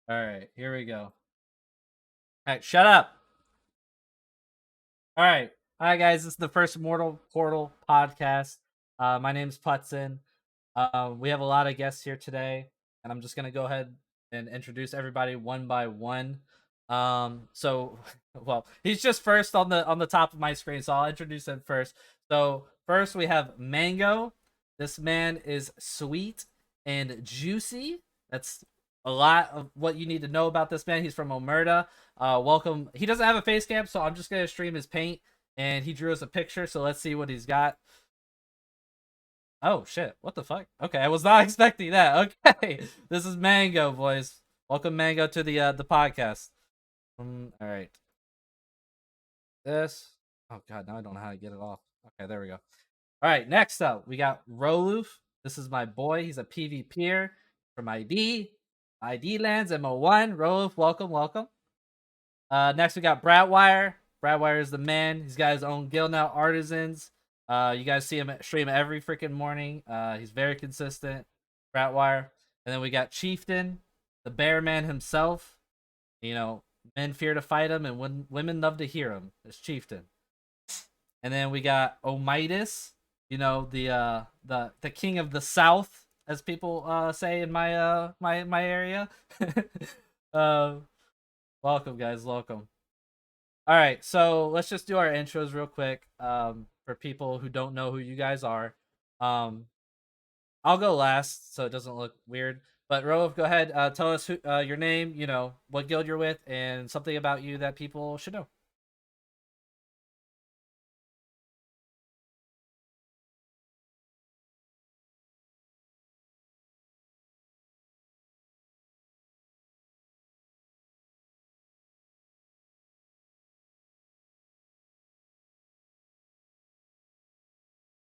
All right, here we go. All right, shut up. All right, hi guys. This is the first Mortal Portal podcast. My name's Putson. We have a lot of guests here today, and I'm just gonna go ahead and introduce everybody one by one. So, well, he's just first on the top of my screen, so I'll introduce him first. So first we have Mango. This man is sweet and juicy. That's a lot of what you need to know about this man. He's from Omerta. Welcome. He doesn't have a face cam, so I'm just gonna stream his paint, and he drew us a picture. So let's see what he's got. Oh shit! What the fuck? Okay, I was not expecting that. Okay, this is Mango, boys. Welcome, Mango, to the podcast. All right. This. Oh god, now I don't know how to get it off. Okay, there we go. All right, next up we got Rolufe. This is my boy. He's a PvPer from ID Lands MO1. Rolufe, welcome. Next we got Bratwire. Bratwire is the man. He's got his own guild now, Artisans. You guys see him stream every freaking morning. He's very consistent. Bratwire. And then we got Chieftain, the bear man himself. You know, men fear to fight him and women love to hear him. It's Chieftain. And then we got Omightis, you know, the king of the south, as people say in my my area. Welcome guys, welcome. All right, so let's just do our intros real quick. For people who don't know who you guys are, I'll go last so it doesn't look weird. But Rove, go ahead. Tell us who, your name, you know, what guild you're with, and something about you that people should know.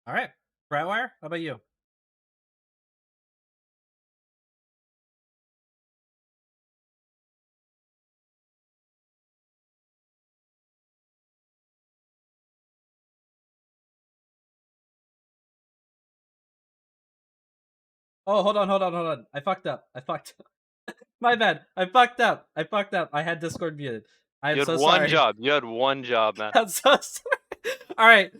All right, Bratwire, how about you? Oh, hold on. I fucked up. My bad. I fucked up. I had Discord muted. I'm You had so one sorry. job. You had one job, man. I'm so sorry. All right,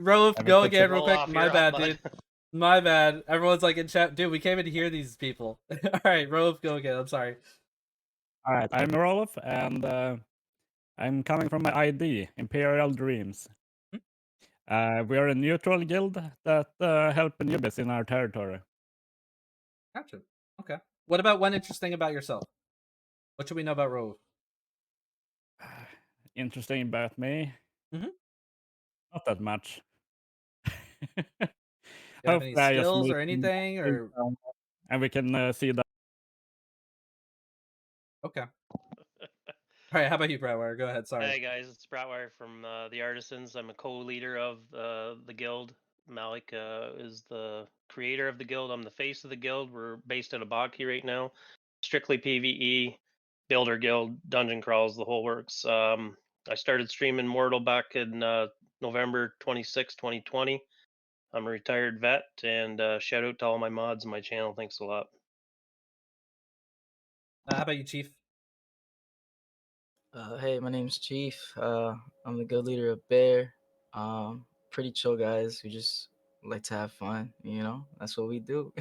Rove, go again real roll quick. off My your bad, bud. dude. My bad. Everyone's like in chat. Dude, we can't even hear these people. All right, Rove, go again. I'm sorry. All right, I'm Rolufe, and I'm coming from my ID, Imperial Dreams. We are a neutral guild that help newbies in our territory. Gotcha. Okay. What about one interesting about yourself? What should we know about Rove? Interesting about me? Mhm. Not that much. Do you have any Hopefully I just skills meet or anything, or and we can see that. okay? All right. How about you, Bratwire? Go ahead. Sorry. Hey guys, it's Bratwire from the Artisans. I'm a co-leader of the guild. Malik is the creator of the guild. I'm the face of the guild. We're based out of Baki right now. Strictly PvE, builder guild, dungeon crawls, the whole works. I started streaming Mortal back in November 26, 2020. I'm a retired vet, and shout out to all my mods on my channel. Thanks a lot. How about you, Chief? Hey, my name's Chief. I'm the guild leader of Bear. Pretty chill guys. We just like to have fun, you know? That's what we do.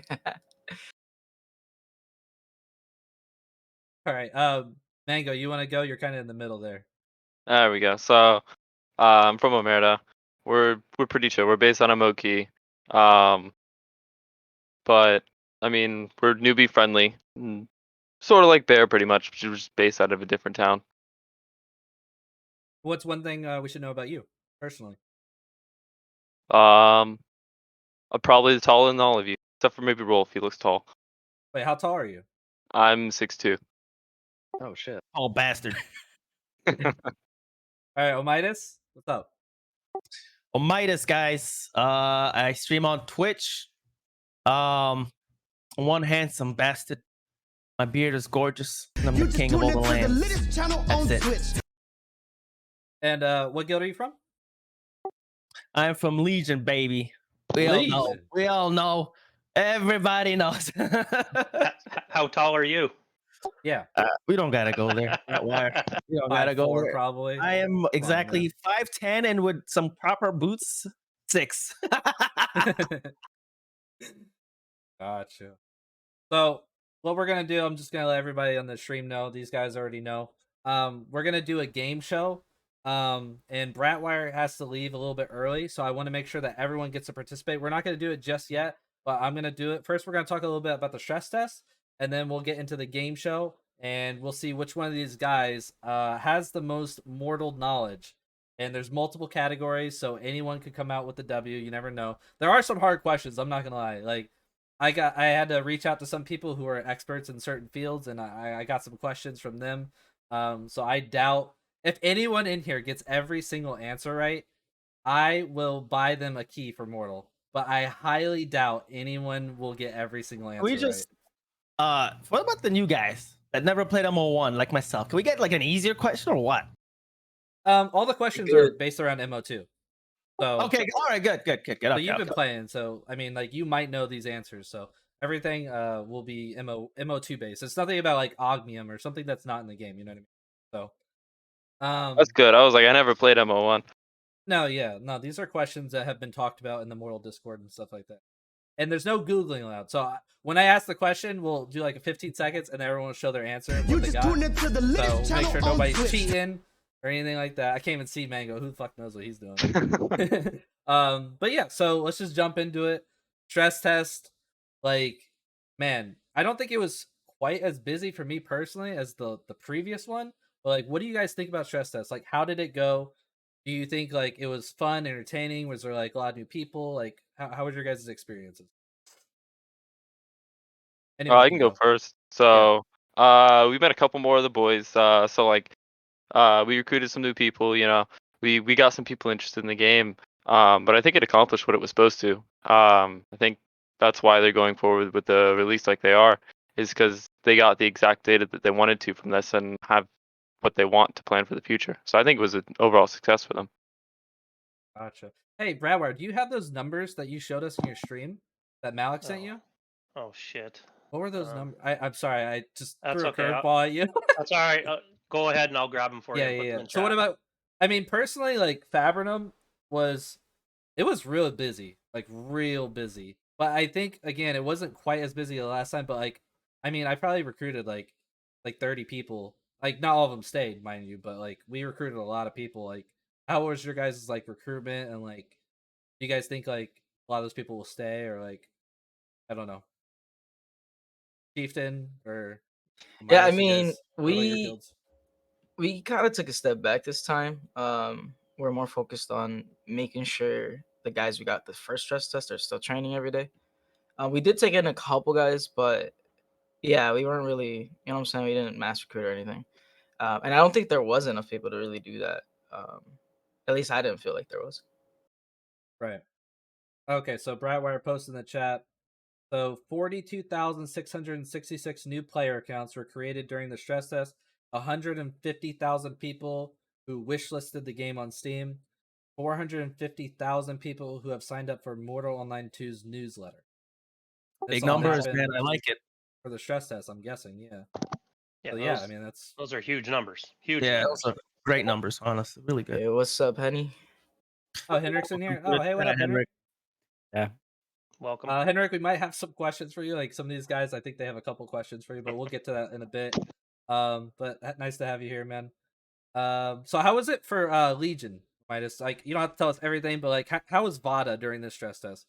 All right. Mango, you want to go? You're kind of in the middle there. There we go. So, I'm from Omerta. We're pretty chill. We're based on Amoki. But I mean, we're newbie friendly. Sort of like Bear, pretty much. We're just based out of a different town. What's one thing we should know about you personally? I'm probably taller than all of you, except for maybe Rolf. He looks tall. Wait, how tall are you? I'm 6'2". Oh shit! Oh bastard! All right, Omightis, what's up? Omightis, guys. I stream on Twitch. One handsome bastard. My beard is gorgeous, and I'm the king of all the land. That's it. And what guild are you from? I'm from Legion, baby. We Legion. all know. We all know. Everybody knows. How tall are you? Yeah. We don't gotta go there. Bratwire. We don't gotta go 5'4" there. probably. I am on, exactly 5'10" and with some proper boots, 6. Gotcha. So what we're gonna do, I'm just gonna let everybody on the stream know. These guys already know. We're gonna do a game show. And Bratwire has to leave a little bit early, so I want to make sure that everyone gets to participate. We're not gonna do it just yet, but I'm gonna do it first. We're gonna talk a little bit about the stress test, and then we'll get into the game show, and we'll see which one of these guys has the most mortal knowledge. And there's multiple categories, so anyone could come out with the W. You never know. There are some hard questions. I'm not gonna lie. Like I had to reach out to some people who are experts in certain fields, and I got some questions from them. So I doubt if anyone in here gets every single answer right, I will buy them a key for Mortal. But I highly doubt anyone will get every single answer We just what about the new guys that never played MO1 like myself? Can we get like an easier question or what? right. All the questions are based around MO2. So Okay, all right, good. So Okay, you've been okay. playing, so I mean, like you might know these answers. So everything will be MO2 based. It's nothing about like Ogmium or something that's not in the game. You know what I mean? So That's good. I was like, I never played MO1. no, these are questions that have been talked about in the Mortal Discord and stuff like that. And there's no Googling allowed. So when I ask the question, we'll do like a 15 seconds and everyone will show their answer and what they got. So make sure nobody's cheating or anything like that. I can't even see Mango. Who the fuck knows what he's doing? But yeah, so let's just jump into it. Stress test. Like, man, I don't think it was quite as busy for me personally as the previous one. But like, what do you guys think about stress test? Like, how did it go? Do you think like it was fun, entertaining? Was there like a lot of new people? Like, how was your guys' experiences? Anyone I can go first. So, we met a couple more of the boys. So like, we recruited some new people. You know, we got some people interested in the game. But I think it accomplished what it was supposed to. I think that's why they're going forward with the release like they are, is because they got the exact data that they wanted to from this and have what they want to plan for the future. So I think it was an overall success for them. Gotcha. Hey, Bradwire, do you have those numbers that you showed us in your stream that Malik sent you? Oh shit. What were those numbers? I'm sorry, I just That's threw a okay. curveball at you. That's all right. Go ahead and I'll grab them for you. Yeah, And put them yeah. in So what chat. about? I mean, personally, like Fabrinum was real busy, like real busy. But I think again, it wasn't quite as busy the last time. But like, I mean, I probably recruited like 30 people. Like, not all of them stayed, mind you, but like we recruited a lot of people. Like, how was your guys' like recruitment and like? Do you guys think like a lot of those people will stay or like? I don't know. Chieftain or Yeah, I Omightis, you mean, guys, what about your guilds? we kind of took a step back this time. We're more focused on making sure the guys we got the first stress test are still training every day. We did take in a couple guys, but yeah, we weren't really, you know what I'm saying? We didn't mass recruit or anything. And I don't think there was enough people to really do that. At least I didn't feel like there was. Right. Okay, so Bratwire posted in the chat. So 42,666 new player accounts were created during the stress test. 150,000 people who wishlisted the game on Steam. 450,000 people who have signed up for Mortal Online 2's newsletter. This Big all numbers, happened man. I like it. for the stress test, I'm guessing. Yeah. Yeah, So, those, yeah, I mean, that's. those are huge numbers. Huge Yeah, numbers. those are great numbers, honestly. Really good. Hey, what's up, Henny? Oh, Henrik's in here. Oh, hey, what up, Henrik? Yeah. Welcome. Henrik, we might have some questions for you. Like some of these guys, I think they have a couple questions for you, but we'll get to that in a bit. But nice to have you here, man. So how was it for Legion? Midas, like you don't have to tell us everything, but like how was Vada during this stress test?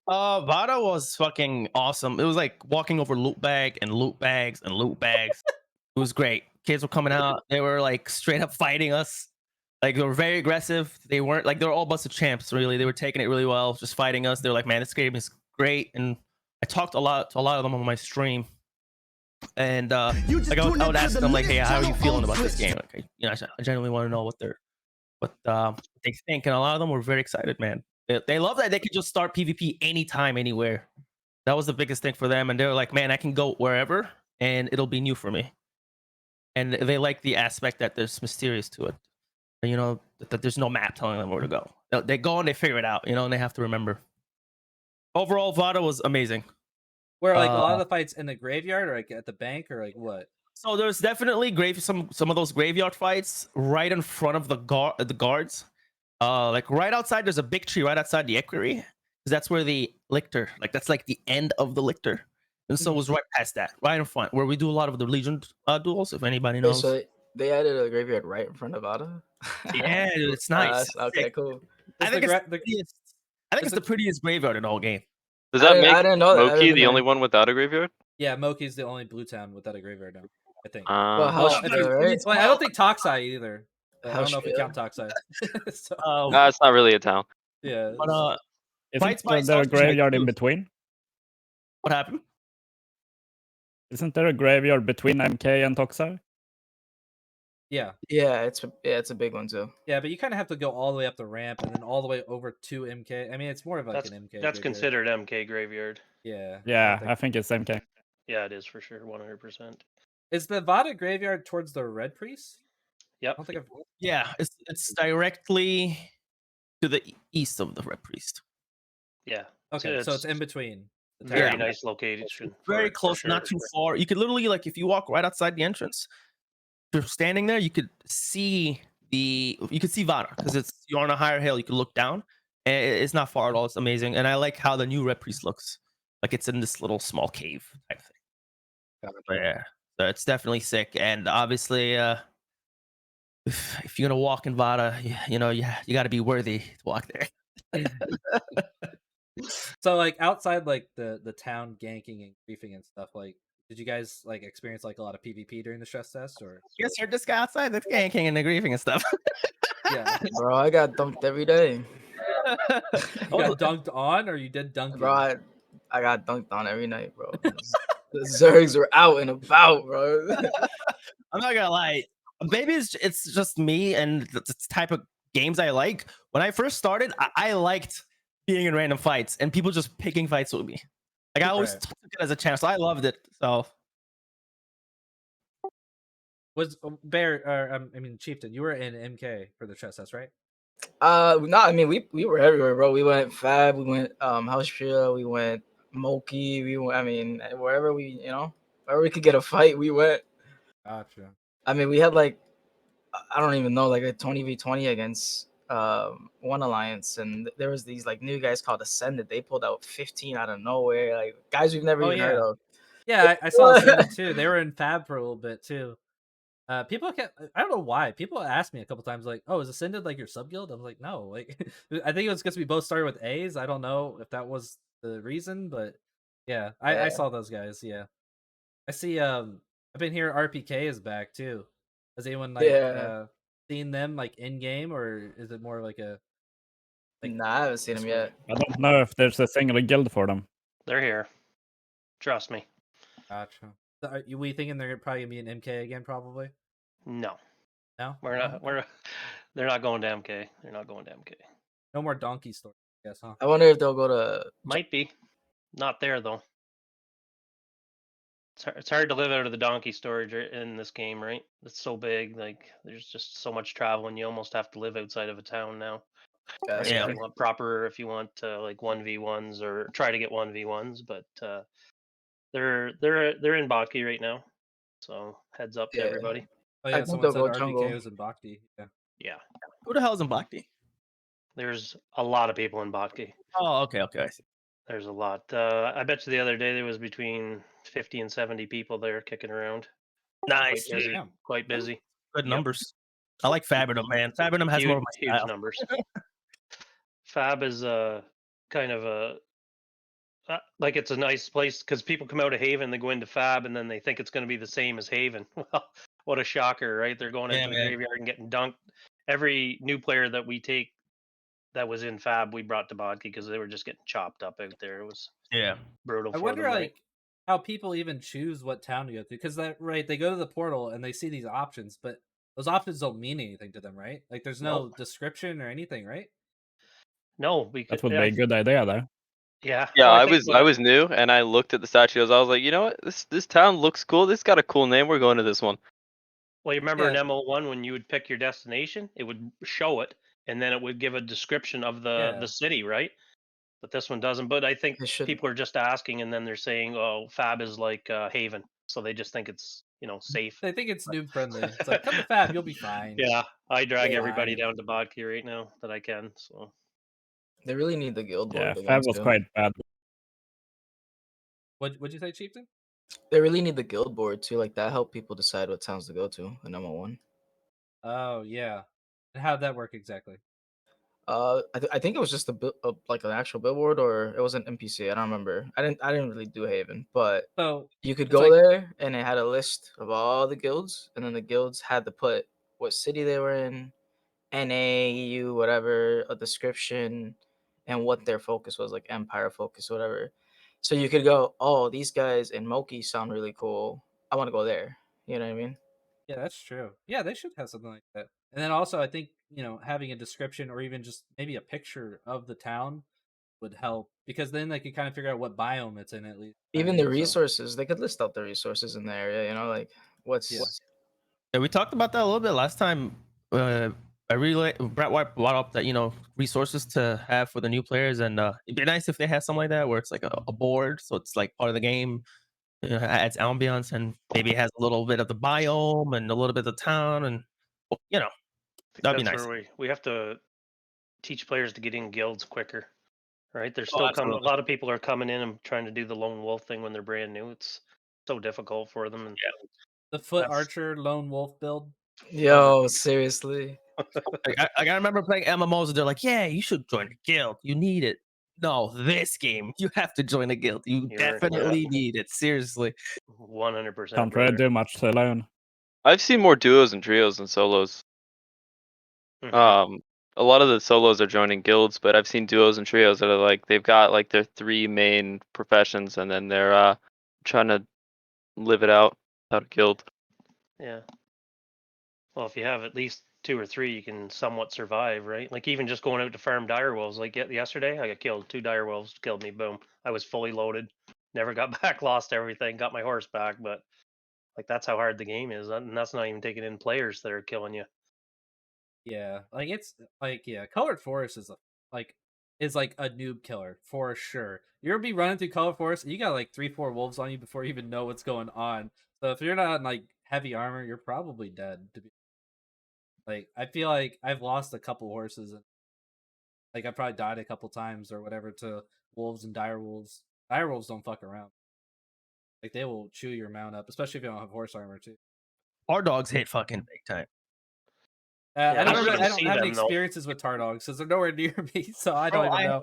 Vada was fucking awesome. It was like walking over loot bag and loot bags and loot bags. It was great. Kids were coming out. They were like straight up fighting us. Like they were very aggressive. They weren't like they were all busted champs. Really, they were taking it really well, just fighting us. They were like, "Man, this game is great." And I talked to a lot of them on my stream. And like I would ask them like, "Hey, how are you feeling about this game?" Like, I genuinely want to know what they think. And a lot of them were very excited, man. They love that they could just start PvP anytime, anywhere. That was the biggest thing for them. And they were like, "Man, I can go wherever, and it'll be new for me." And they like the aspect that there's mysterious to it. You know, that there's no map telling them where to go. They go and they figure it out, you know, and they have to remember. Overall, Vada was amazing. Where like a lot of the fights in the graveyard or like at the bank or like what? So there's definitely some of those graveyard fights right in front of the guards. Like right outside, there's a big tree right outside the equerry, because that's where the lictor, like that's like the end of the lictor, and so it was right past that, right in front, where we do a lot of the Legion duels. If anybody Wait, knows, so they added a graveyard right in front of Ada? yeah, dude, it's nice. Okay, Sick. cool. I think it's the prettiest. I think is it's the prettiest graveyard in the whole game. Does that make I didn't know that. I Moki didn't the know. only one without a graveyard? Yeah, Moki's the only blue town without a graveyard now, I think. Well, Uh, how Well, right? well, I don't think Toxai either. I How don't know if we yeah. count Toxai. So, it's not really a town. yeah. But Isn't Fights by there a South graveyard in China. between? what happened? Isn't there a graveyard between MK and Toxai? Yeah. Yeah, it's a big one too. Yeah, but you kind of have to go all the way up the ramp and then all the way over to MK. I mean, it's more of like an MK. That's graveyard. considered MK graveyard. Yeah. Yeah, think- I think it's MK. Yeah, it is for sure, 100%. Is the Vada graveyard towards the Red Priest? I Yep. don't think I've. Yeah, it's directly to the east of the Red Priest. Yeah. Okay, so it's in between. The Very town. nice location. Very for close, sure. not too far. You could literally, like, if you walk right outside the entrance, if you're standing there, you could see Vada, because you're on a higher hill. You could look down, and it's not far at all. It's amazing, and I like how the new Red Priest looks. Like it's in this little small cave type thing. But yeah, so it's definitely sick, and obviously, if you're gonna walk in Vada, you got to be worthy to walk there. So like outside like the town ganking and griefing and stuff, like did you guys like experience like a lot of PvP during the stress test or? You guys heard this guy outside that's ganking and griefing and stuff. Yeah. Bro, I got dunked every day. You got dunked on or you did dunk? Bro, I got dunked on every night, bro. The Zergs were out and about, bro. I'm not gonna lie. Maybe it's just me and the type of games I like. When I first started, I liked being in random fights and people just picking fights with me. Like I always took it as a chance. So I loved it. So Was Bear or I mean Chieftain, you were in MK for the stress test, right? No, I mean we were everywhere, bro. We went Fab, we went House Trio, we went Moki, we went. I mean wherever wherever we could get a fight, we went. Gotcha. I mean we had like I don't even know, like a 20v20 against one alliance, and there was these like new guys called Ascended. They pulled out 15 out of nowhere, like guys we've never even heard of. Yeah, I saw Ascended too. They were in Fab for a little bit too. People I don't know why. People asked me a couple times, like, "Oh, is Ascended like your sub guild?" I was like, "No." Like, I think it was because we both started with A's. I don't know if that was the reason, but yeah, I saw those guys. Yeah, I see. I've been hearing RPK is back too. Has anyone like seen them like in game, or is it more like a? Like, nah, I haven't seen them yet. I don't know if there's a single guild for them. They're here. Trust me. Gotcha. So are we thinking they're probably gonna be an MK again? Probably. No. No, We're not. They're not going to MK. They're not going to MK. no more donkey story. I guess, huh? I wonder if they'll go to. Might be. Not there though. It's hard to live out of the donkey storage in this game, right? It's so big. Like there's just so much travel, and you almost have to live outside of a town now. Yeah, Right? If you want like 1v1s or try to get 1v1s, but they're in Baki right now. So heads up to everybody. Oh I yeah, think someone they'll said go RPK jungle. was in Bhakti. Yeah. Yeah. who the hell is in Bhakti? There's a lot of people in Baki. Oh, okay, I see. There's a lot. I bet you the other day there was between 50 and 70 people there kicking around. Nice, Quite busy. Damn. Quite busy. good numbers. I like Fabinum, man. Fabinum has Huge, more of my huge style. numbers. Fab is kind of a like it's a nice place because people come out of Haven, they go into Fab, and then they think it's going to be the same as Haven. Well, what a shocker, right? They're going into the graveyard and getting dunked. Every new player that we take that was in Fab, we brought to Bodki because they were just getting chopped up out there. It was brutal. I for wonder them, like right? how people even choose what town to go to, because they go to the portal and they see these options, but those options don't mean anything to them, right? Like there's no description or anything, right? No, because That would be a good idea, though. Yeah. Yeah, Well, I was new and I looked at the statues. I was like, you know what? This town looks cool. This got a cool name. We're going to this one. Well, you remember in Yeah. MO1 when you would pick your destination, it would show it, and then it would give a description of the city, right? But this one doesn't. But I think people are just asking, and then they're saying, "Oh, Fab is like Haven," so they just think it's safe. They think it's noob friendly. It's like, come to Fab, you'll be fine. Yeah, I drag Yeah. everybody down to Bodkey right now that I can. So They really need the guild board Yeah, again, Fab was too. quite bad. What'd you say, Chieftain? They really need the guild board too. Like that help people decide what towns to go to in MO1. Oh yeah. And how'd that work exactly? I think it was just like an actual billboard, or it was an NPC. I don't remember. I didn't really do Haven, but So you could it's go like- there and it had a list of all the guilds, and then the guilds had to put what city they were in, NA, EU, whatever, a description, and what their focus was, like Empire focus, whatever. So you could go, oh, these guys in Moki sound really cool. I want to go there. You know what I mean? Yeah, that's true. Yeah, they should have something like that. And then also, I think having a description or even just maybe a picture of the town would help because then they could kind of figure out what biome it's in at least. Even the So- resources, they could list out the resources in the area. Like what's Yeah. Yeah, we talked about that a little bit last time. I really Bratwire brought up that resources to have for the new players, and it'd be nice if they had something like that where it's like a board, so it's like part of the game. Adds ambiance and maybe has a little bit of the biome and a little bit of the town, and I think that'd be that's nice. where we have to teach players to get in guilds quicker. Right? There's Oh, still coming. A absolutely. lot of people are coming in and trying to do the lone wolf thing when they're brand new. It's so difficult for them. And The foot That's- archer lone wolf build. Yo, seriously. I remember playing MMOs and they're like, "Yeah, you should join a guild. You need it." No, this game, you have to join a guild. You You're- definitely need it. Seriously. 100%. Can't really do much alone. I've seen more duos and trios than solos. Mhm. A lot of the solos are joining guilds, but I've seen duos and trios that are like they've got like their 3 main professions, and then they're trying to live it out without a guild. Yeah. Well, if you have at least 2 or 3, you can somewhat survive, right? Like even just going out to farm direwolves. Like yesterday, I got killed. 2 direwolves killed me. Boom. I was fully loaded. Never got back. Lost everything. Got my horse back. But like that's how hard the game is, and that's not even taking in players that are killing you. Yeah, like it's like Colored Forest is is like a noob killer for sure. You'll be running through Colored Forest and you got like 3-4 wolves on you before you even know what's going on. So if you're not in like heavy armor, you're probably dead. To be like, I feel like I've lost a couple horses and like I probably died a couple times or whatever to wolves and dire wolves. Dire wolves don't fuck around. Like they will chew your mount up, especially if you don't have horse armor too. Our dogs hit fucking big time. Yeah, I don't I really, don't I don't see have any them, though. experiences with tar dogs because they're nowhere near me, so I Bro, don't even know.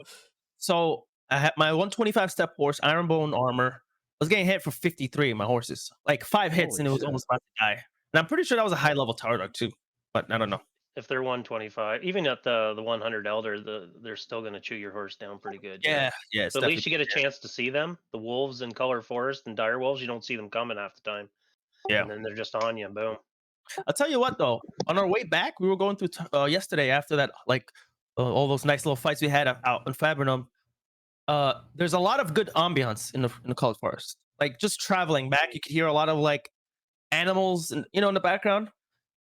So I had my 125 step horse, iron bone armor. I was getting hit for 53 of my horses. Like 5 hits, Holy and it was shit. almost about to die. And I'm pretty sure that was a high level tower dog too. But I don't know. If they're 125, even at the 100 elder, they're still going to chew your horse down pretty good. Yeah. But at least you get a chance to see them. The wolves in Color Forest and dire wolves, you don't see them coming half the time. Yeah. And then they're just on you. Boom. I'll tell you what though. On our way back, we were going through yesterday after that, like all those nice little fights we had out in Fabrinum. There's a lot of good ambiance in the Colored Forest. Like just traveling back, you could hear a lot of like animals and in the background,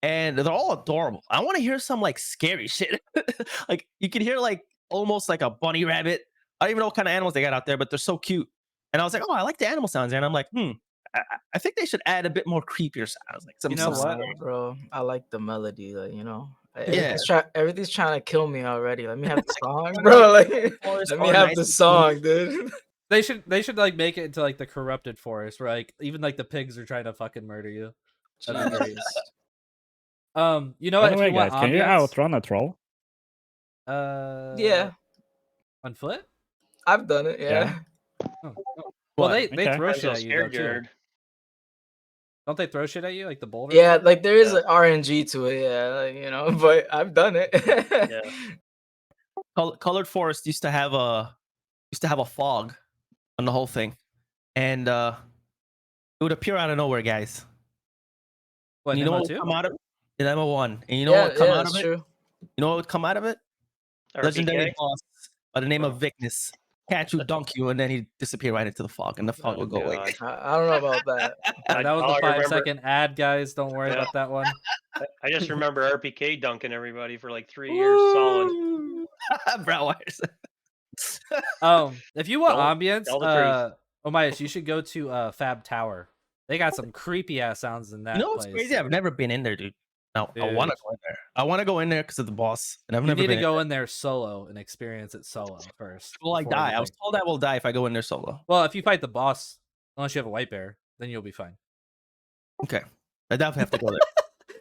and they're all adorable. I want to hear some like scary shit. Like you could hear like almost like a bunny rabbit. I don't even know what kind of animals they got out there, but they're so cute. And I was like, oh, I like the animal sounds, and I'm like, I think they should add a bit more creepier sounds, like some. You know what? Bro? I like the melody, like Yeah. Everything's trying to kill me already. Let me have the song, bro. Like, Forests let me are have nice the and song, dude. They should like make it into like the corrupted forest where like even like the pigs are trying to fucking murder you. That'd be great. You know By what? the If way, you want guys, can you ambiance, outrun a troll? Yeah, on foot. I've done it. Yeah. Oh. Well, What? they Okay. throw Depends shit how at you though scared too. you're. Don't they throw shit at you like the boulder? Yeah, like there is Yeah. an RNG to it, but I've done it. Yeah. Colored Forest used to have a fog on the whole thing, and it would appear out of nowhere, guys. What, And you know what MO2? would come out of it? In MO1, and you know Yeah, what would come yeah, out that's of it? true. You know what would come out of it? RPK? Legendary boss by the name Oh. of Vicness. Catch you, dunk you, and then he'd disappear right into the fog, and the fog Oh, would go away. God. I don't know about that. That was all the I 5-second ad, guys. Don't worry Yeah. about that one. I just remember RPK dunking everybody for like 3 years solid. Bratwires. If you want Tell ambience, the truth. Omightis, you should go to Fab Tower. They got some creepy ass sounds in that You know what's place. crazy? I've never been in there, dude. No, I want to Dude. go in there. I want to go in there because of the boss, and I've You never need been to go in there solo and experience it solo first. Will I before you, die? I was told I will die if I go in there solo. Well, if you fight the boss, unless you have a white bear, then you'll be fine. Okay, I definitely have to go there.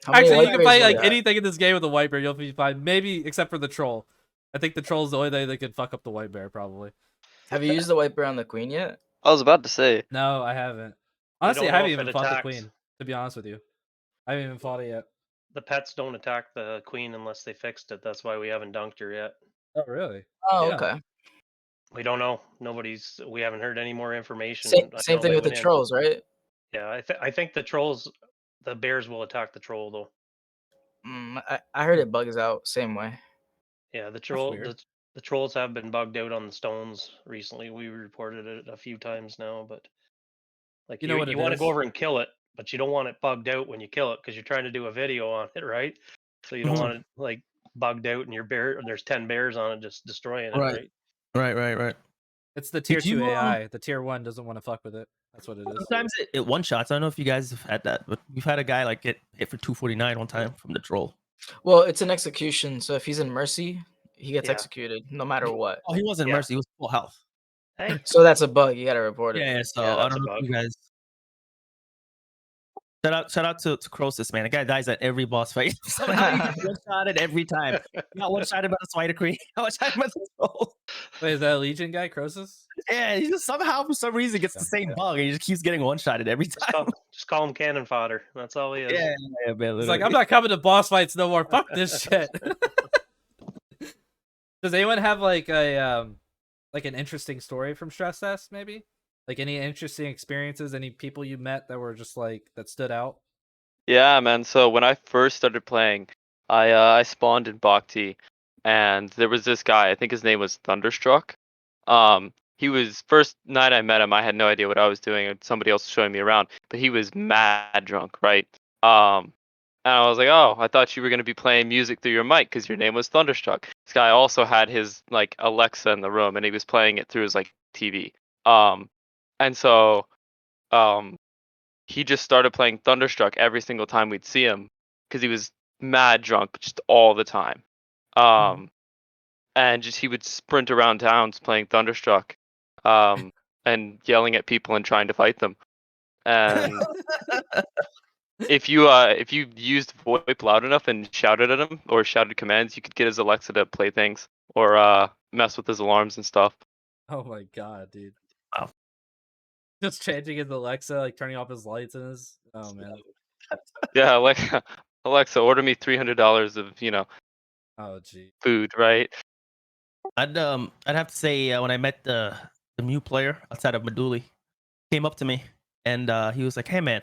How many Actually, white you can bears fight do we like got? anything in this game with a white bear, you'll be fine. Maybe except for the troll. I think the troll's the only thing that could fuck up the white bear, probably. Have you used the white bear on the queen yet? I was about to say. No, I haven't. We Honestly, don't I know haven't if even it fought the attacks. queen. To be honest with you, I haven't even fought it yet. The pets don't attack the queen unless they fixed it. That's why we haven't dunked her yet. Oh, really? Oh, Yeah. okay. We don't know. We haven't heard any more information. Same, I same know thing they with the went in. trolls, right? Yeah, I think the bears will attack the troll though. I heard it bugs out same way. Yeah, weird. the trolls have been bugged out on the stones recently. We reported it a few times now, but like You know what you it want to is? go over and kill it, but you don't want it bugged out when you kill it because you're trying to do a video on it, right? So you don't Mhm. want it like bugged out and there's 10 bears on it just destroying it, Right. right? Right. It's the tier Did you, 2 AI. The tier 1 doesn't want to fuck with it. That's what it is. Sometimes it one shots. I don't know if you guys have had that, but we've had a guy like get hit for 249 one time from the troll. Well, it's an execution, so if he's in mercy, he gets Yeah. executed no matter what. Oh, he wasn't Yeah. mercy. He was full health. Hey, So that's a bug. You gotta report it. Yeah. So Yeah, I that's don't a know if bug. you guys. Shout out to Croesus, man. The guy dies at every boss fight. Somehow he gets one-shotted every time. He got one-shotted by the Spider Queen. He got one-shotted by the troll. Wait, is that a Legion guy, Croesus? Yeah, he just somehow for some reason gets the same bug and he just keeps getting one-shotted every time. just call him cannon fodder. That's all he is. Yeah, man. He's like, I'm not coming to boss fights no more. Fuck this shit. Does anyone have like an interesting story from Stress Test, maybe? Like any interesting experiences, any people you met that were just like that stood out? Yeah, man. So when I first started playing, I spawned in Bhakti, and there was this guy. I think his name was Thunderstruck. He was first night I met him. I had no idea what I was doing, and somebody else was showing me around. But he was mad drunk, right? And I was like, oh, I thought you were gonna be playing music through your mic because your name was Thunderstruck. This guy also had his like Alexa in the room, and he was playing it through his like TV. And so he just started playing Thunderstruck every single time we'd see him because he was mad drunk just all the time. And just he would sprint around towns playing Thunderstruck, and yelling at people and trying to fight them. And if you used VoIP loud enough and shouted at him or shouted commands, you could get his Alexa to play things or mess with his alarms and stuff. Oh my god, dude. Wow. Just changing his Alexa, like turning off his lights and his. Oh man. Yeah, like Alexa, order me $300 of Oh gee. food, right? I'd have to say when I met the new player outside of Maduli, came up to me and he was like, "Hey man,"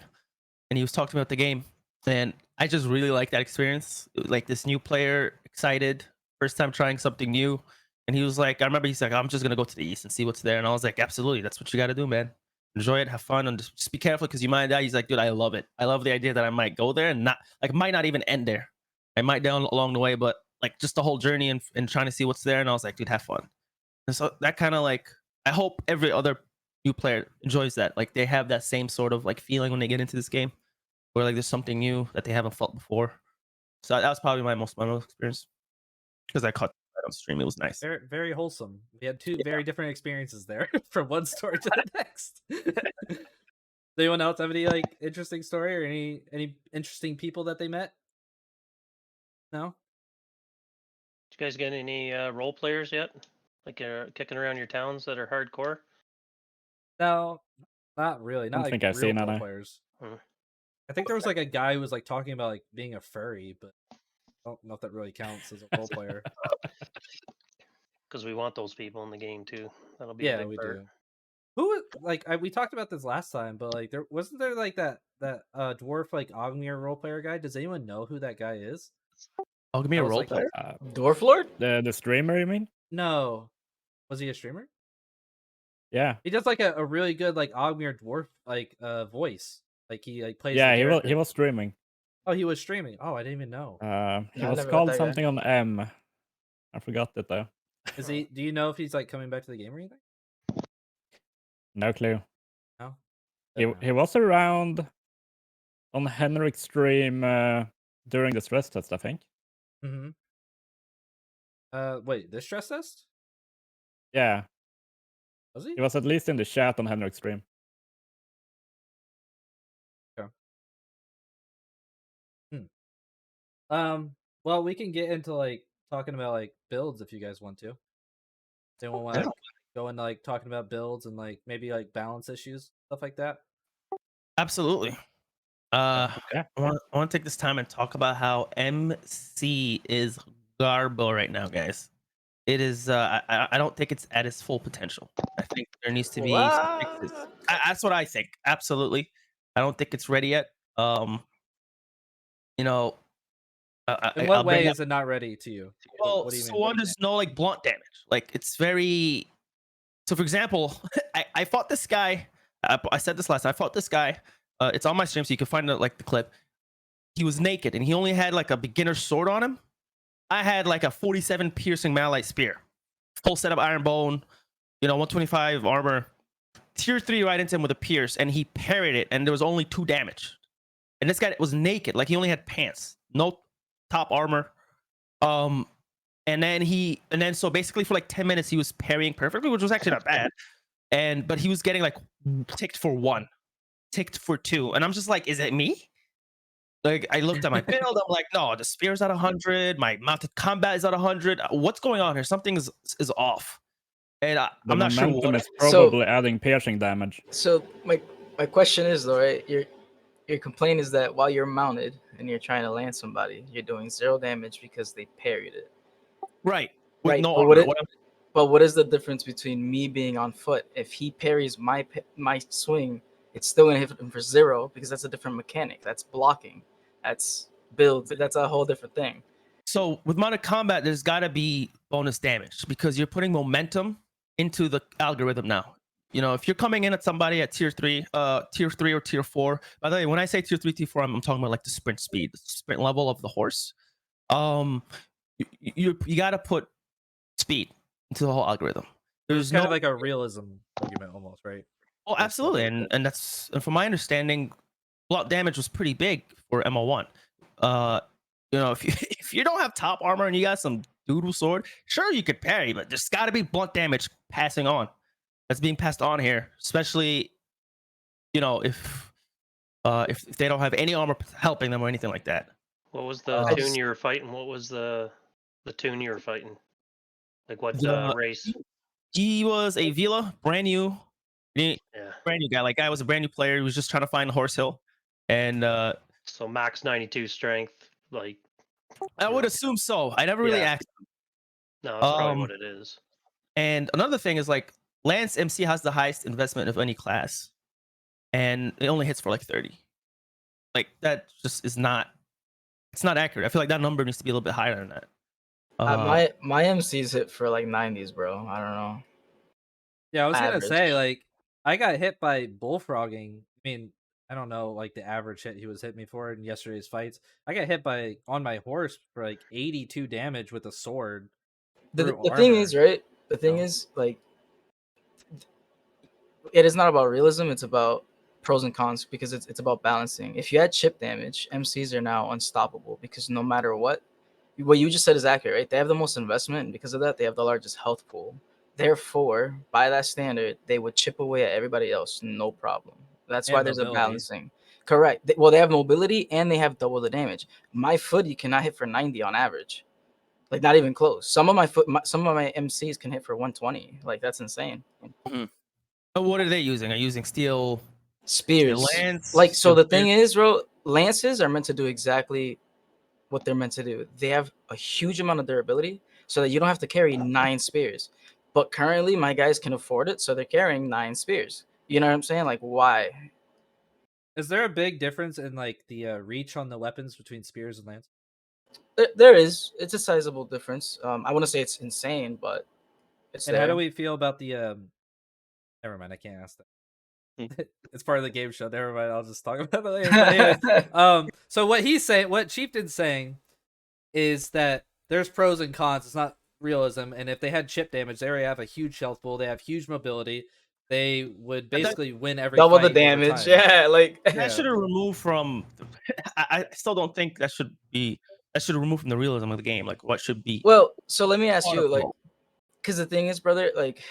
and he was talking to me about the game, and I just really liked that experience. It was like this new player, excited, first time trying something new, and he was like, I remember he's like, "I'm just gonna go to the east and see what's there," and I was like, "Absolutely, that's what you got to do, man. Enjoy it, have fun, and just be careful because you might die." He's like, "Dude, I love it. I love the idea that I might go there and might not even end there. I might down along the way, but like just the whole journey and trying to see what's there." And I was like, "Dude, have fun." And so that kind of like, I hope every other new player enjoys that. Like they have that same sort of like feeling when they get into this game, where like there's something new that they haven't felt before. So that was probably my most memorable experience because I caught that on stream. It was nice. Very, very wholesome. We had two very different experiences there from one story to the next. Does anyone else have any like interesting story or any interesting people that they met? No? Did you guys get any role players yet? Like kicking around your towns that are hardcore? No, not really. Not Don't like think I've real seen role any. players. Hmm. I think there was like a guy who was like talking about like being a furry, but I don't know if that really counts as a role player. Because we want those people in the game too. That'll be a Yeah, big we part. do. Who we talked about this last time, but like there wasn't there like that dwarf like Ogmir role player guy. Does anyone know who that guy is? Oh, give me That a was role like player. Dwarf Lord? The streamer, you mean? No, was he a streamer? Yeah. He does like a really good like Ogmir dwarf like voice. Like he like plays. Yeah, the he character. was streaming. Oh, he was streaming. Oh, I didn't even know. He No, I was never met called that guy. something on M. I forgot it though. Is he? Do you know if he's like coming back to the game or anything? No clue. No. He was around on Henrik's stream during the stress test, I think. Mm-hmm. Wait, this stress test? Yeah, Was he? he was at least in the chat on Henrik's stream. Well, we can get into like talking about like builds if you guys want to. Does anyone want to like, go into like talking about builds and like maybe like balance issues, stuff like that? Absolutely. Okay. I want to take this time and talk about how MC is garbo right now, guys. It is. I don't think it's at its full potential. I think there needs to be some fixes. That's what I think. Absolutely. I don't think it's ready yet. You know, In what I'll way bring is it not ready to you? well, What do you so mean? one, there's no like blunt damage. Like it's very. So for example, I fought this guy. I said this last time. I fought this guy. It's on my stream, so you can find it like the clip. He was naked and he only had like a beginner sword on him. I had like a 47 piercing malite spear, full set of iron bone, 125 armor, tier 3 right into him with a pierce, and he parried it, and there was only 2 damage. And this guy was naked, like he only had pants, no top armor. And then so basically for like 10 minutes he was parrying perfectly, which was actually not bad. But he was getting like ticked for 1, ticked for 2, and I'm just like, is it me? Like I looked at my build, I'm like, no, the spear's at 100, my mounted combat is at 100. What's going on here? Something is off, and I'm not sure momentum what. is probably adding piercing damage. So my question is though, right? Your complaint is that while you're mounted and you're trying to land somebody, you're doing 0 damage because they parried it. Right. With Right. no But armor. but what is the difference between me being on foot? If he parries my swing, it's still gonna hit him for 0 because that's a different mechanic. That's blocking. That's build. That's a whole different thing. So with mounted combat, there's got to be bonus damage because you're putting momentum into the algorithm now. If you're coming in at somebody at tier 3 or tier 4. By the way, when I say tier 3, tier 4, I'm talking about like the sprint speed, the sprint level of the horse. You got to put speed into the whole algorithm. There's kind of like a realism argument almost, right? Oh, absolutely, and from my understanding, block damage was pretty big for MO1. If you don't have top armor and you got some doodle sword, sure you could parry, but there's got to be blunt damage passing on. That's being passed on here, especially if they don't have any armor helping them or anything like that. What was the tune you were fighting? What was the tune you were fighting? Like what race? He was a Vila, brand new guy. Like I was a brand new player. He was just trying to find the horse hill, and so max 92 strength. Like I would assume so. I never really asked him. No, that's probably what it is. And another thing is like Lance MC has the highest investment of any class, and it only hits for like 30. Like that just is not. It's not accurate. I feel like that number needs to be a little bit higher than that. My MCs hit for like 90s, bro. I don't know. Yeah, I was gonna say like I got hit by bullfrogging. I mean, I don't know like the average hit he was hitting me for in yesterday's fights. I got hit by on my horse for like 82 damage with a sword. The thing is, right? The thing is, like, it is not about realism. It's about pros and cons because it's about balancing. If you had chip damage, MCs are now unstoppable because no matter what you just said is accurate, right? They have the most investment, and because of that, they have the largest health pool. Therefore, by that standard, they would chip away at everybody else, no problem. That's why there's a balancing. Correct. Well, they have mobility and they have double the damage. My foot, you cannot hit for 90 on average. Like not even close. Some of my MCs can hit for 120. Like that's insane. Mm-hmm. But what are they using? Are you using steel spears? Lance? Like so, the thing is, bro, lances are meant to do exactly what they're meant to do. They have a huge amount of durability, so that you don't have to carry 9 spears. But currently, my guys can afford it, so they're carrying 9 spears. You know what I'm saying? Like, why? Is there a big difference in like the reach on the weapons between spears and lance? There is. It's a sizable difference. I want to say it's insane, but it's and there. How do we feel about the? Never mind, I can't ask that. It's part of the game show. Never mind, I'll just talk about it later. But anyways, so what Chieftain's saying, is that there's pros and cons. It's not realism, and if they had chip damage, they already have a huge health pool. They have huge mobility. they would basically win every Double fight the over damage. time. Yeah, like That Yeah. should have removed from. I still don't think that should be. That should have removed from the realism of the game. Like what should be. well, so let me ask part you, of like, both. because the thing is, brother, like,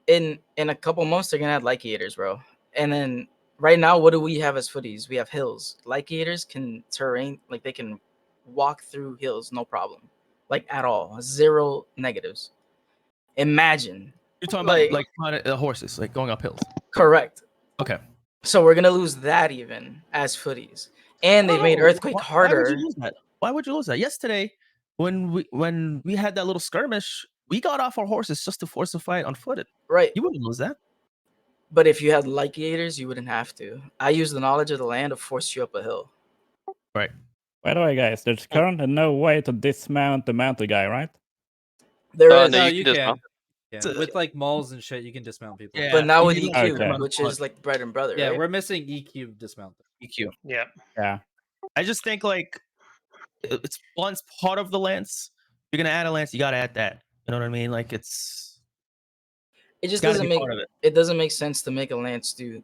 in a couple months they're gonna have Lyciators, bro. And then right now, what do we have as footies? We have hills. Lyciators can terrain, like they can walk through hills, no problem, like at all, 0 negatives. Imagine, You're talking like- about horses, like going up hills. correct. Okay. So we're gonna lose that even as footies, and they made No, Earthquake Why would harder. you lose that? Why would you lose that? Yesterday, when we had that little skirmish, we got off our horses just to force a fight on foot. Right. You wouldn't lose that. But if you had Lyciators, you wouldn't have to. I use the knowledge of the land to force you up a hill. Right. By the way, guys, there's currently no way to dismount the mounted guy, right? There is, No, No, you you can can. dismount. Yeah. So- With like malls and shit, you can dismount people. Yeah. but now with you EQ, can- Okay. which is like bread and brother, Yeah, right? we're missing EQ dismount. EQ. Yeah. Yeah. I just think like it's once part of the lance. You're gonna add a lance, you gotta add that. You know what I mean? Like it's It just gotta doesn't be make part of it. it doesn't make sense to make a lance do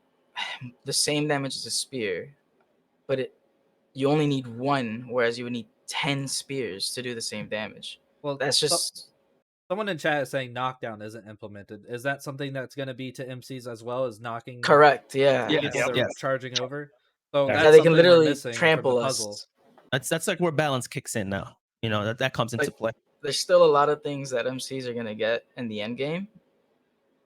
the same damage as a spear, but you only need 1, whereas you would need 10 spears to do the same damage. Well, That's just someone in chat is saying knockdown isn't implemented. Is that something that's going to be to MCs as well as knocking correct. Yeah. Yeah. people Yes, that are yes. charging over? So Yeah. that's Yeah, they can something we're literally missing from trample the us. puzzle. That's like where balance kicks in now. You know, that comes into Like- play. There's still a lot of things that MCs are gonna get in the end game.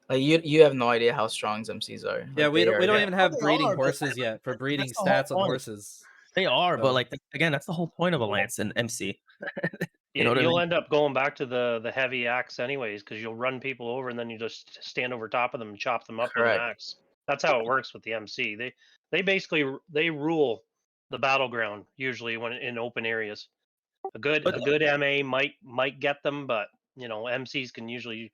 Like you have no idea how strong MCs are. Yeah, Like, we they don't are- even have They breeding are, but horses yet for breeding that's the whole stats on point. horses. They are, So- but like again, that's the whole point of a lance and MC. You know what I You'll mean? end up going back to the heavy axe anyways, because you'll run people over and then you just stand over top of them and chop them up with Correct. an axe. That's how it works with the MC. They basically they rule the battleground usually when in open areas. A good MA might get them, but you know MCs can usually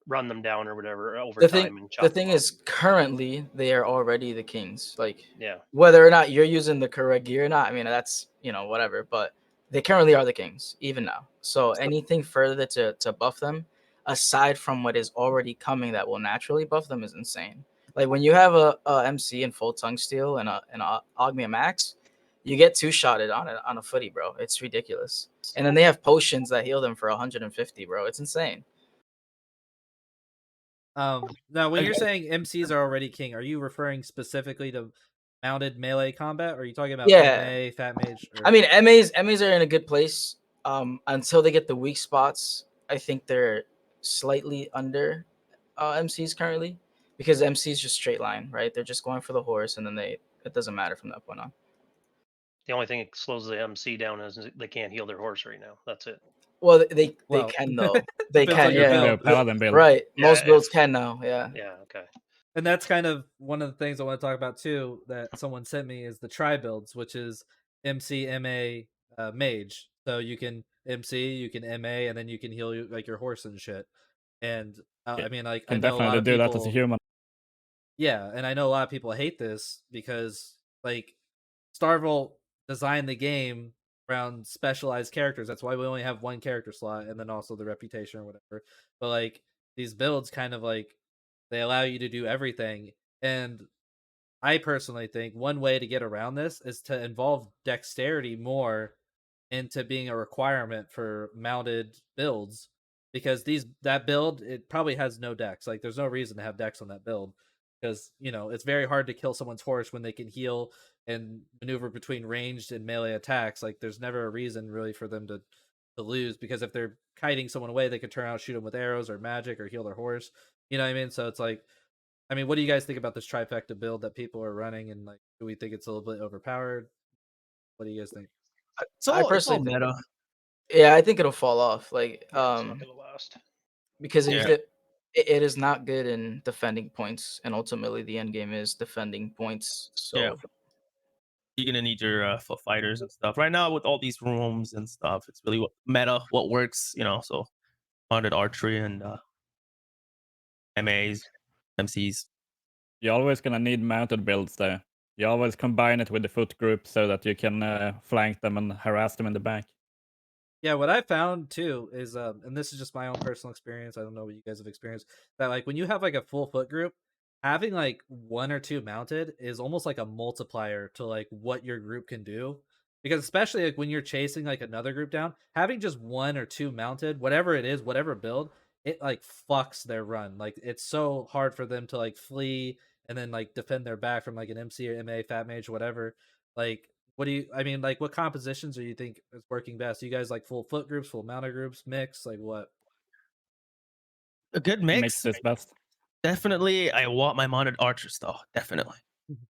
run them down or whatever over The time thing, and chop the them thing up. is, currently they are already the kings. Like Yeah. whether or not you're using the correct gear or not, I mean that's whatever. But they currently are the kings even now. So anything further to buff them, aside from what is already coming that will naturally buff them, is insane. Like when you have a MC in full tongue steel and a Ogmia Max, you get 2-shotted on a footy, bro. It's ridiculous. And then they have potions that heal them for 150, bro. It's insane. Now when you're saying MCs are already king, are you referring specifically to mounted melee combat, or are you talking about Yeah. MA, Fat Mage? Or... I mean, MAs are in a good place. Until they get the weak spots, I think they're slightly under MCs currently, because MCs just straight line, right? They're just going for the horse, and then it doesn't matter from that point on. The only thing that slows the MC down is they can't heal their horse right now. That's it. Well, they Well, can though. They depends can, on your yeah. build. Paladin build. Right. Yeah, Most if- builds can now, yeah. Yeah. Okay. And that's kind of one of the things I want to talk about too that someone sent me is the tri builds, which is MC, MA, Mage. So you can MC, you can MA, and then you can heal like your horse and shit. And I mean, like I Can know a lot definitely of do people. that as a human. Yeah, and I know a lot of people hate this because like Starville designed the game around specialized characters. That's why we only have one character slot, and then also the reputation or whatever. But like these builds kind of like they allow you to do everything. And I personally think one way to get around this is to involve dexterity more into being a requirement for mounted builds, because that build, it probably has no dex. Like there's no reason to have dex on that build, because it's very hard to kill someone's horse when they can heal and maneuver between ranged and melee attacks. Like there's never a reason really for them to lose, because if they're kiting someone away, they could turn around, shoot them with arrows or magic or heal their horse. You know what I mean? So it's like, I mean, what do you guys think about this trifecta build that people are running? And like, do we think it's a little bit overpowered? What do you guys think? So I personally think- meta. Yeah, I think it'll fall off. Like, Yeah, it's not gonna last. because Yeah. it is not good in defending points, and ultimately the end game is defending points. So Yeah. You're gonna need your fighters and stuff. Right now, with all these rooms and stuff, it's really what works. So mounted archery and MAs, MCs. You're always gonna need mounted builds though. You always combine it with the foot group so that you can flank them and harass them in the back. Yeah, what I found too is, and this is just my own personal experience, I don't know what you guys have experienced, that like when you have like a full foot group, having like 1 or 2 mounted is almost like a multiplier to like what your group can do. Because especially like when you're chasing like another group down, having just 1 or 2 mounted, whatever it is, whatever build, it like fucks their run. Like it's so hard for them to like flee and then like defend their back from like an MC or MA, Fat Mage, whatever. Like, what do you? I mean, like, what compositions do you think is working best? You guys like full foot groups, full mounted groups, mix? Like what? A good Mix mix. is best. Definitely, I want my mounted archers though. Definitely,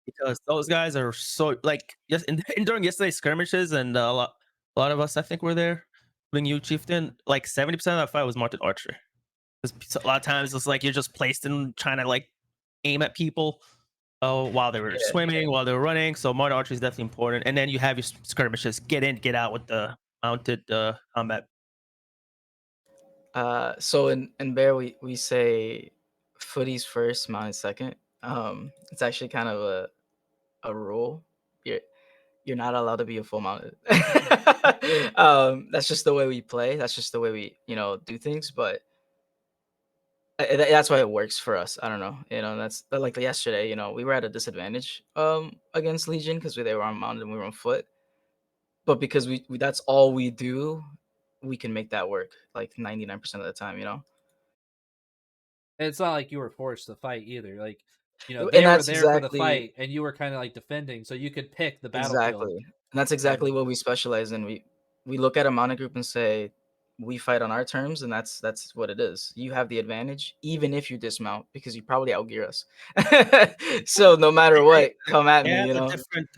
because those guys are so like yes. During yesterday's skirmishes, and a lot of us I think were there, including you, Chieftain. Like 70% of that fight was mounted archer. Because a lot of times it's like you're just placed in trying to like aim at people. While they were swimming, while they were running. So mounted archery is definitely important. And then you have your skirmishes. Get in, get out with the mounted combat. So in Bear we say footies first, mounted second. It's actually kind of a rule. You're not allowed to be a full mounted. That's just the way we play. That's just the way we do things. But that's why it works for us. I don't know. That's like yesterday. We were at a disadvantage against Legion because they were on mounted and we were on foot. But because we that's all we do, we can make that work like 99% of the time. And it's not like you were forced to fight either. Like, they And were that's there for the exactly fight, and you were kind of like defending, so you could pick the battlefield. exactly, and that's exactly what we specialize in. We look at a mounted group and say, we fight on our terms, and that's what it is. You have the advantage, even if you dismount, because you probably outgear us. So no matter what, come at me.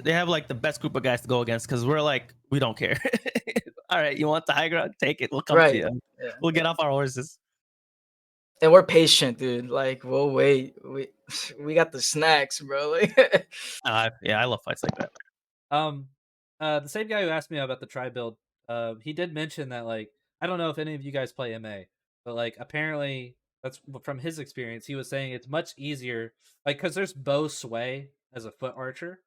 They have like the best group of guys to go against because we're like we don't care. All right, you want the high ground? Take it. We'll come to you. Yeah. We'll get off our horses. And we're patient, dude. Like we'll wait. We got the snacks, bro. Like, yeah, I love fights like that. The same guy who asked me about the tri build, he did mention that like I don't know if any of you guys play MA, but like apparently that's from his experience. He was saying it's much easier, like because there's bow sway as a foot archer,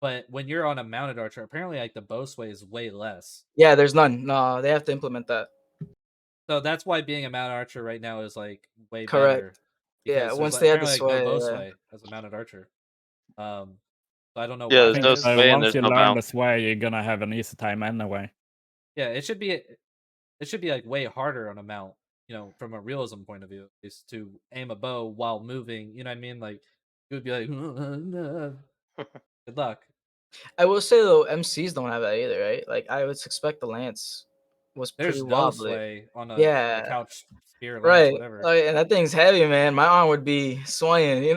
but when you're on a mounted archer, apparently like the bow sway is way less. yeah, there's none. No, they have to implement that. So that's why being a mounted archer right now is like way Correct. better. Yeah, Because once there's, they had the apparently like no bow sway, sway as a mounted archer. So I don't know Yeah, why there's that no is. sway and Once there's you no learn bounce. the sway, you're gonna have an easy time anyway. Yeah, it should be like way harder on a mount, from a realism point of view, is to aim a bow while moving. You know what I mean? Like it would be like, good luck. I will say though, MCs don't have that either, right? Like I would suspect the lance was pretty There's no wobbly. sway on a Yeah, couch spear lance, right. whatever. Like, and that thing's heavy, man. My arm would be swaying,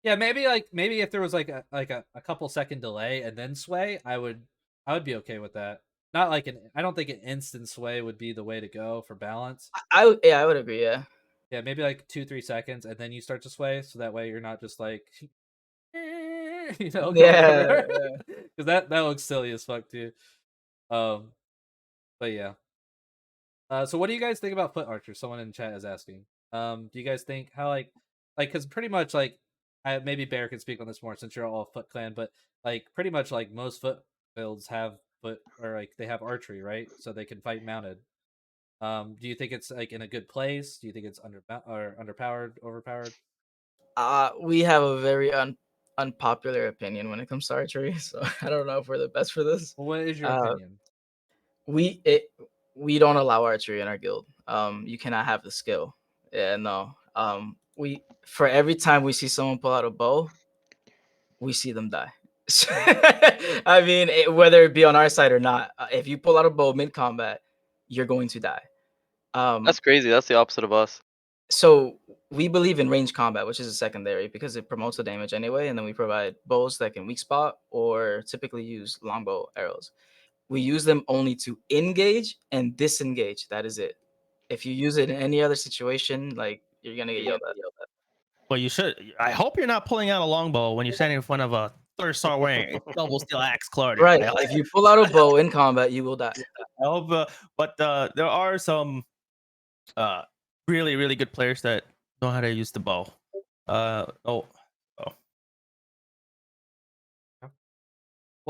Yeah, maybe if there was like a couple second delay and then sway, I would be okay with that. Not like I don't think an instant sway would be the way to go for balance. I would agree. Yeah. Yeah, maybe like 2-3 seconds and then you start to sway, so that way you're not just like going Yeah. because that looks silly as fuck too. But yeah. So what do you guys think about foot archers? Someone in chat is asking. Do you guys think how like because pretty much like maybe Bear can speak on this more since you're all Foot Clan, but like pretty much like most foot builds have foot or like they have archery, right? So they can fight mounted. Do you think it's like in a good place? Do you think it's underpowered, overpowered? We have a very unpopular opinion when it comes to archery, so I don't know if we're the best for this. Well, what is your opinion? We don't allow archery in our guild. You cannot have the skill. Yeah, no. We for every time we see someone pull out a bow, we see them die. I mean, whether it be on our side or not, if you pull out a bow mid combat, you're going to die. That's crazy. That's the opposite of us. So we believe in range combat, which is a secondary because it promotes the damage anyway, and then we provide bows that can weak spot or typically use longbow arrows. We use them only to engage and disengage. That is it. If you use it in any other situation, like you're gonna get yelled at. Well, you should. I hope you're not pulling out a longbow when you're standing in front of a third star wearing a double steel axe Clardy. Right. If you pull out a bow in combat, you will die. I hope, but there are some really, really good players that know how to use the bow. Well,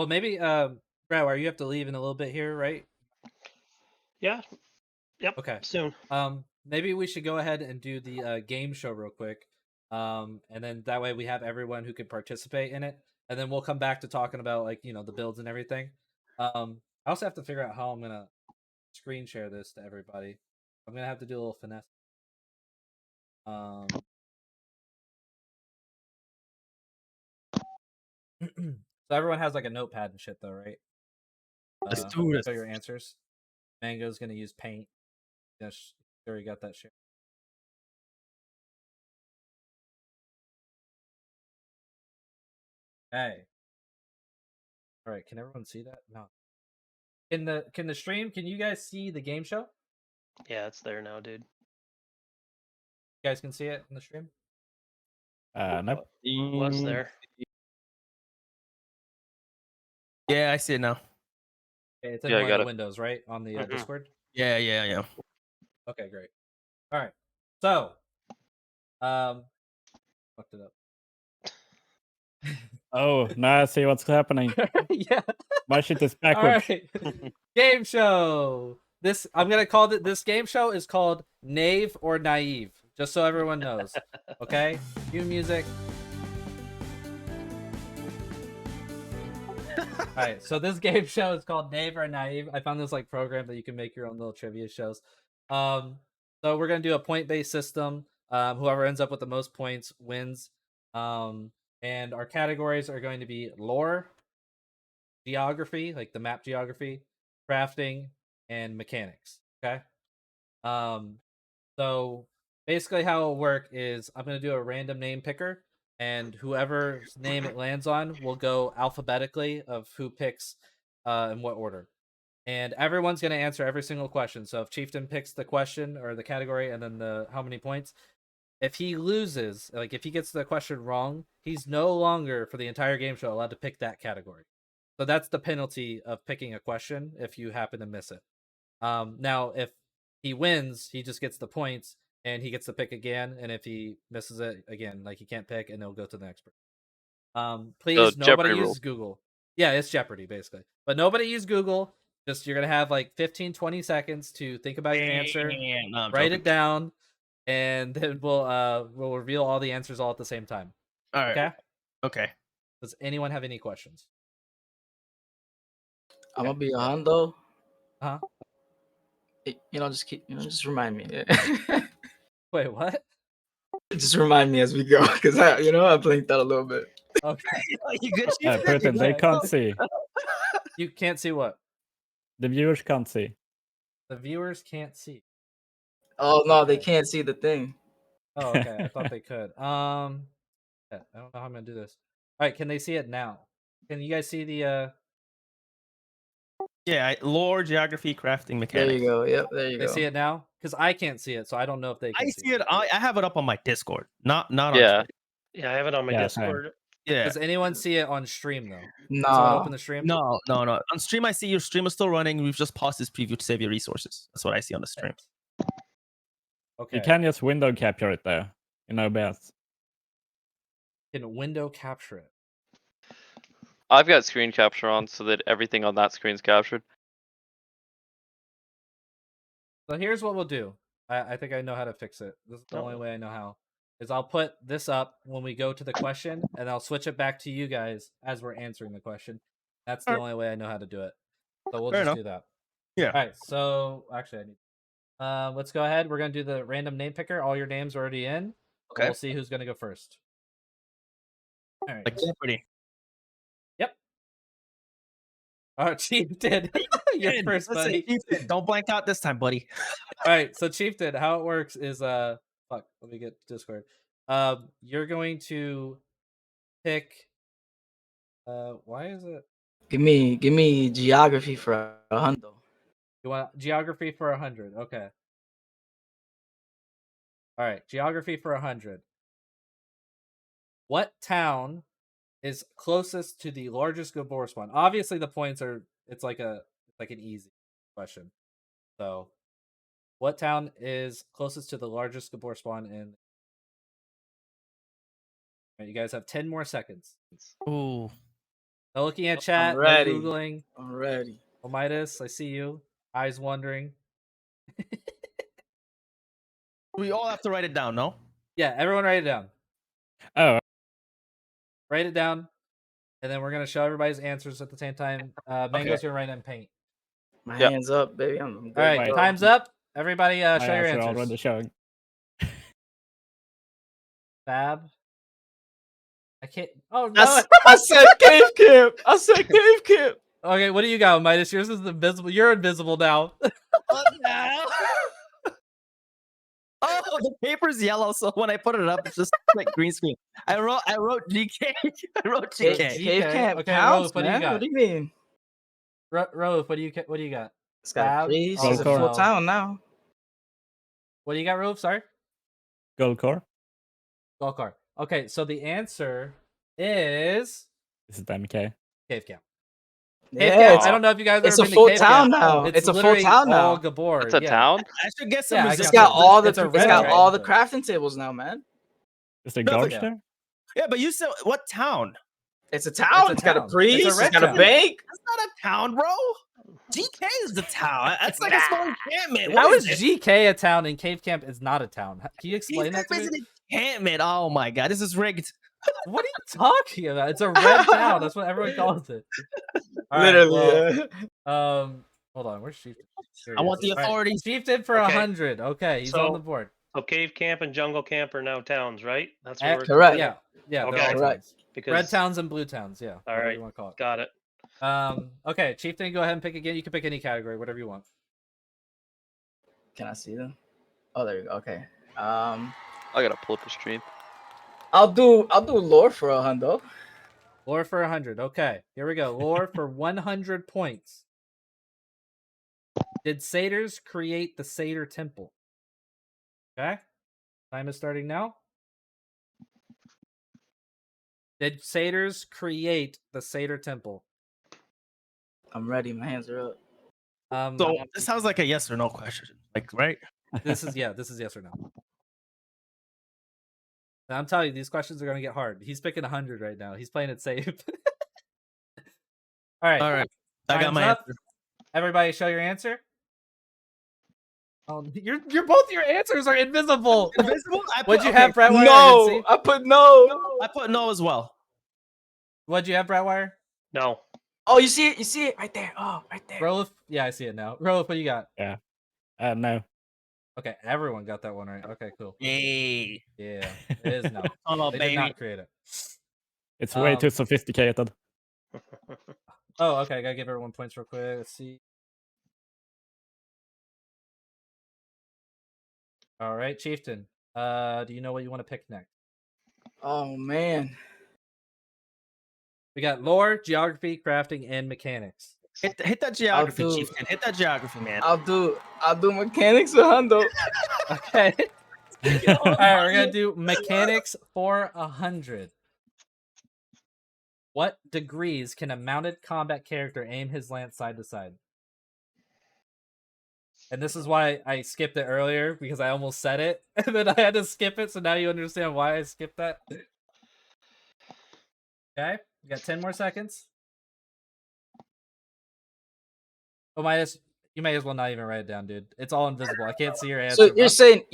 maybe Bratwire, you have to leave in a little bit here, right? Yeah. Yep. Okay. Soon. Maybe we should go ahead and do the game show real quick. And then that way we have everyone who can participate in it. And then we'll come back to talking about like the builds and everything. I also have to figure out how I'm gonna screen share this to everybody. I'm gonna have to do a little finesse. So everyone has like a notepad and shit though, right? Let's do this. Show your answers. Mango's gonna use paint. Yes, sure you got that shit. Hey. All right, can everyone see that? No. Can the stream? Can you guys see the game show? Yeah, it's there now, dude. You guys can see it in the stream. Nope. Was there? Yeah, I see it now. Okay, it's in Yeah, I one got of the it. windows, right, on the Discord. Yeah. Okay, great. All right, so fucked it up. Oh, now I see what's happening. Yeah. My shit is All backwards. right. Game show. I'm gonna call it. This game show is called Knave or Naive, just so everyone knows. Okay. Cue music. All right. So this game show is called Knave or Naive. I found this like program that you can make your own little trivia shows. So we're gonna do a point-based system. Whoever ends up with the most points wins. And our categories are going to be lore, geography, like the map geography, crafting, and mechanics. Okay. So basically how it'll work is I'm gonna do a random name picker, and whoever's name it lands on will go alphabetically of who picks in what order. And everyone's gonna answer every single question. So if Chieftain picks the question or the category and then the how many points, if he loses, like if he gets the question wrong, he's no longer for the entire game show allowed to pick that category. So that's the penalty of picking a question if you happen to miss it. Now if he wins, he just gets the points and he gets to pick again. And if he misses it again, like he can't pick, and it'll go to the next person. Please, nobody Jeopardy use rule. Google. Yeah, it's Jeopardy basically, but nobody use Google. Just you're gonna have like 15-20 seconds to think about your answer, No, I'm write joking. it down, and then we'll reveal all the answers all at the same time. All right. Okay? Okay. Does anyone have any questions? I'm gonna be on though. Huh? Just remind me. Wait, what? Just remind me as we go, because I blinked out a little bit. Okay. You good, Yeah, Chieftain? Putin, they Yeah, can't no. see. You can't see what? The viewers can't see. The viewers can't see. Oh no, they Okay. can't see the thing. Oh, okay. I thought they could. Yeah, I don't know how I'm gonna do this. All right, can they see it now? Can you guys see the? Yeah, lore, geography, crafting, There mechanics. you go. Yep, there you They go. see it now? Because I can't see it, so I don't know if they can I see it. I have it up on my Discord. Not on Yeah. Twitch. Yeah, I have it on my Yeah, same. Discord. Yeah. Does anyone see it on stream though? No. Someone open the stream. No. On stream, I see your stream is still running. We've just paused this preview to save your resources. That's what I see on the stream. Okay. You can just window capture it there in OBS. Can window capture it? I've got screen capture on so that everything on that screen's captured. So here's what we'll do. I think I know how to fix it. This is the only way I know how. Is I'll put this up when we go to the question, and I'll switch it back to you guys as we're answering the question. That's the only way I know how to do it. So we'll Fair just enough. do that. Yeah. All right. So actually, I need. Let's go ahead. We're gonna do the random name picker. All your names are already in. Okay. We'll see who's gonna go first. All right. Like Jeopardy. Yep. Oh, Chieftain, you're Chieftain, first, listen, buddy. Chieftain, don't blank out this time, buddy. All right, so Chieftain, how it works is fuck, let me get Discord. You're going to pick why is it Give me geography for 100. you want geography for 100? Okay. All right, geography for 100. What town is closest to the largest Gabor spawn? Obviously the points are it's like an easy question. So what town is closest to the largest Gabor spawn in? All right, you guys have 10 more seconds. Ooh. No looking at chat, no ready. Googling. I'm ready. Omightis, I see you. Eyes wandering. We all have to write it down, no? Yeah, everyone write it down. Oh, Write it down, and then we're gonna show everybody's answers at the same time. Mango's gonna write it in paint. My Yep. hands up, baby. I'm good. All right, Wait. to go. time's up. Everybody, my show your answer answers. already showing. Fab. I can't. Oh no. I said cave camp. I said cave camp. Okay, what do you got, Midas? Yours is invisible. You're invisible now. What the hell? Oh, the paper's yellow, so when I put it up, it's just like green screen. I wrote GK. I wrote Cave, GK. cave camp Okay, counts, Rolufe, what do you man. got? What do you mean? Rolufe, what do you got? It's got Fab? a priest. Oh, It's a Gold full no. town now. What do you got, Rolufe? Sorry. Gold core. Gold card. Okay, so the answer is Is it MK? cave camp. Cave Yeah, camp. it's, I don't know if you guys it's ever a been full to cave town camp. now. It's It's a full literally town all now. Gabor. It's a yeah. town. I should get some Yeah, I resistance. It's got all the It's a it's red got ring, all the but- crafting tables now, man. Is there No, gorge yeah. there? Yeah, but you said what town? It's a town. a It's got a town. priest. It's a It's red got a town. bank. That's not a town, bro. GK is the town. That's like a small encampment. How What is is it? GK a town and cave camp is not a town? Can you explain that to It's me? an encampment. Oh my god, this is rigged. What are you talking about? It's a red town. That's what everyone calls it. All right, Literally. well, hold on. Where's Chieftain? Here I he want is. the All right, authorities. Chieftain for Okay. 100. Okay, he's on So- the board. So cave camp and jungle camp are now towns, right? That's what Eh, we're correct. Yeah, they're Okay. all Correct. towns. because Red towns and blue towns. Yeah. whatever right. you want to call it. got it. Okay, Chieftain, go ahead and pick again. You can pick any category, whatever you want. Can I see them? Oh, there you go. Okay. I gotta pull up the stream. I'll do lore for 100. Lore for 100. Okay, here we go. Lore for 100 points. Did satyrs create the satyr temple? Okay. Time is starting now. Did satyrs create the satyr temple? I'm ready. My hands are up. So this sounds like a yes or no question. Like, right? This is yes or no. And I'm telling you, these questions are gonna get hard. He's picking 100 right now. He's playing it safe. All right. All right. I got Time's my up. answer. Everybody, show your answer. Oh, you're both your answers are invisible. Invisible? What'd you have, Bratwire? No, I put no. I put no as well. What'd you have, Bratwire? No. Oh, you see it? You see it right there. Oh, right there. Rolufe? Yeah, I see it now. Rolufe, what do you got? No. Okay, everyone got that one right. Okay, cool. Yay. Yeah, it is no. Oh, They did baby. not create it. It's way too sophisticated. Oh, okay. I gotta give everyone points real quick. Let's see. All right, Chieftain. Do you know what you want to pick next? Oh man. We got lore, geography, crafting, and mechanics. Hit that geography, do- Chieftain. Hit that geography, man. I'll do mechanics with 100. Okay. All right, we're gonna do mechanics for 100. What degrees can a mounted combat character aim his lance side to side? And this is why I skipped it earlier, because I almost said it, and then I had to skip it, so now you understand why I skipped that. Okay, you got 10 more seconds. Omightis, you may as well not even write it down, dude. It's all invisible. I can't see your answer. So you're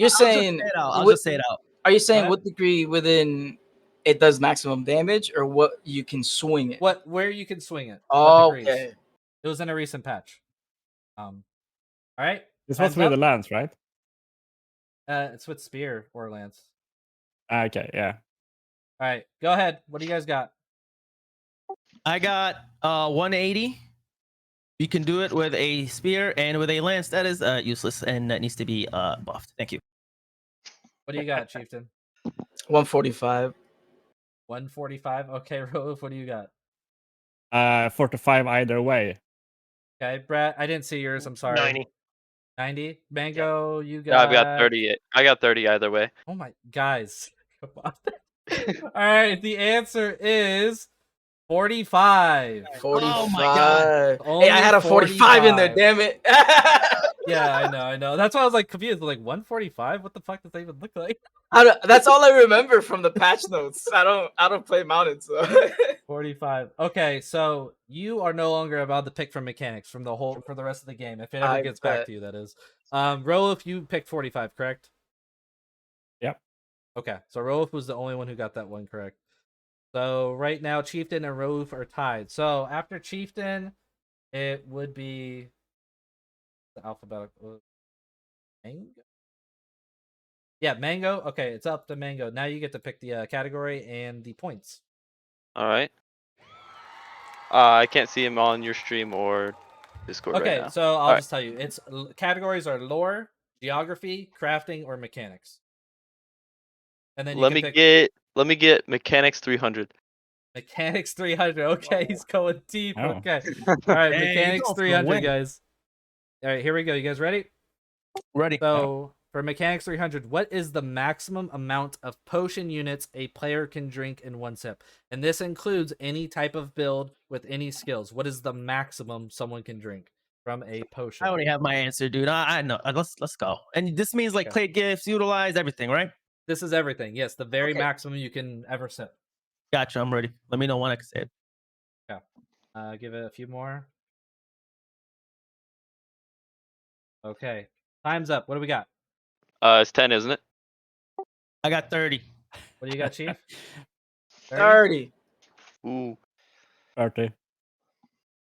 saying I'll what- just say it out. are you saying What? what degree within it does maximum damage or what you can swing it? where you can swing it. Oh, what degrees. okay. It was in a recent patch. All right. This was time's with up. the lance, right? It's with spear or lance. Okay, yeah. All right, go ahead. What do you guys got? I got 180. You can do it with a spear and with a lance. That is useless and that needs to be buffed. Thank you. What do you got, Chieftain? 145. 145. Okay, Rolufe, what do you got? 45 either way. Okay, Brett, I didn't see yours. I'm sorry. 90. 90. Mango, you got. Yeah, I've got 38. I got 30 either way. Oh my, guys. Come on. All right, the answer is 45. 45. Oh my God. Hey, I had a 45 in there, 45. damn it. Yeah, I know. That's why I was like confused. Like 145? What the fuck does that even look like? That's all I remember from the patch notes. I don't play mounted, so 45. Okay, so you are no longer allowed to pick from mechanics for the rest of the game. If it ever I gets back bet. to you, that is. Rolufe, you picked 45, correct? Yep. Okay, so Rolufe was the only one who got that one correct. So right now, Chieftain and Rolufe are tied. So after Chieftain, it would be the alphabetical. Mango? Yeah, Mango. Okay, it's up to Mango. Now you get to pick the category and the points. All right. I can't see him on your stream or Discord right Okay, now. so I'll Alright. just tell you. It's categories are lore, geography, crafting, or mechanics. And then you Let can me pick get mechanics 300. mechanics 300. Okay, he's going deep. Oh. Okay. All right, Hey, mechanics go for the 300, win. guys. All right, here we go. You guys ready? Ready? So for mechanics 300, what is the maximum amount of potion units a player can drink in one sip? And this includes any type of build with any skills. What is the maximum someone can drink from a potion? I already have my answer, dude. I know. Let's go. And this means like Okay. play gifts, utilize everything, right? This is everything. Yes, the very Okay. maximum you can ever sip. Gotcha. I'm ready. Let me know when I can say it. Give it a few more. Okay, time's up. What do we got? It's 10, isn't it? I got 30. What do you got, Chief? 30? 30. Ooh. 30.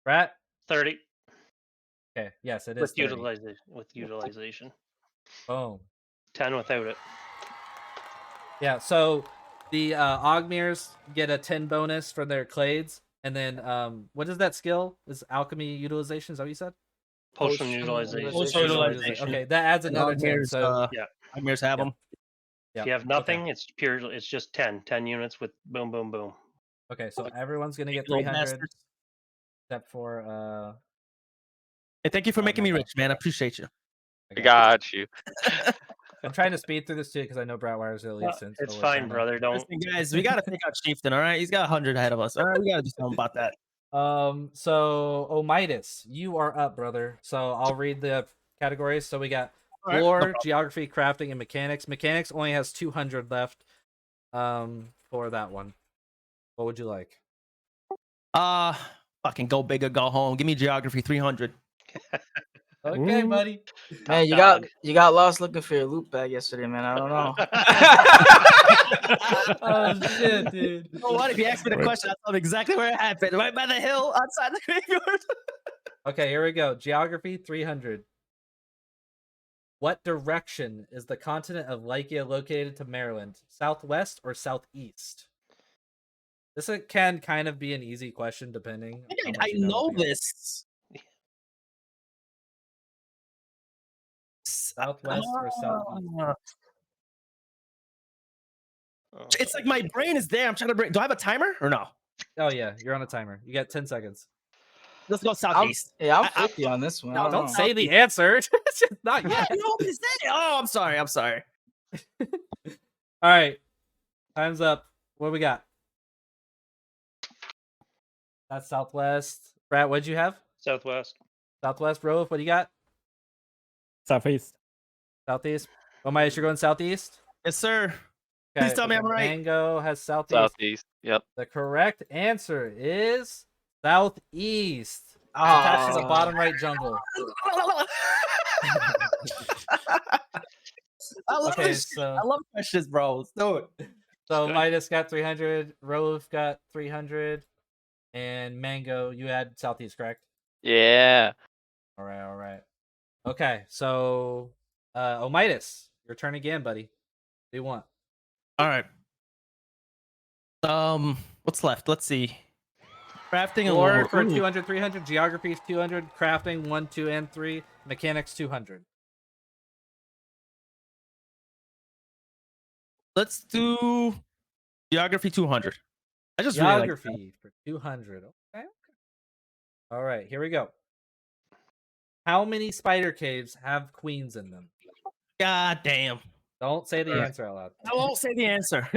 Brat? 30 Okay, yes, it is with 30. utilization. With utilization. Boom. 10 without it. Yeah, so the Ogmirs get a 10 bonus for their clades. And then, what is that skill? Is alchemy utilization? Is that what you said? Potion Potion utilization. utilization. Utilization. Okay, that adds another 10. Nightmares, So, Yeah. Nightmares have Yeah. them. yeah. If you have nothing, it's pure. It's just 10 units with boom, boom, boom. Okay, so everyone's going to get Little 300 bastards. except for. Hey, thank you for making me Mango. rich, man. I appreciate you. I got you. I'm trying to speed through this too because I know Bratwire is really recent. It's so we're fine, trying to- brother. Don't. Listen, guys, we gotta take out Chieftain. All right, he's got 100 ahead of us. All right, we gotta do something about that. So Omightis, you are up, brother. So I'll read the categories. So we got All right, no lore, problem. geography, crafting, and mechanics. Mechanics only has 200 left. For that one, what would you like? Fucking go big or go home. Give me geography 300. Okay, Ooh. buddy. Man, you dog. got lost looking for your loot bag yesterday, man. I don't know. Oh shit, dude. You know what? If you ask me the question, I'll tell you exactly where it happened. Right by the hill outside the graveyard. Okay, here we go. Geography 300. What direction is the continent of Lycia located to Maryland? Southwest or southeast? This can kind of be an easy question depending. on how much I you know about the game. this. Southwest or southeast? Oh, It's like my brain is there. I'm trying to bring. Do I have a timer or no? Oh yeah, you're on a timer. You got 10 seconds. Let's go I'm southeast. 50 on this one. No, I don't Don't know. say the answer. It's just not I yet. don't know what to say. Oh, I'm sorry. I'm sorry. All right, time's up. What do we got? That's Southwest. Brad, what'd you have? Southwest. Southwest. Rove, what do you got? Southeast. Southeast. Omightis, you're going southeast? Yes, sir. Please tell me I'm right. Mango has southeast. Southeast. Yep. The correct answer is southeast. It's attached to the bottom right jungle. I love Okay, this. so I love questions, bro. Let's do it. so Midas got 300, Rove got 300, and Mango, you had southeast, correct? Yeah. All right. Okay, so Omightis, your turn again, buddy. What do you want? All right. What's left? Let's see. Crafting and Lore lore. for Ooh. 200, 300, geography 200, crafting 1, 2, and 3, mechanics 200. Let's do geography 200. I just really like that. Geography for 200. Okay. All right, here we go. How many spider caves have queens in them? God damn. Don't say the answer out loud. I won't say the answer.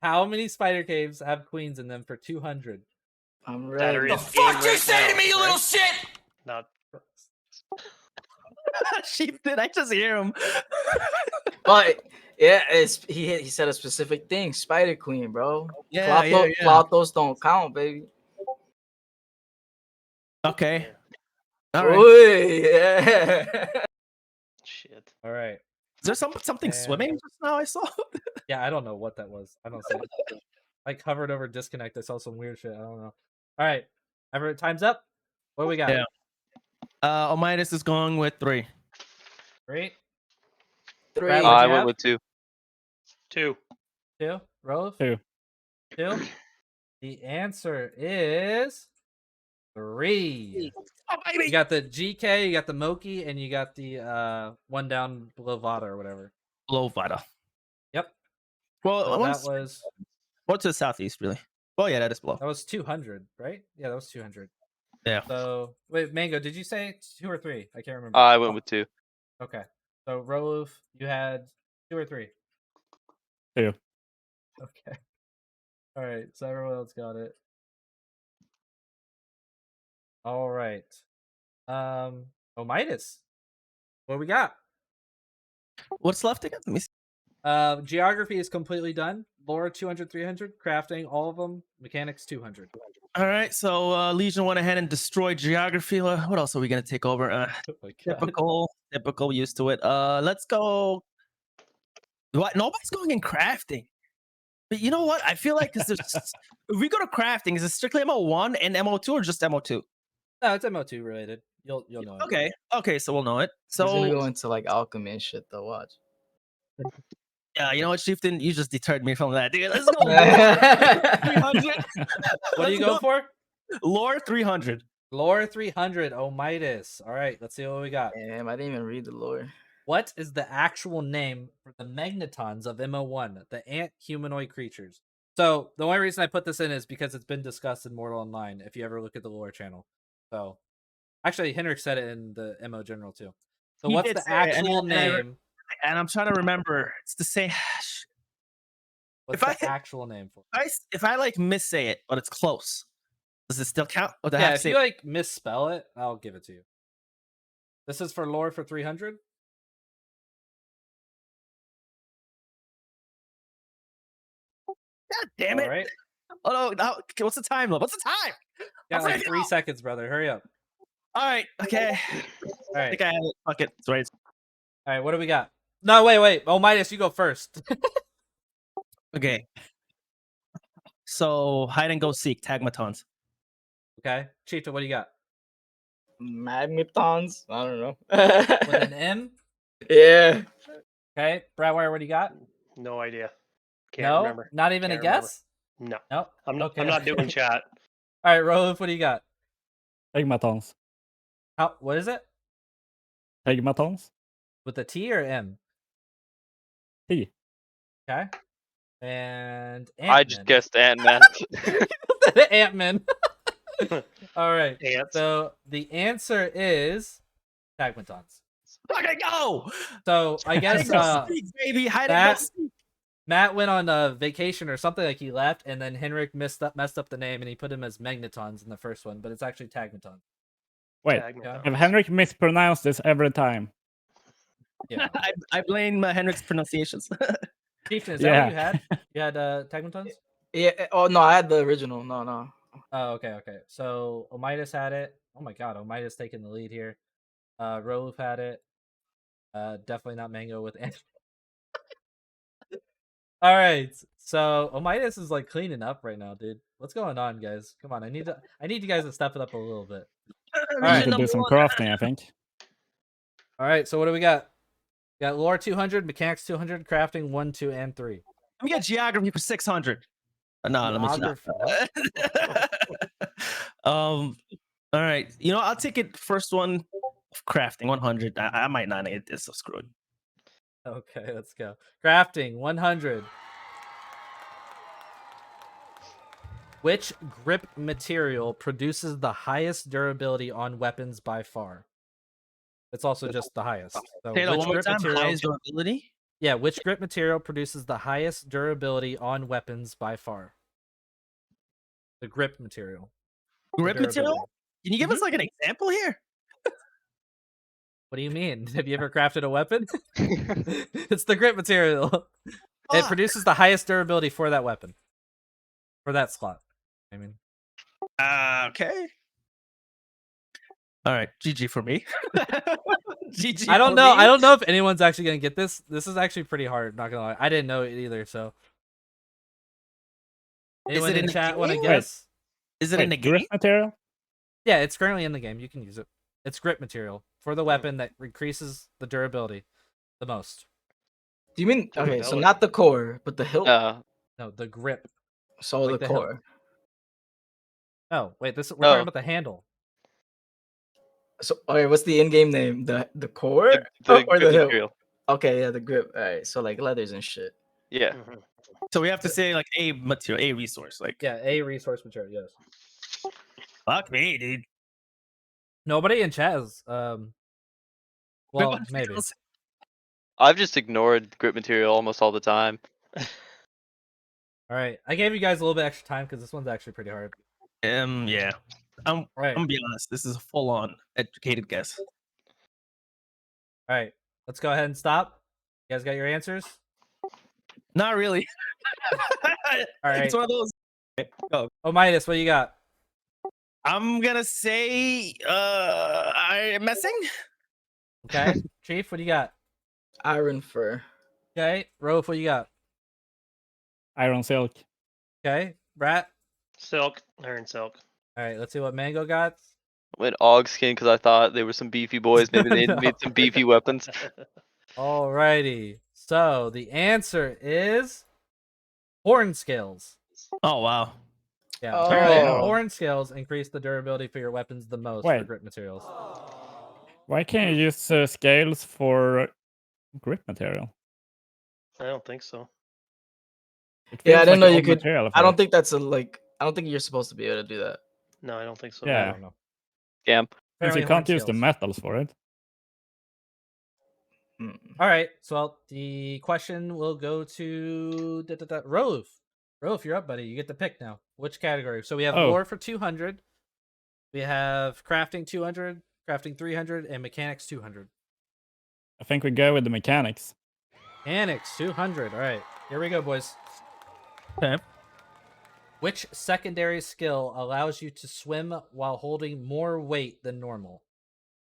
How many spider caves have queens in them for 200? I'm That are ready. in game right now, right? Not. Chieftain, I just hear him. But yeah, he said a specific thing. Spider Queen, bro. Yeah, Plautos don't count, baby. Okay. Yeah. All right. Oy, yeah. Shit. All right. there something And- swimming just now? I saw. Yeah, I don't know what that was. I don't see it. I hovered over disconnect. I saw some weird shit. I don't know. All right, everyone, time's up. What do we got? Yeah. Omightis is going with 3. Great. 3. Brad, what'd I you went have? with 2. 2. 2. Rove? 2. 2. The answer is 3. Oh, baby. You got the GK, you got the Moki, and you got the one down below Vada or whatever. Below Vada. Yep. Well, So that was more to the southeast, really. Well, yeah, that is below. 200, right? Yeah, that was 200. Yeah. So wait, Mango, did you say 2 or 3? I can't remember. I went with 2. Okay. So Rolufe, you had 2 or 3? 2. Okay. All right. So everyone else got it. All right. Omightis. What we got? What's left again? Let me see. Geography is completely done. Lore 200, 300. Crafting, all of them. Mechanics 200. All right, so Legion went ahead and destroyed geography. What else are we gonna take over? Oh my God. Typical, used to it. Let's go. What? Nobody's going in crafting. But you know what? I feel like because if we go to crafting, is it strictly MO1 and MO2 or just MO2? No, it's MO2 related. You'll know it. Okay, so we'll know it. He's gonna So go into like alchemy and shit though. Watch. yeah, you know what, Chieftain, you just deterred me from that. Dude, let's go. 300. What do you go for? Lore 300. Lore 300. Omightis. All right, let's see what we got. Damn, I didn't even read the lore. What is the actual name for the Magnetons of MO1, the ant humanoid creatures? So the only reason I put this in is because it's been discussed in Mortal Online. If you ever look at the lore channel, so actually Henrik said it in the MO general too. So He what's did the say it, and actual name? And I'm trying to remember. It's the same. What's if the actual name for? If I like missay it, but it's close, does it still count? Or do I have Yeah, to if say you like misspell it, I'll give it to you. This is for lore for 300. God damn All it! right, Oh no! What's the time? What's the time? got like ready 3 now. seconds, brother. Hurry up. All right. Okay. All I right, think I have it. Fuck it. It's right. all right. What do we got? No, wait. Omightis, you go first. Okay. So hide and go seek tagmatons. Okay, Chieftain, what do you got? Magnetons? I don't know. With an M. Yeah. Okay, Bratwire, what do you got? No idea. Can't No, remember. not even Can't a remember. guess. No. No, I'm not. Okay. I'm not doing chat. All right, Rolufe, what do you got? Tegmatons. What is it? Tegmatons. With a T or M? T. Okay. And I just guessed Ant-Man. Ant-Man. All right. Ants. So the answer is Tagmatons. Okay, go. So I Hide guess and go seek, baby. Hide and that- go seek. Matt went on a vacation or something, like he left, and then Henrik messed up the name and he put him as Magnetons in the first one, but it's actually Tagmatons. Wait, Tagmatons. if Henrik mispronounced this every time. Yeah. I blame Henrik's pronunciations. Chieftain, is that what you had? You had Tagmatons? Yeah. Oh no, I had the original. No. Oh, okay. So Omightis had it. Oh my God, Omightis taking the lead here. Rolufe had it. Definitely not Mango with Ant. All right, so Omightis is like cleaning up right now, dude. What's going on, guys? Come on, I need you guys to step it up a little bit. We right. need to do some crafting, I think. All right, so what do we got? We got lore 200, mechanics 200, crafting 1, 2, and 3. Let me get geography for 600. No, let me Geography, All right. You know, I'll take it first one. Crafting 100. I might not get this, so screw it. Okay, let's go. Crafting 100. Which grip material produces the highest durability on weapons by far? It's also just the highest. So Say that which one more grip time. material? Highest durability. Yeah, which grip material produces the highest durability on weapons by far? The grip material. Grip material. durability. Can you give us like an example here? What do you mean? Have you ever crafted a weapon? It's the grip material. It Fuck. produces the highest durability for that weapon. For that slot. I mean, Okay. All right, GG for me. GG. I don't for know. me. I don't know if anyone's actually gonna get this. This is actually pretty hard. Not gonna lie. I didn't know it either. So, anyone it in in the chat want to game? guess? Is it in the Wait, game? grip material? Yeah, it's currently in the game. You can use it. It's grip material for Hmm. the weapon that increases the durability the most. Do you mean okay? So Durability. not the core, but the hilt. No, the grip. So like the the hilt. core. Oh, wait. We're No. talking about the handle. So okay, what's the in-game name? The core The or grip the hilt? material. Okay, yeah, the grip. All right, so like leathers and shit. Yeah. Mhm. So we have to say like a material, a resource. Like Yeah, a resource material. Yes. fuck me, dude. Nobody in chat is. Well, maybe. I've just ignored grip material almost all the time. All right, I gave you guys a little bit extra time because this one's actually pretty hard. Yeah. I'm Right. gonna be honest. This is a full-on educated guess. All right, let's go ahead and stop. You guys got your answers? Not really. All right. It's one of those. Okay, go. Omightis, what you got? I'm gonna say I'm messing. Okay. Chief, what do you got? Iron fur. Okay. Rolufe, what you got? Iron silk. Okay. Brat. Silk, iron silk. All right, let's see what Mango got. Went og skin because I thought they were some beefy boys. Maybe they No. made some beefy weapons. Alrighty. So the answer is horn scales. Oh wow. Yeah. Oh. Apparently, horn scales increase the durability for your weapons the most for Wait. grip materials. Why can't you use scales for grip material? I don't think so. It Yeah, I feels didn't know an you odd could. material I for don't it. think that's a like. I don't think you're supposed to be able to do that. No, I don't think so. I Yeah. don't know. Scam. Since Apparently you horn can't use the scales. metals for it. Mm. All right. So the question will go to Rolufe. Rolufe, you're up, buddy. You get the pick now. Which category? So we have Oh. lore for 200. We have crafting 200, crafting 300, and mechanics 200. I think we go with the mechanics. Mechanics 200. All right. Here we go, boys. Okay. Which secondary skill allows you to swim while holding more weight than normal?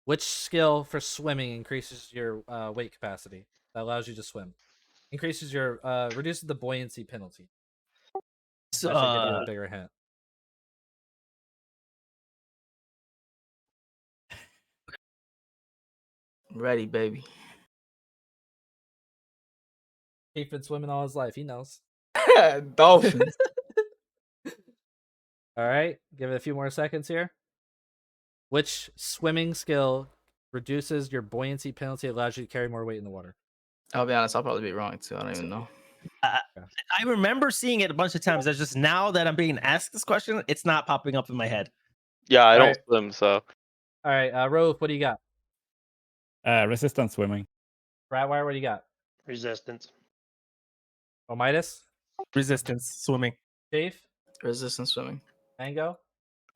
Which skill for swimming increases your weight capacity that allows you to swim? Increases your reduces the buoyancy penalty. So, That should give you a bigger hint. Ready, baby. He's been swimming all his life. He knows. Dolphins. All right. Give it a few more seconds here. Which swimming skill reduces your buoyancy penalty, allows you to carry more weight in the water? I'll be honest. I'll probably be wrong too. I don't even know. I remember seeing it a bunch of times. It's just now that I'm being asked this question, it's not popping up in my head. Yeah, I don't Alright. swim, so All right. Rolufe, what do you got? Resistance swimming. Bratwire, what do you got? Resistance. Omightis? Resistance swimming. Chief? Resistance swimming. Mango?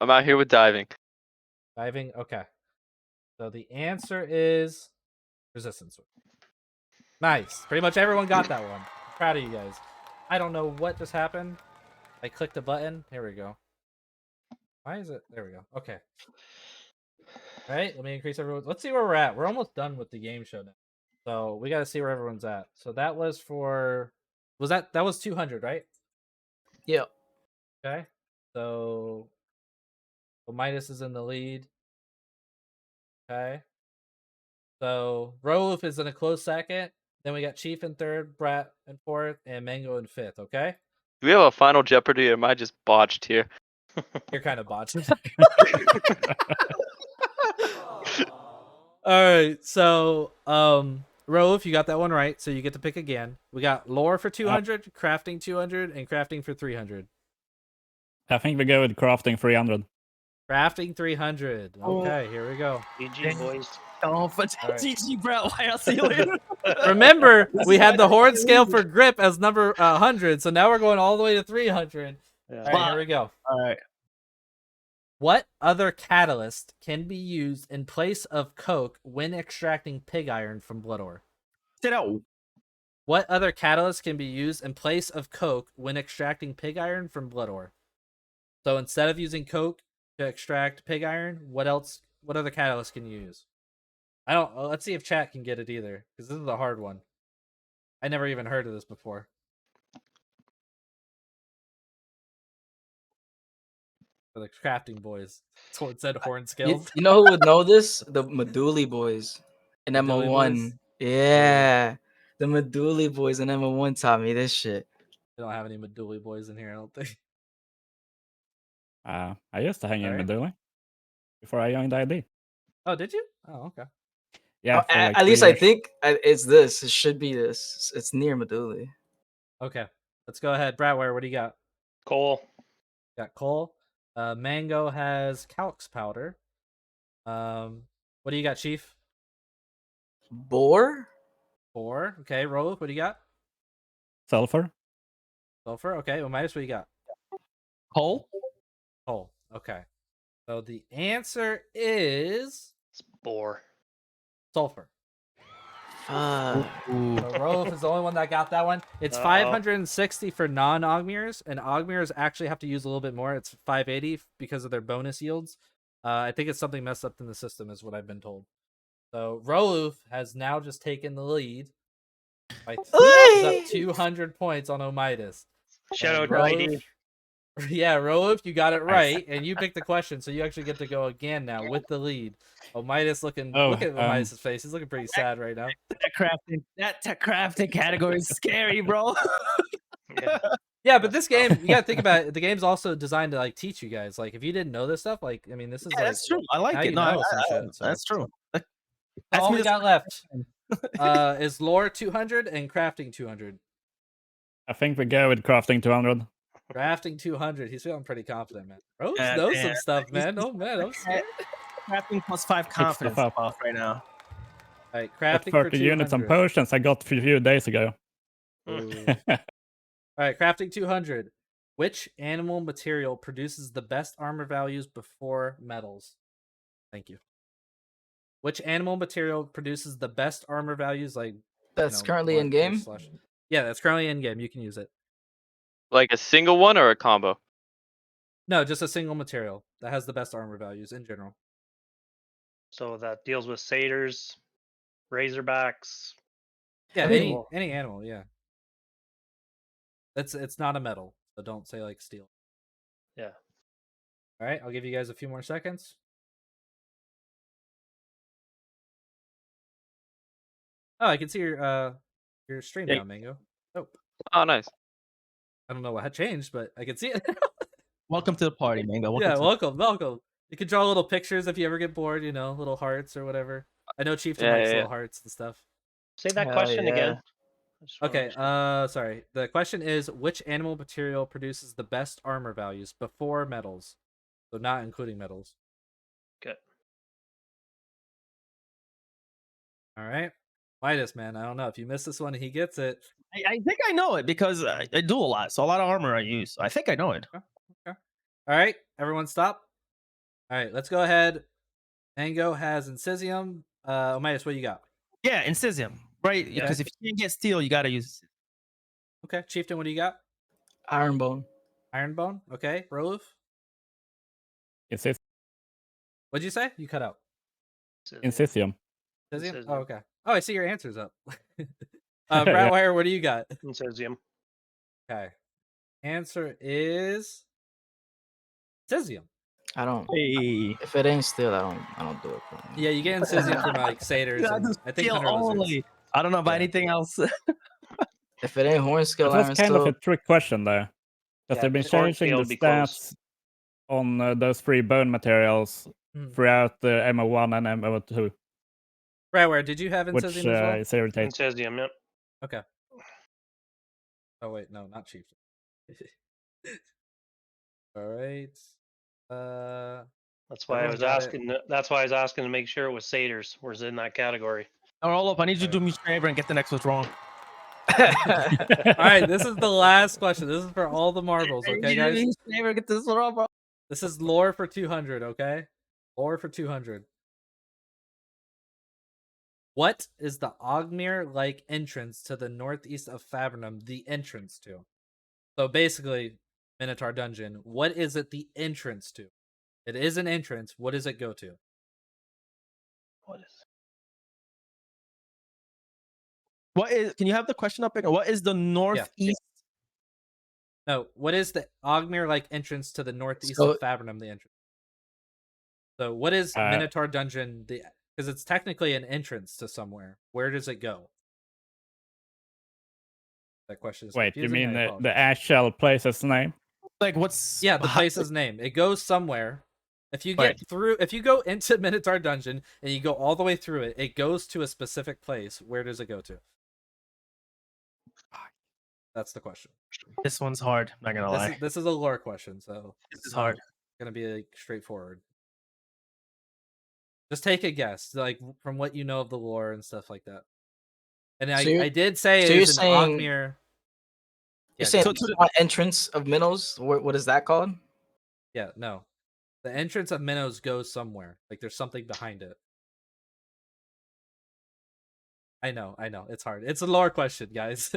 I'm out here with diving. Diving? Okay. So the answer is resistance. Nice. Pretty much everyone got that one. I'm proud of you guys. I don't know what just happened. I clicked a button. Here we go. Why is it? There we go. Okay. All right. Let me increase everyone. Let's see where we're at. We're almost done with the game show now. So we got to see where everyone's at. So that was for. That was 200, right? Yep. Okay. So Omightis is in the lead. Okay. So Rolufe is in a close second. Then we got Chief in third, Brat in fourth, and Mango in fifth. Okay. Do we have a final Jeopardy, or am I just botched here? You're kind of botched. All right. So Rolufe, you got that one right. So you get to pick again. We got lore for 200, crafting 200, and crafting for 300. I think we go with crafting 300. Crafting 300. Okay, here we go. GG, boys. Oh, but Alright. GG, Bratwire. I'll see you later. Remember, we had the horn scale for grip as number 100, so now we're going all the way to 300. Yeah. All right, here we go. All right. What other catalyst can be used in place of coke when extracting pig iron from blood ore? Sit out. What other catalyst can be used in place of coke when extracting pig iron from blood ore? So instead of using coke to extract pig iron, what other catalyst can you use? I don't. Let's see if chat can get it either, because this is a hard one. I never even heard of this before. For the crafting boys. That's what it said. Horn skills. You know who would know this? The Meduli boys in Meduli boys? MO1. Yeah, the Meduli boys in MO1 taught me this shit. We don't have any Meduli boys in here, I don't think. I used to hang in Alright. Meduli before I joined ID. Oh, did you? Oh, okay. Yeah, for like At least 3 I years. think it's this. It should be this. It's near Meduli. Okay. Let's go ahead. Bratwire, what do you got? Cole. Got coal. Mango has calx powder. What do you got, Chief? Boar? 4. Okay, Rolufe, what do you got? Sulfur. Sulfur. Okay, Omightis, what do you got? Cole? Coal. Okay. So the answer is It's Boar. sulfur. Fuck. Ooh. So Rolufe is the only one that got that one. It's 560 for non-Ogmiers, and Ogmiers actually have to use a little bit more. It's 580 because of their bonus yields. I think it's something messed up in the system, is what I've been told. So Rolufe has now just taken the lead. He's up 200 points on Omightis. Shout out to Rolufe- ID. Yeah, Rolufe, you got it right, and you picked the question, so you actually get to go again now with the lead. Omightis look at Omightis' face. He's looking pretty sad right now. That crafting category is scary, bro. Yeah. Yeah, but this game, you gotta think about it. The game's also designed to like teach you guys. Like, if you didn't know this stuff, like, I mean, this is Yeah, like that's true. I like now it. you No, know some shit. So. that's true. All me we the got left is lore 200 and crafting 200. I think we go with crafting 200. Crafting 200. He's feeling pretty confident, man. Rose Yeah, knows man. some stuff, He's- man. Oh man, I'm scared. Crafting plus 5 confidence up. off right now. All right, Got crafting for 30 units on 200. potions I got a few days ago. Ooh. All right, crafting 200. Which animal material produces the best armor values before metals? Thank you. Which animal material produces the best armor values? Like That's currently in game. Yeah, that's currently in game. You can use it. Like a single one or a combo? No, just a single material that has the best armor values in general. So that deals with satyrs, razorbacks. Yeah, Hey. any animal. Yeah, it's not a metal, so don't say like steel. Yeah. All right, I'll give you guys a few more seconds. Oh, I can see your stream Yeah. now, Mango. Oh, Oh, nice. I don't know what had changed, but I can see it. Welcome to the party, Mango. Welcome. You can draw little pictures if you ever get bored, little hearts or whatever. I know Chieftain likes little hearts and stuff. Say that Hell question yeah. again. I just wanna Okay, make sure. sorry. The question is, which animal material produces the best armor values before metals? So not including metals. Good. All right. Midas, man. I don't know. If you miss this one, he gets it. I think I know it because I do a lot. So a lot of armor I use. I think I know it. Okay. All right. Everyone stop. All right. Let's go ahead. Mango has Incisium. Midas, what do you got? Yeah, Incisium. Right? Yeah. Because if you can't get steel, you gotta use Okay. Chieftain, what do you got? Ironbone. Ironbone. Okay. Rolufe, Incisium. what'd you say? You cut out. Incisium. Incisium? Incisium. Oh, okay. Oh, I see your answers up. Bratwire, what do you got? Incisium. Okay. Answer is Incisium. I don't. Hey. If it ain't steel, I don't do it. Bro. Yeah, you get Incisium from like satyrs. Yeah, And just I think steel Hunter Lizards. only. I don't know about Yeah. anything else. If it ain't horn skill, That was iron kind of steel. a trick question there. Because Yeah, they've been just horn changing steel the would be close. stats on those 3 bone materials Hmm. throughout the MO1 and MO2, Bratwire, did you have which Incisium as well? is irritating. Incisium, yep. Okay. Oh wait, no, not Chieftain. All right. That's why I Everyone was got it. asking. That's why I was asking to make sure it was satyrs was in that category. All up, I need you to do me a favor and get the next one wrong. All right, this is the last question. This is for all the marbles, I need okay, you to do guys? me a favor and get this one wrong, bro. This is lore for 200, okay? Lore for 200. What is the Ogmere-like entrance to the northeast of Favernum the entrance to? So basically, Minotaur Dungeon, what is it the entrance to? It is an entrance. What does it go to? What is? What is? Can you have the question up again? What is the northeast? No, what is the Ogmere-like entrance to the northeast So- of Fabrinum? The entrance. So, what is Minotaur Dungeon? Because it's technically an entrance to somewhere. Where does it go? That question is Wait, you confusing. mean I the apologize. actual place's name? Like what's? Yeah, the behind- place's name. It goes somewhere. If you get through, if you go into Minotaur Dungeon and you go all the way through it, it goes to a specific place. Where does it go to? That's the question. This one's hard. Not gonna lie. This is a lore question, so This is hard. Gonna be like straightforward. Just take a guess, like from what you know of the lore and stuff like that. And So I did say so it you're is an saying- Ogmere. You're saying so the to the- front entrance of Minnows? What is that called? Yeah, no. The entrance of Minnows goes somewhere. Like there's something behind it. I know. It's hard. It's a lore question, guys.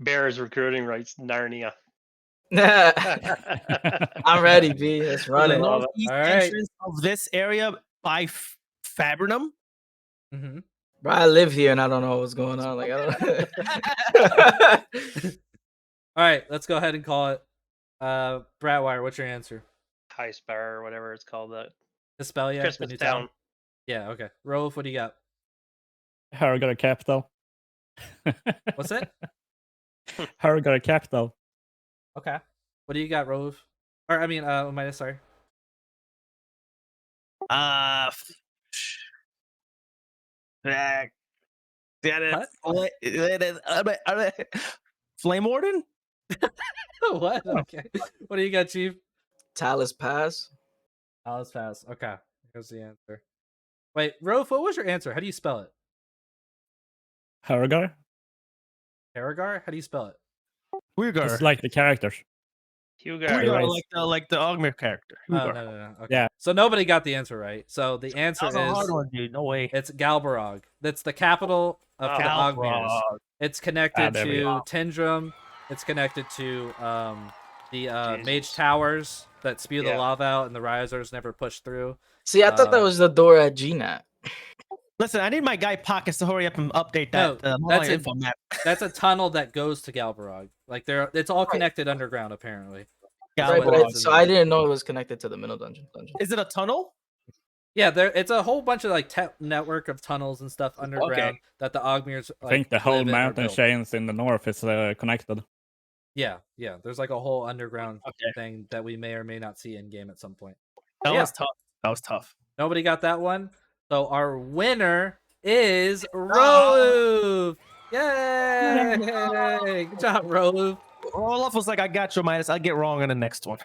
Bears recruiting rights, Narnia. I'm ready, B. Let's run the it. northeast All right. entrance of this area by Fabrinum. hmm Bro, I live here and I don't know what's going on. Like I don't. All right, let's go ahead and call it. Bratwire, what's your answer? High Spar or whatever it's called. That Hispelia, the Christmas new town. town. Yeah, okay. Rolf, what do you got? Harrogate capital. What's it? Harrogate capital. Okay. What do you got, Rolf? Or I mean, Omightis, sorry. Flame Warden? What? Okay. What do you got, Chief? Talus Pass. Alice Pass. Okay. Here's the answer. Wait, Rolf, what was your answer? How do you spell it? Harrogate? Haragar? How do you spell it? Uyghur. It's like the characters. Hugo. Uyghur, Right. like the Ogmere character. Oh, Uyghur. no. Okay. Yeah. So nobody got the answer right. So the answer That was a hard is one, dude. No way. it's Galbarog. That's the capital of the Ogmeres. It's connected there we to go. Tindrum. It's connected to the Mage Jesus. Towers that spew the Yeah. lava out and the risers never push through. See, I thought that Uh, was the door at GNAT. Listen, I need my guy Pockets to hurry up and update No, that that's a- info map. That's a tunnel that goes to Galbarog. Like it's all connected underground apparently. Right, but Galbarog. so I didn't know it was connected to the middle dungeon. Is it a tunnel? Yeah, it's a whole bunch of like network of tunnels and stuff underground that the Ogmeres. I think the whole live in or mountain build. chains in the north is connected. Yeah. There's like a whole underground Okay. thing that we may or may not see in game at some point. That Yeah. was tough. That was tough. Nobody got that one. So our winner is Rolufe. Yay! Good job, Rolufe. Roloff was like, I got you, Midas. I'll get wrong on the next one.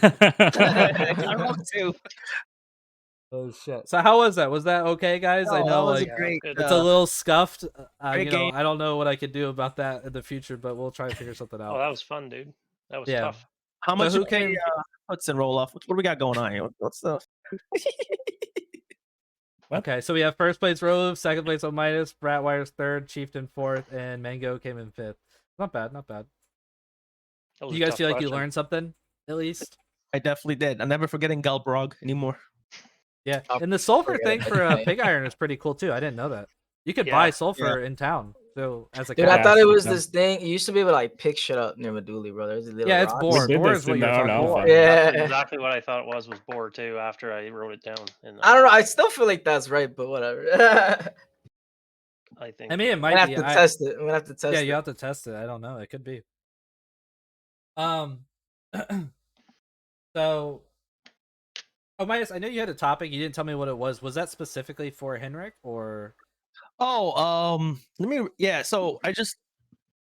I got wrong too. Oh shit! So how was that? Was that okay, guys? I Oh, know that was like a great. it's a little scuffed. great You know, game. I don't know what I could do about that in the future, but we'll try to figure something Oh, out. that was fun, dude. That was Yeah. tough. How much who you pay, came- Hudson Roloff? What do we got going on here? What's the? Okay, so we have first place Rolufe, second place Omightis, Bratwire's third, Chieftain fourth, and Mango came in fifth. Not bad, not bad. That was You a guys tough feel like you question. learned something at least? I definitely did. I'm never forgetting Galbrog anymore. Yeah, I'll and the sulfur forget thing it. for pig iron is pretty cool too. I didn't know that. You could Yeah, buy sulfur in town. So as a Dude, I cat. thought it was Yeah. this thing. You used to be able to like pick shit up near Meduly, bro. There's a little Yeah, it's rocks. boar. We did Boar this is what in you're the talking early about. alpha. That's Yeah. exactly what I thought it was boar too. After I wrote it down. And I don't know. I still feel like that's right, but whatever. I think. I mean, it I'm might gonna have be. to test it. I'm gonna have to test Yeah, it. you have to test it. I don't know. It could be. So, Midas, I know you had a topic. You didn't tell me what it was. Was that specifically for Henrik or? Oh, let me. Yeah, so I just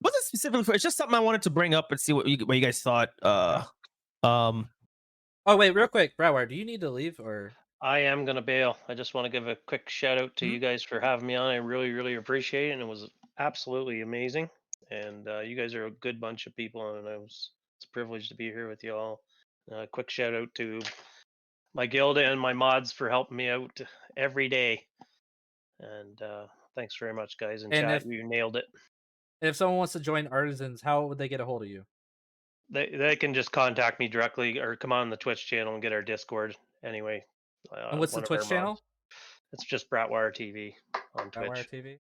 wasn't specifically for. It's just something I wanted to bring up and see what you guys thought. Oh wait, real quick, Bratwire, do you need to leave or? I am gonna bail. I just want to give a quick shout out to you guys for having me on. I really, really appreciate it, and it was absolutely amazing. And you guys are a good bunch of people, and it's a privilege to be here with you all. Quick shout out to my guild and my mods for helping me out every day. And thanks very much, guys. In And chat, if- you nailed it. If someone wants to join Artisans, how would they get a hold of you? They can just contact me directly or come on the Twitch channel and get our Discord. Anyway. And what's the one of our Twitch channel? mods. It's just Bratwire TV on Bratwire Twitch. TV.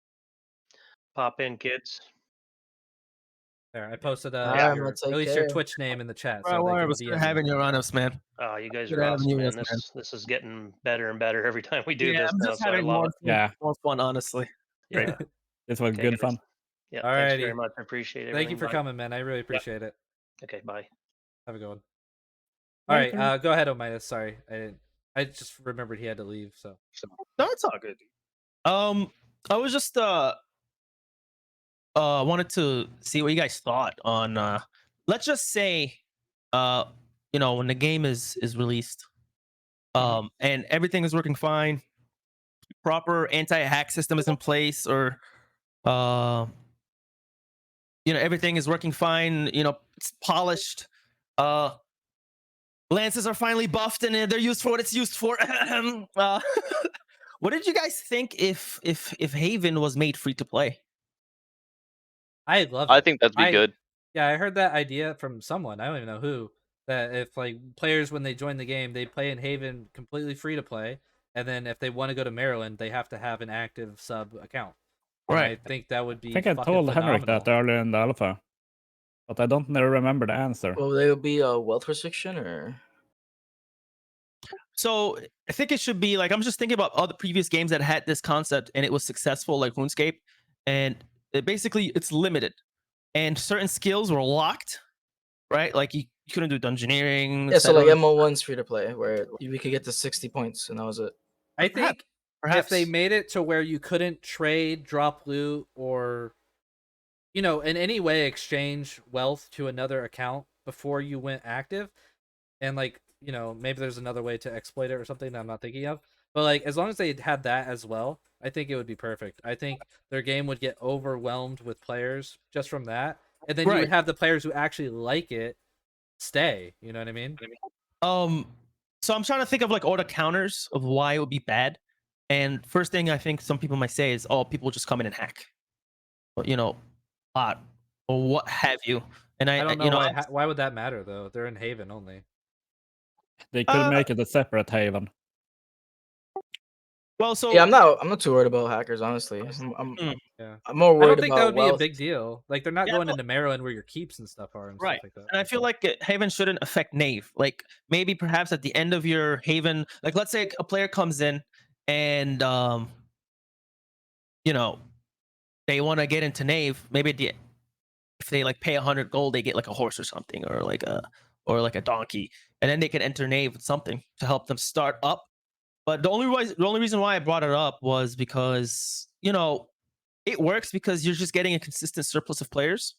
Pop in, kids. There, I posted Alright, your, man, at take least your care. Twitch name in the chat, so they Bratwire, can it was DM good you. having you on us, man. Oh, you guys Good are having awesome, you man. with us, man. This is getting better and better every time we do Yeah, this I'm now, just so I having love more it. Yeah. more fun, honestly. Yeah. This was Okay, good guys. fun. Yeah. Thanks very Alrighty. much. I appreciate it. Thank you for coming, man. I really appreciate it. Okay, bye. Have a good one. All right, Later. go ahead, Omightis. Sorry, I just remembered he had to leave. So No, it's all good. I was just wanted to see what you guys thought on let's just say you know, when the game is released and everything is working fine, proper anti-hack system is in place, or you know, everything is working fine, you know, it's polished, lances are finally buffed and they're used for what it's used for. What did you guys think if Haven was made free to play? I love it. I think that'd be good. Yeah, I heard that idea from someone. I don't even know who. That if like players when they join the game, they play in Haven completely free to play, and then if they want to go to Maryland, they have to have an active sub account. And I think that would be. I think I fucking told Henrik phenomenal. that earlier in the alpha, but I don't remember the answer. Will there be a wealth restriction or? So I think it should be like, I'm just thinking about all the previous games that had this concept and it was successful, like RuneScape, and basically it's limited, and certain skills were locked, right? Like you couldn't do dungeoneering. Yeah, so like etc. MO1's free to play, where we could get to 60 points, and that was it. I think Perhaps if they made it to where you couldn't trade, drop loot, or you know, in any way exchange wealth to another account before you went active, and like, you know, maybe there's another way to exploit it or something that I'm not thinking of, but like as long as they had that as well, I think it would be perfect. I think their game would get overwhelmed with players just from that, and then you would have the players who actually like it stay, you know what I mean? So I'm trying to think of like all the counters of why it would be bad, and first thing I think some people might say is, oh, people just come in and hack, you know, bot or what have you. And I don't know, you know, why would that matter though? They're in Haven only. They could make it a separate Haven. well, so Yeah, I'm not too worried about hackers, honestly. Yeah. I'm more I worried don't think about that would be a wealth. big deal. Like they're not Yeah, going no. into Maryland where your keeps and stuff are and Right. stuff like that. And I feel like Haven shouldn't affect Knave. Like maybe perhaps at the end of your Haven, like let's say a player comes in and you know, they want to get into Knave. Maybe if they like pay 100 gold, they get like a horse or something, or like a donkey, and then they can enter Knave with something to help them start up. But the only reason why I brought it up was because, you know, it works because you're just getting a consistent surplus of players.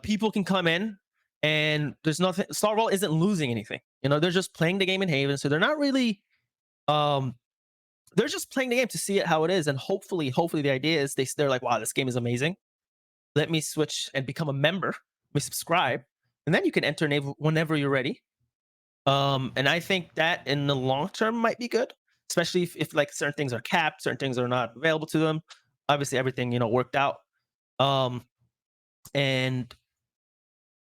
People can come in and there's nothing. Starwall isn't losing anything. You know, they're just playing the game in Haven, so they're not really. They're just playing the game to see it how it is, and hopefully the idea is they're like, wow, this game is amazing. Let me switch and become a member. Let me subscribe, and then you can enter Knave whenever you're ready. And I think that in the long term might be good, especially if like certain things are capped, certain things are not available to them. Obviously, everything, you know, worked out. And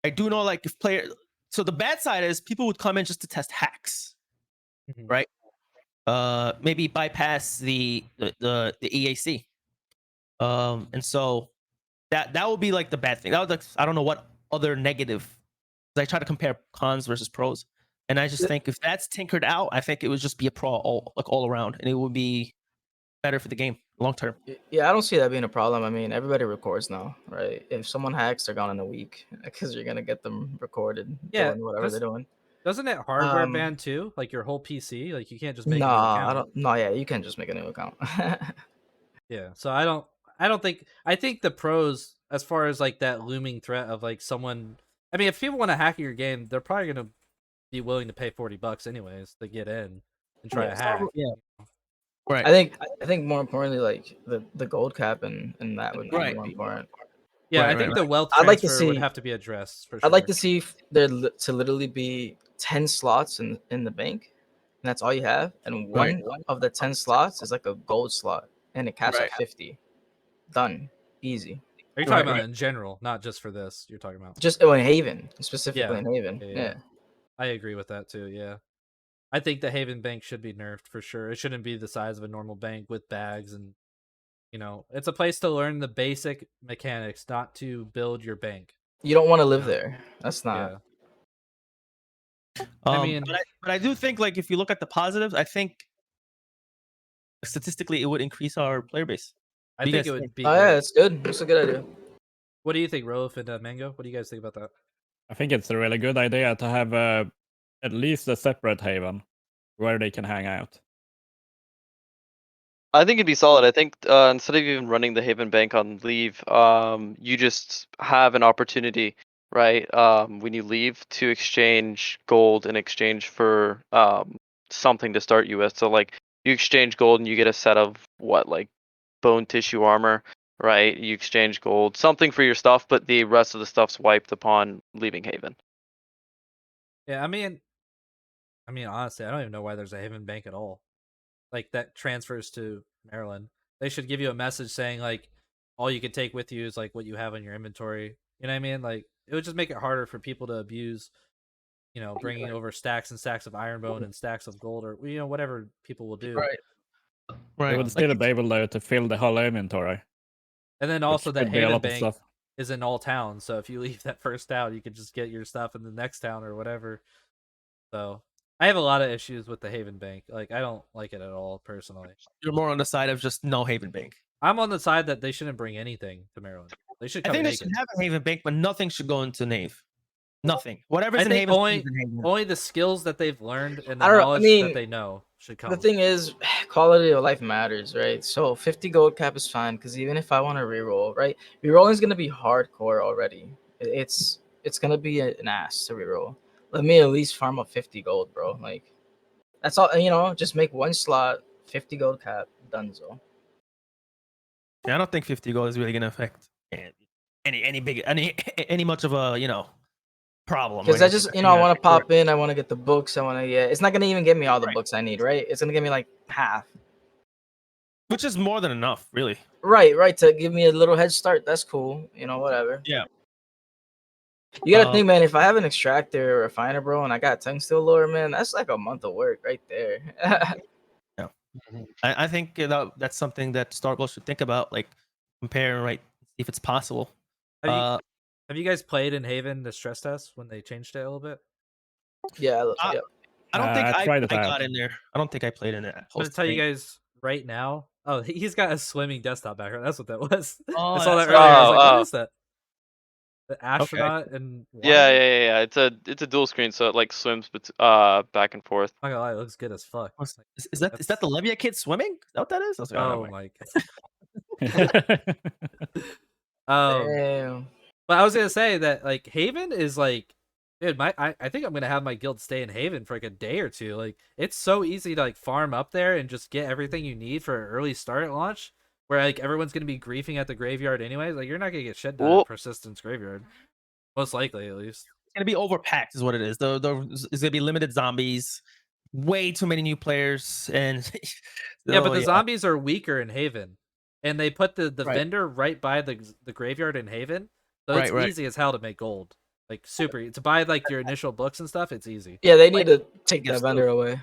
I do know, like, if player. So the bad side is people would come in just to test hacks, right? Maybe bypass the EAC. And so that would be like the bad thing. That was like, I don't know what other negative. I try to compare cons versus pros, and I just think if that's tinkered out, I think it would just be a pro all around, and it would be better for the game long term. Yeah, I don't see that being a problem. I mean, everybody records now, right? If someone hacks, they're gone in a week because you're gonna get them recorded doing whatever they're doing. Doesn't it hardware ban too? Like your whole PC? Like you can't just make a new Nah, account. I don't. No, yeah, you can't just make a new account. Yeah, so I don't think. I think the pros, as far as like that looming threat of like someone. I mean, if people want to hack your game, they're probably gonna be willing to pay $40 anyways to get in and try to hack. Yeah, right. I think more importantly, like the gold cap and that would be Right. more important. Yeah, Right, I think right, the wealth I'd like to transfer would see- have to be addressed for sure. I'd like to see there to literally be 10 slots in the bank, and that's all you have, and one of the 10 slots is like a gold slot, and it caps at 50. Done, easy. Are you talking about in general, not just for this? You're talking about Just in Haven, specifically in Haven. Yeah. I agree with that too. Yeah, I think the Haven bank should be nerfed for sure. It shouldn't be the size of a normal bank with bags and it's a place to learn the basic mechanics, not to build your bank. You don't want to live Yeah. there. That's not. Yeah. I mean, but I do think like if you look at the positives, I think statistically it would increase our player base. I What do you think guys it would think? be Oh great. yeah, it's good. It's a good idea. What do you think, Rolufe and Mango? What do you guys think about that? I think it's a really good idea to have at least a separate haven where they can hang out. I think it'd be solid. I think instead of even running the Haven Bank on leave, you just have an opportunity, right? When you leave to exchange gold in exchange for something to start you with. So like you exchange gold and you get a set of like bone tissue armor, right? You exchange gold, something for your stuff, but the rest of the stuff's wiped upon leaving Haven. Yeah, I mean, honestly, I don't even know why there's a Haven Bank at all. Like that transfers to Maryland. They should give you a message saying like all you can take with you is like what you have in your inventory. You know what I mean? Like it would just make it harder for people to abuse, bringing over stacks and stacks of iron bone and stacks of gold or whatever people will do. Right. They Right. would still be able to fill the whole inventory. And then which also that could be a Haven lot of Bank stuff. is in all towns, so if you leave that first town, you could just get your stuff in the next town or whatever. So I have a lot of issues with the Haven Bank. Like I don't like it at all personally. You're more on the side of just no Haven Bank. I'm on the side that they shouldn't bring anything to Maryland. They should I come think they naked. should have a Haven Bank, but nothing should go into Nave. Nothing. Whatever's I in think Haven stays in Haven. only the skills that they've learned and the I don't know, I knowledge mean, that they know should come. The thing is, quality of life matters, right? So 50 gold cap is fine because even if I want to reroll, right? Rerolling is gonna be hardcore already. It's gonna be an ass to reroll. Let me at least farm up 50 gold, bro. Like that's all. Just make one slot, 50 gold cap, donezo. Yeah, I don't think 50 gold is really gonna affect any much of a problem. Because or I anything. just, think I that's want to correct. pop in. I want to get the books. I want to get. It's not gonna even give me all the Right. books I need, right? It's gonna give me like half. Which is more than enough, really. Right. To give me a little head start. That's cool. Whatever. Yeah. You gotta think, man. If I have an extractor or a refiner, bro, and I got tungsteel lore, man, that's like a month of work right there. I think that's something that Stargirl should think about, like compare, right? See if it's possible. Have you guys played in Haven the stress test when they changed it a little bit? Yeah. I don't think I tried it I out. got in there. I don't think I played in it. I'm gonna tell you guys right now. Oh, he's got a swimming desktop background. That's what that was. Oh, I saw that that's earlier. I was like, right. what is that? The astronaut and water? Yeah. It's a dual screen, so it like swims back and forth. I'm not gonna lie, it looks good as fuck. Is that the Levia kid swimming? Is that what that is? I was like, Oh never mind. my god. Damn. But I was gonna say that like Haven is like, dude, I think I'm gonna have my guild stay in Haven for like a day or two. Like it's so easy to like farm up there and just get everything you need for an early start at launch. Where like everyone's gonna be griefing at the graveyard anyways. Like you're not gonna get shit done at Persistence Graveyard, most likely at least. It's gonna be overpacked, is what it is. It's gonna be limited zombies, way too many new players, and Yeah, but the zombies are weaker in Haven, and they put the Right. vendor right by the graveyard in Haven, so it's Right. easy as hell to make gold. Like super to buy like your initial books and stuff. It's easy. Yeah, they need to take Gifts that vendor away.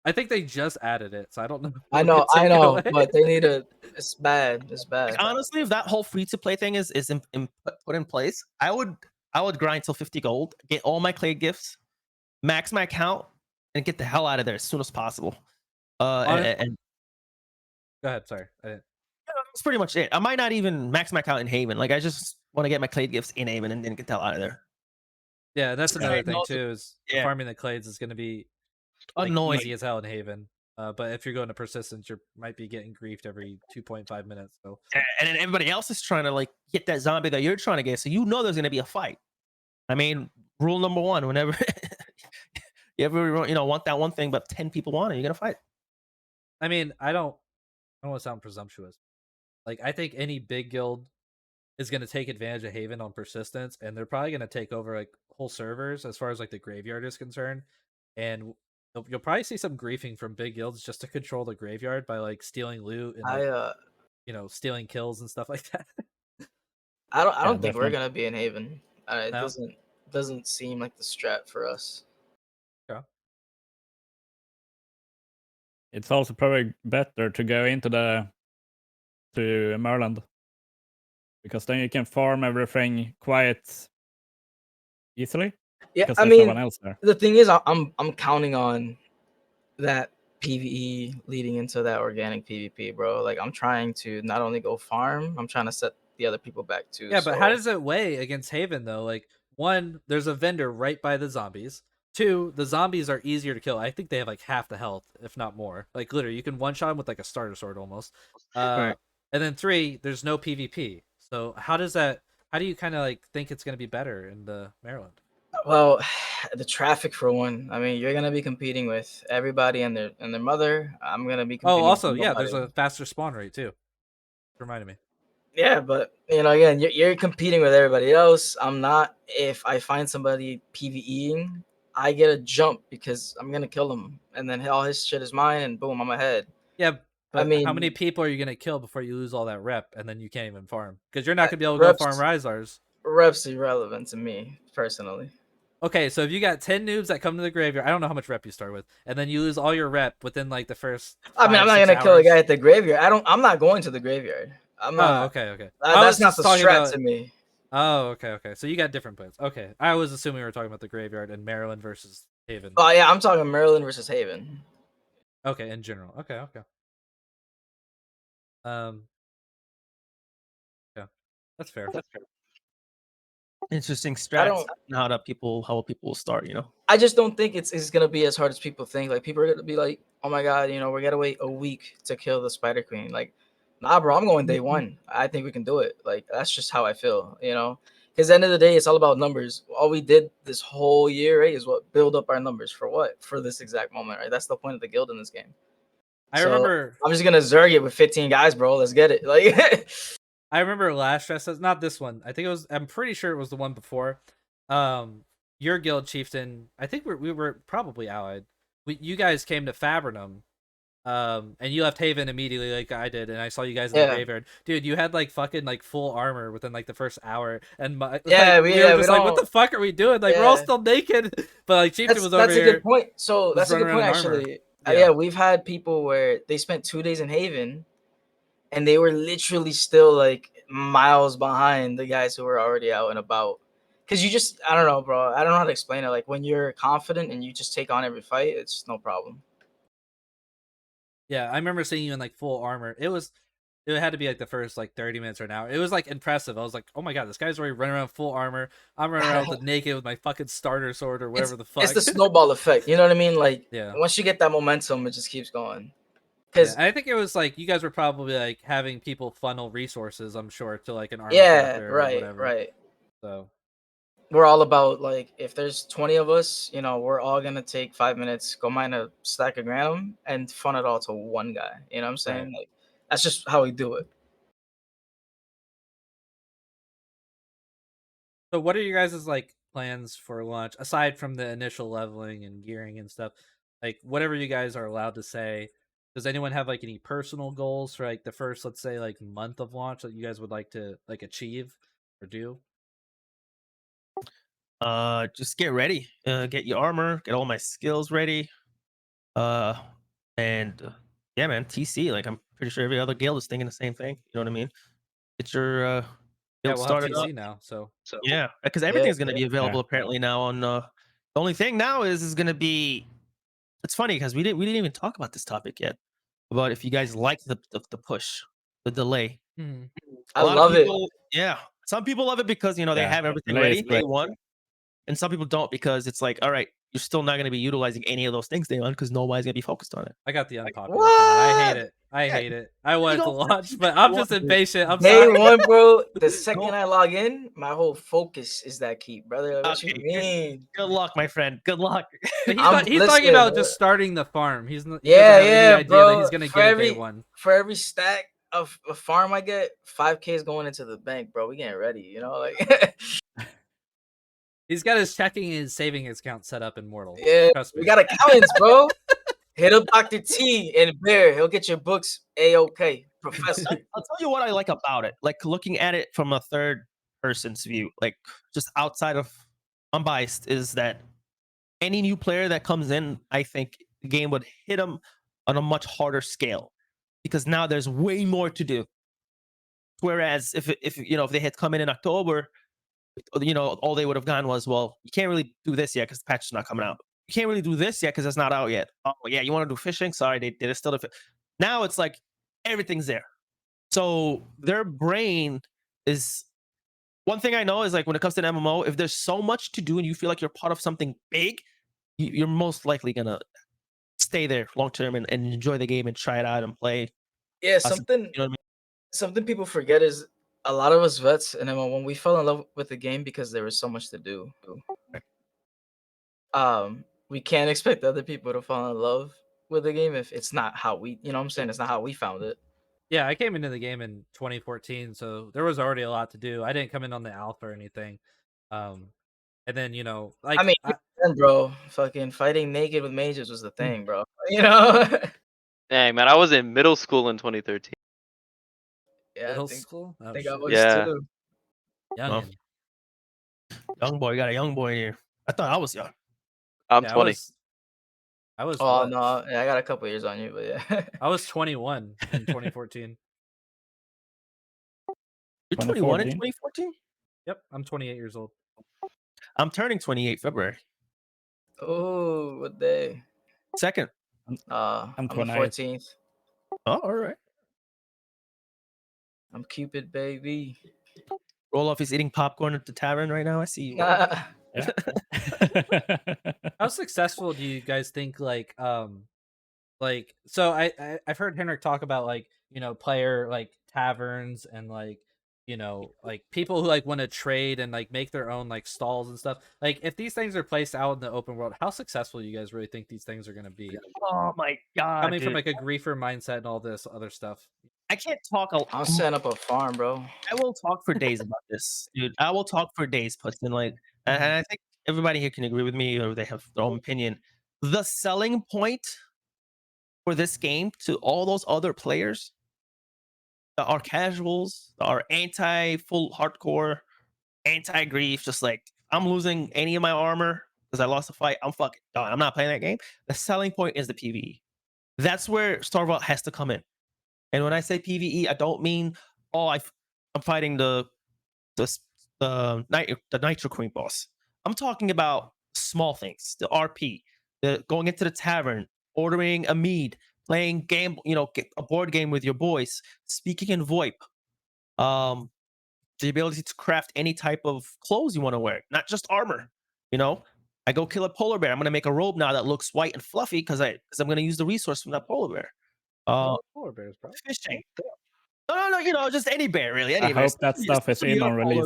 I think they just added it, so I don't know. I if know, they take it away. but they need to. It's bad. It's bad. Like, honestly, if that whole free to play thing is put in place, I would grind till 50 gold, get all my clay gifts, max my account, and get the hell out of there as soon as possible. And Go ahead. Sorry, I didn't. that's pretty much it. I might not even max my account in Haven. Like I just want to get my clay gifts in Haven and then get the hell out of there. Yeah, that's another thing also- too. Is yeah. farming the clades is going to be like, Annoying. easy as hell in Haven. But if you're going to Persistence, you might be getting griefed every 2.5 minutes. So And then everybody else is trying to like get that zombie that you're trying to get, so there's gonna be a fight. I mean, rule number one: whenever you ever want that one thing, but 10 people want it, you're gonna fight. I mean, I don't want to sound presumptuous. Like I think any big guild is going to take advantage of Haven on Persistence, and they're probably going to take over like whole servers as far as like the graveyard is concerned. And you'll probably see some griefing from big guilds just to control the graveyard by like stealing loot and like, stealing kills and stuff like that. I don't think we're definitely. gonna be in Haven. It No? doesn't seem like the strat for us. It's also probably better to go into the to Maryland, because then you can farm everything quite easily. Yeah, Because I there's no one mean, else there. the thing is, I'm counting on that PVE leading into that organic PvP, bro. Like, I'm trying to not only go farm, I'm trying to set the other people back too. Yeah, but how so- does it weigh against Haven though? Like, one, there's a vendor right by the zombies. Two, the zombies are easier to kill. I think they have like half the health, if not more. Like literally, you can one shot them with like a starter sword almost. Right. And then three, there's no PvP. So how does that? How do you kind of like think it's gonna be better in the Maryland? Well, the traffic for one. I mean, you're gonna be competing with everybody and their mother. I'm gonna be competing. Oh, also, with yeah, nobody. there's a faster spawn rate too. Reminded me. Yeah, but again, you're competing with everybody else. I'm not. If I find somebody PVEing, I get a jump because I'm gonna kill him, and then all his shit is mine, and boom, I'm ahead. Yeah, but mean, how many people are you gonna kill before you lose all that rep, and then you can't even farm? Because you're not gonna be able to go farm Rizars. Reps irrelevant to me personally. Okay, so if you got 10 noobs that come to the graveyard, I don't know how much rep you start with, and then you lose all your rep within like the first. I mean, I'm not gonna kill a guy at the graveyard. I'm not going to the graveyard. I'm not. Oh, okay. That's not the strat to me. Oh, okay. So you got different plans. Okay, I was assuming we were talking about the graveyard and Maryland versus Haven. Oh yeah, I'm talking Maryland versus Haven. Okay, in general. Okay. Yeah, that's fair. Interesting strats. How people will start. I just don't think it's gonna be as hard as people think. Like, people are gonna be like, oh my god, we gotta wait a week to kill the Spider Queen. Like, nah, bro, I'm going day one. I think we can do it. Like, that's just how I feel. Because at the end of the day, it's all about numbers. All we did this whole year, right, is what build up our numbers for what? For this exact moment, right? That's the point of the guild in this game. I remember. I'm just gonna Zerg it with 15 guys, bro. Let's get it. Like, I remember last stress test, not this one. I think it was. I'm pretty sure it was the one before. Your guild, Chieftain. I think we were probably allied. You guys came to Fabrinum, and you left Haven immediately, like I did, and I saw you guys in the graveyard. Dude, you had like fucking like full armor within like the first hour, and we were just like, what the fuck are we doing? Like, we're all still naked, but like Chieftain was over here. That's a good point. So that's a good point, actually. Yeah, we've had people where they spent 2 days in Haven, and they were literally still like miles behind the guys who were already out and about. Because I don't know, bro. I don't know how to explain it. Like, when you're confident and you just take on every fight, it's no problem. Yeah, I remember seeing you in like full armor. It had to be like the first like 30 minutes or an hour. It was like impressive. I was like, oh my god, this guy's already running around full armor. I'm running around with the naked with my fucking starter sword or whatever the fuck. It's the snowball effect. You know what I mean? Like, yeah. Once you get that momentum, it just keeps going. Because I think it was like you guys were probably like having people funnel resources, I'm sure, to like an armor. Yeah, or whatever. right. So we're all about, like, if there's 20 of us, we're all gonna take 5 minutes, go mine a stack of Granum, and fun it all to one guy. You know what I'm saying? Like, that's just how we do it. So what are you guys' like plans for launch, aside from the initial leveling and gearing and stuff? Like, whatever you guys are allowed to say. Does anyone have like any personal goals for like the first, let's say, like month of launch that you guys would like to like achieve or do? Just get ready. Get your armor. Get all my skills ready. Yeah, man. TC. Like, I'm pretty sure every other guild is thinking the same thing. You know what I mean? Get your guild started TC up now. So yeah, because everything's gonna be available apparently now. On the only thing now is gonna be. It's funny because we didn't even talk about this topic yet. About if you guys like the push, the delay. I love it. Yeah, some people love it because they have everything ready day one, and some people don't because it's like, all right, you're still not going to be utilizing any of those things day one because nobody's going to be focused on it. I got the unpopular opinion. I hate it. I want it to launch, but I'm just impatient. I'm sorry. Day one, bro. The second I log in, my whole focus is that keep, brother. What you mean? Good luck, my friend. Good luck. He's talking about just starting the farm. He's not. Yeah, bro. That he's gonna get it day one. For every stack of a farm I get, 5K is going into the bank, bro. We getting ready, like. He's got his checking and saving account set up in Mortal. Yeah, we got accountants, bro. Hit up Dr. T and Bear. He'll get your books A-OK. Professor. I'll tell you what I like about it. Like, looking at it from a third person's view, like just outside of unbiased, is that any new player that comes in, I think the game would hit them on a much harder scale because now there's way more to do. Whereas if they had come in October, all they would have gone was, well, you can't really do this yet because the patch is not coming out. You can't really do this yet because it's not out yet. Oh yeah, you want to do fishing? Sorry, they did it still. Now it's like everything's there. So their brain is. One thing I know is like when it comes to an MMO, if there's so much to do and you feel like you're part of something big, you're most likely gonna stay there long term and enjoy the game and try it out and play. Yeah, You know what I mean? something people forget is a lot of us vets and when we fell in love with the game because there was so much to do. We can't expect other people to fall in love with the game if it's not how we, you know what I'm saying? It's not how we found it. Yeah, I came into the game in 2014, so there was already a lot to do. I didn't come in on the alpha or anything. And then, like I mean, then, bro, fucking fighting naked with mages was the thing, bro. You know? Dang, man, I was in middle school in 2013. Yeah, middle I think school? Oh, I shit. was Yeah. too. Youngin. Young boy, got a young boy here. I thought I was young. I'm Yeah, 20. I was Oh what? no, yeah, I got a couple years on you, but yeah. I was 21 in 2014. You're 21 in 2014? 2014? Yep, I'm 28 years old. I'm turning 28 February. Oh, what day? 2nd. I'm the 28. 14th. Oh, all right. I'm Cupid, baby. Roloff is eating popcorn at the tavern right now. I see you. Yeah. How successful do you guys think so I've heard Henrik talk about player taverns and people who want to trade and make their own stalls and stuff. If these things are placed out in the open world, how successful do you guys really think these things are going to be? Oh my god. Coming dude. from a griefer mindset and all this other stuff. I can't talk I'm setting up a farm, bro. I will talk for days about this, dude. I will talk for days, Puts and and I think everybody here can agree with me or they have their own opinion. The selling point for this game to all those other players that are casuals, that are anti-full hardcore, anti-grief, just like I'm losing any of my armor because I lost a fight. I'm fucking done. I'm not playing that game. The selling point is the PvE. That's where Star Vault has to come in. And when I say PvE, I don't mean I'm fighting the Nitro Queen boss. I'm talking about small things, the RP, the going into the tavern, ordering a mead, playing game, a board game with your boys, speaking in VoIP, the ability to craft any type of clothes you want to wear, not just armor. I go kill a polar bear. I'm gonna make a robe now that looks white and fluffy because I'm gonna use the resource from that polar bear. Polar bears, bro. Fishing. No, just any bear, really. Any I bear. hope that stuff is in on release.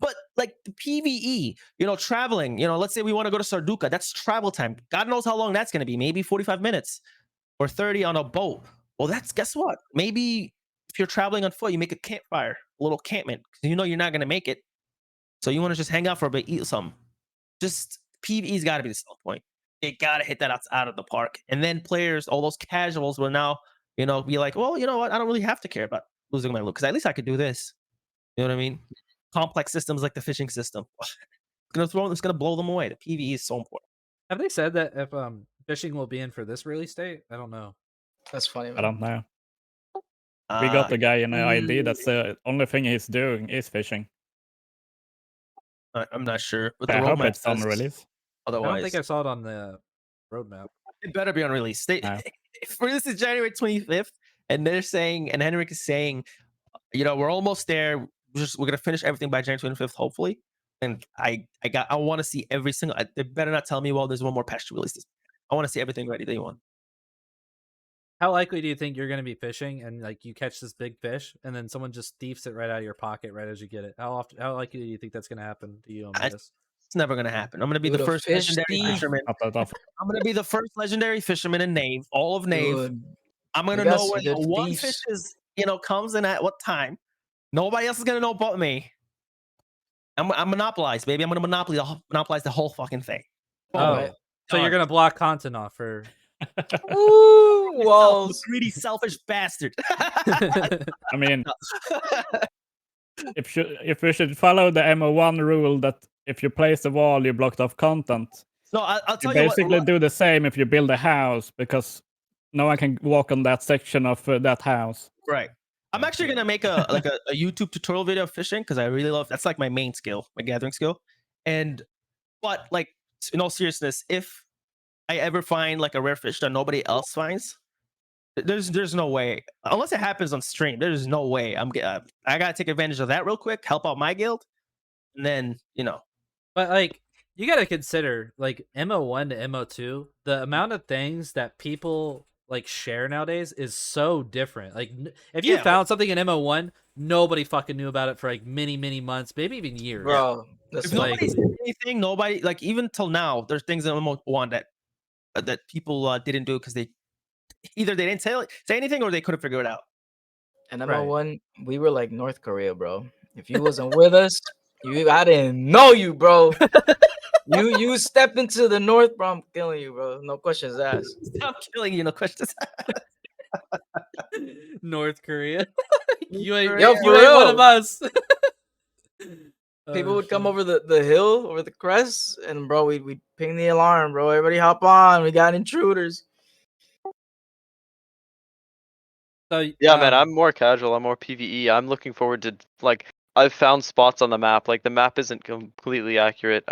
But like the PvE, traveling, let's say we want to go to Sarduka, that's travel time. God knows how long that's going to be, maybe 45 minutes or 30 on a boat. Well, guess what? Maybe if you're traveling on foot, you make a campfire, a little campment, because you're not going to make it. So you want to just hang out for a bit, eat something. Just PvE's got to be the selling point. They got to hit that out of the park. And then players, all those casuals will now, be like, well, you know what? I don't really have to care about losing my loot because at least I could do this. You know what I mean? Complex systems like the fishing system. It's gonna blow them away. The PvE is so important. Have they said that if fishing will be in for this release date? I don't know. That's funny, man. I don't know. We got the guy in the ID. That's the only thing he's doing is fishing. I'm not sure. But I hope it's on release. Otherwise, I don't think I saw it on the roadmap. It better be on release. For this is January 25th, and they're saying, and Henrik is saying, we're almost there. We're gonna finish everything by January 25th, hopefully. And I want to see every single. They better not tell me, well, there's one more patch to release this. I want to see everything ready day one. How likely do you think you're going to be fishing and you catch this big fish and then someone just thieves it right out of your pocket right as you get it? How likely do you think that's going to happen to you? It's never going to happen. I'm going to be the first legendary fisherman. I'm going to be the first legendary fisherman in Nave, all of Nave. Dude, I'm going to know when the one fish is, comes in at what time. Nobody else is going to know but me. I'm monopolized, baby. I'm going to monopolize the whole fucking thing. Oh, so you're going to block content off for... Ooh, walls. Greedy, selfish bastard. I mean, if we should follow the MO1 rule that if you place a wall, you blocked off content. No, I'll tell you you basically do the same if you build a house because no one can walk on that section of that house. Right. I'm actually gonna make a YouTube tutorial video of fishing because I really love that's like my main skill, my gathering skill. But like in all seriousness, if I ever find like a rare fish that nobody else finds, there's no way unless it happens on stream. There's no way I gotta take advantage of that real quick, help out my guild, and then But like, you gotta consider like MO1 to MO2, the amount of things that people like share nowadays is so different. Like, if you Yeah. found something in MO1, nobody fucking knew about it for like many months, maybe even years. Bro, if listen, like- nobody said anything, nobody like even till now, there's things in MO1 that people didn't do because they didn't say anything or they couldn't figure it out. in MO1, we were like North Korea, bro. If you wasn't with us, I didn't know you, bro. You step into the North, bro, I'm killing you, bro. No questions asked. I'm killing you, no questions. North Korea. you ain't, Yo, you for ain't one of real. us. People Oh, would come shit. over the hill, over the crest, and bro, we'd ping the alarm, bro. Everybody hop on. We got intruders. So, Yeah, man, I'm more casual. I'm more PvE. I'm looking forward to like I've found spots on the map. Like the map isn't completely accurate.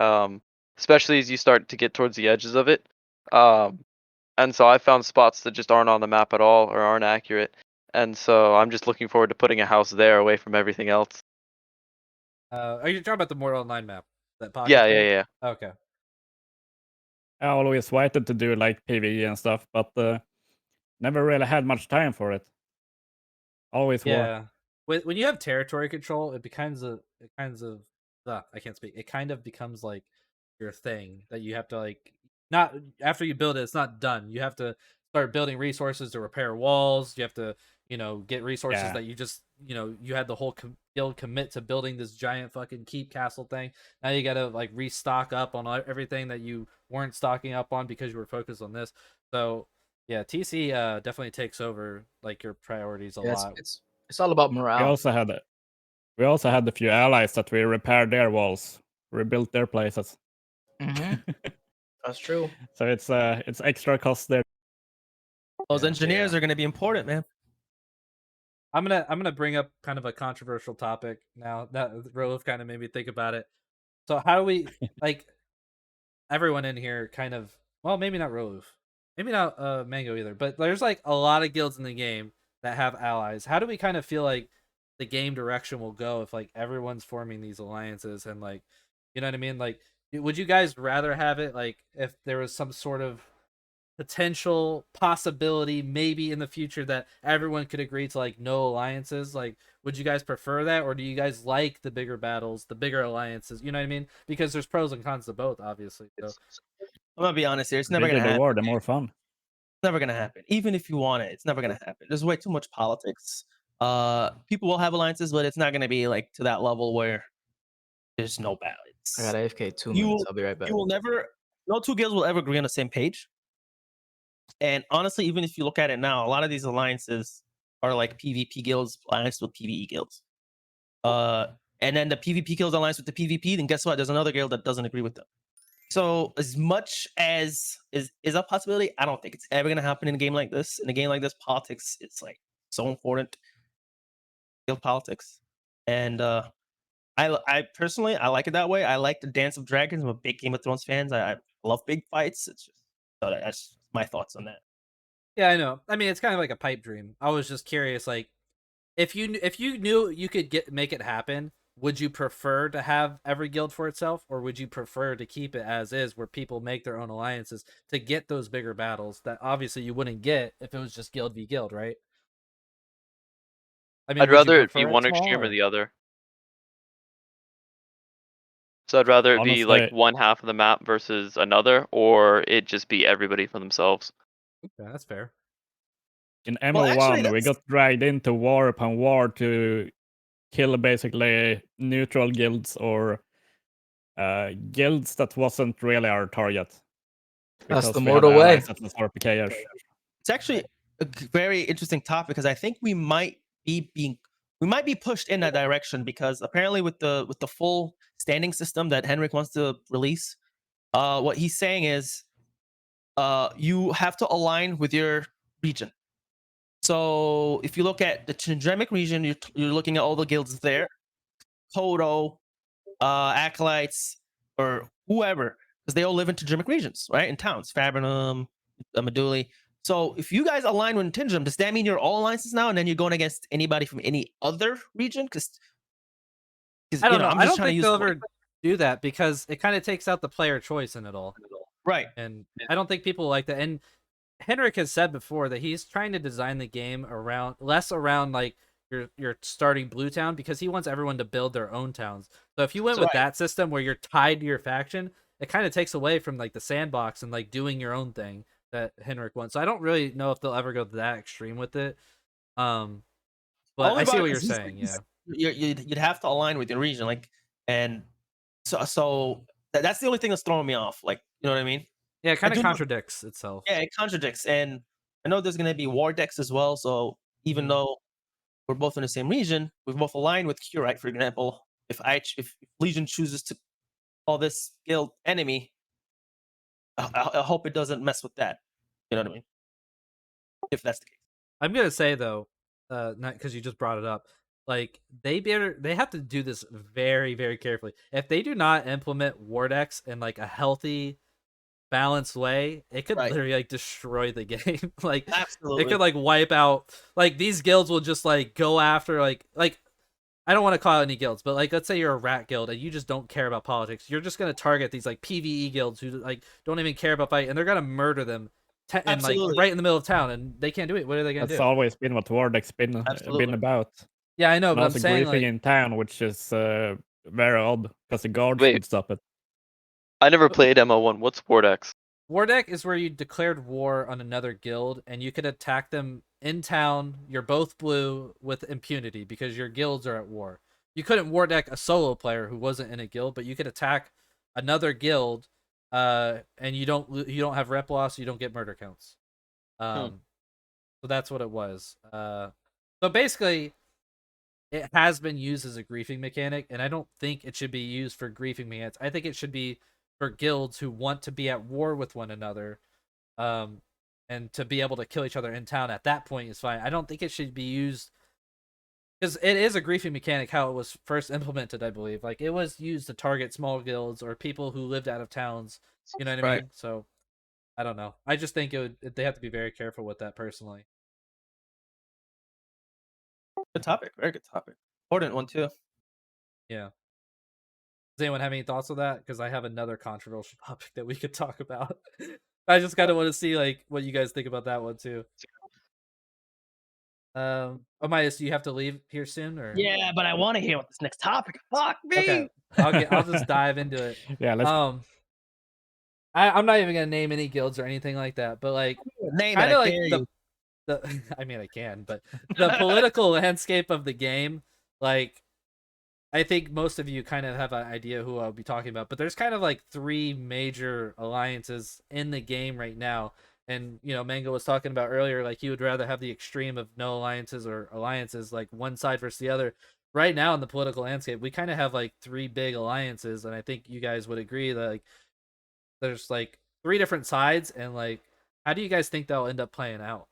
Especially as you start to get towards the edges of it. And so I found spots that just aren't on the map at all or aren't accurate. And so I'm just looking forward to putting a house there away from everything else. are you talking about the Mortal Online map? That pocket Yeah, thing? yeah. Okay. I always wanted to do like PvE and stuff, but never really had much time for it. Always war. Yeah. When you have territory control, it kind of I can't speak. It kind of becomes like your thing that you have to like not after you build it, it's not done. You have to start building resources to repair walls. You have to, get resources Yeah. that you just, you had the whole guild commit to building this giant fucking keep castle thing. Now you got to like restock up on everything that you weren't stocking up on because you were focused on this. So, yeah, TC definitely takes over like your priorities a lot. It's all about We morale. also had a few allies that we repaired their walls, rebuilt their places. That's true. So it's extra cost there. Those engineers are gonna be important, man. I'm gonna bring up kind of a controversial topic now that Rolufe kind of made me think about it. So how do we like everyone in here kind of maybe not Rolufe, maybe not Mango either, but there's like a lot of guilds in the game that have allies. How do we kind of feel like the game direction will go if like everyone's forming these alliances and like you know what I mean? Like would you guys rather have it like if there was some sort of potential possibility maybe in the future that everyone could agree to like no alliances? Like would you guys prefer that, or do you guys like the bigger battles, the bigger alliances, you know what I mean? Because there's pros and cons to both, obviously. So I'm gonna be honest here. It's The never bigger gonna the happen. war, the more fun. It's never gonna happen. Even if you want it, it's never gonna happen. There's way too much politics. People will have alliances, but it's not gonna be like to that level where there's no balance. I got AFK 2 You minutes. will- I'll be right back. You will never. No two guilds will ever agree on the same page. And honestly, even if you look at it now, a lot of these alliances are like PvP guilds alliance with PvE guilds. And then the PvP guilds alliance with the PvP, then guess what? There's another guild that doesn't agree with them. So as much as is a possibility, I don't think it's ever gonna happen in a game like this. In a game like this, politics is like so important. Guild politics. And I personally I like it that way. I like the Dance of Dragons. I'm a big Game of Thrones fan. I love big fights. It's just that's my thoughts on that. yeah, I know. I mean, it's kind of like a pipe dream. I was just curious, like, if you knew you could make it happen, would you prefer to have every guild for itself, or would you prefer to keep it as is, where people make their own alliances to get those bigger battles that obviously you wouldn't get if it was just guild v guild, right? I mean, I'd would you rather it be prefer one small, extreme or or- the other. So I'd rather it be like Honestly- one half of the map versus another, or it just be everybody for themselves. Okay, that's fair. In Well, MO1, actually, we got dragged into war upon war to kill basically neutral guilds or guilds that wasn't really our target. That's Because the we had mortal way. allies that was RPKers. It's actually a very interesting topic because I think we might be pushed in that direction because apparently with the full standing system that Henrik wants to release, what he's saying is you have to align with your region. So if you look at the Tindremic region, you're looking at all the guilds there, Kodo, Acolytes, or whoever, because they all live in Tindremic regions, right? In towns, Fabrinum, Meduli. So if you guys align with Tindrem, does that mean you're all alliances now, and then you're going against anybody from any other region? Because I don't know. I'm I just don't trying to think use they'll ever do that because it kind of takes out the player choice in it all. right. And I don't think people like that. And Henrik has said before that he's trying to design the game less around like your starting blue town, because he wants everyone to build their own towns. So if you went with that system where you're tied to your faction, it kind of takes away from like the sandbox and like doing your own thing that Henrik wants. So I don't really know if they'll ever go that extreme with it. But I see what you're saying. Yeah, you'd have to align with your region, like, and so that's the only thing that's throwing me off. Like, you know what I mean? Yeah, it kind of contradicts itself. Yeah, it contradicts, and I know there's gonna be war decks as well. So even though we're both in the same region, we're both aligned with Curite, for example. If Legion chooses to call this guild enemy, I hope it doesn't mess with that. You know what I mean? If that's the case. I'm gonna say though, not because you just brought it up, like they have to do this very, very carefully. If they do not implement war decks in like a healthy, balanced way, it could literally like destroy the game. Like absolutely, it could like wipe out. Like these guilds will just like go after like I don't want to call out any guilds, but like let's say you're a rat guild and you just don't care about politics. You're just gonna target these like PvE guilds who like don't even care about fight, and they're gonna murder them. And like right in the middle of town, and they can't do it. What are they gonna do? That's always been what war decks been about. Yeah, I know, and but also I'm saying like in town, which is very odd because the guards would stop it. I never played MO1. What's War Decks? War deck is where you declared war on another guild, and you could attack them in town. You're both blue with impunity because your guilds are at war. You couldn't war deck a solo player who wasn't in a guild, but you could attack another guild, and you don't have rep loss. You don't get murder counts. So that's what it was. So basically, it has been used as a griefing mechanic, and I don't think it should be used for griefing mechanics. I think it should be for guilds who want to be at war with one another, and to be able to kill each other in town at that point is fine. I don't think it should be used because it is a griefing mechanic how it was first implemented, I believe. Like it was used to target small guilds or people who lived out of towns. You know what I mean? So I don't know. I just think they have to be very careful with that personally. Good topic. Very good topic. Important one too. Yeah. Does anyone have any thoughts on that? Because I have another controversial topic that we could talk about. I just kind of want to see like what you guys think about that one too. Omightis, do you have to leave here soon, or? Yeah, but I want to hear what this next topic. Fuck me. Okay, I'll just dive into it. Yeah, let's. I'm not even gonna name any guilds or anything like that, but like name kind it. of like the I mean I can, but the political landscape of the game, like I think most of you kind of have an idea who I'll be talking about, but there's kind of like 3 major alliances in the game right now. And, you know, Mango was talking about earlier, like he would rather have the extreme of no alliances or alliances, like one side versus the other. Right now in the political landscape, we kind of have like 3 big alliances. And I think you guys would agree that like there's like 3 different sides. And like, how do you guys think that'll end up playing out?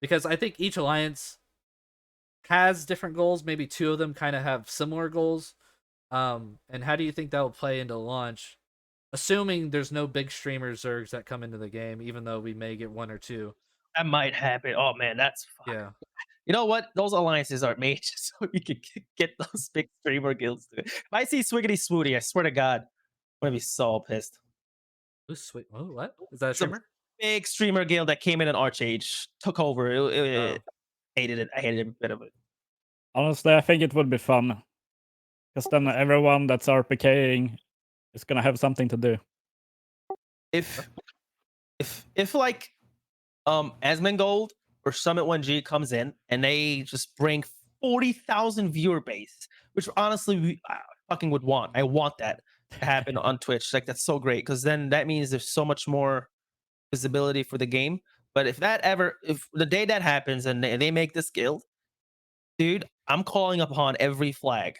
Because I think each alliance has different goals. Maybe 2 of them kind of have similar goals. And how do you think that will play into launch? Assuming there's no big streamer zergs that come into the game, even though we may get 1 or 2. That might happen. Oh man, that's fun. Yeah. You know what? Those alliances are made so you can get those big streamer guilds to it. If I see Swiggity Swooty, I swear to God, I'm gonna be so pissed. Who's sweet? Oh, what? Is that a streamer? Big streamer guild that came in Archage, took over. Hated it. I hated every bit of it. Honestly, I think it would be fun. Because then everyone that's RPKing is gonna have something to do. If like Asmongold or Summit 1G comes in and they just bring 40,000 viewer base, which honestly I fucking would want. I want that to happen on Twitch. Like that's so great because then that means there's so much more visibility for the game. But if the day that happens and they make this guild, dude, I'm calling upon every flag.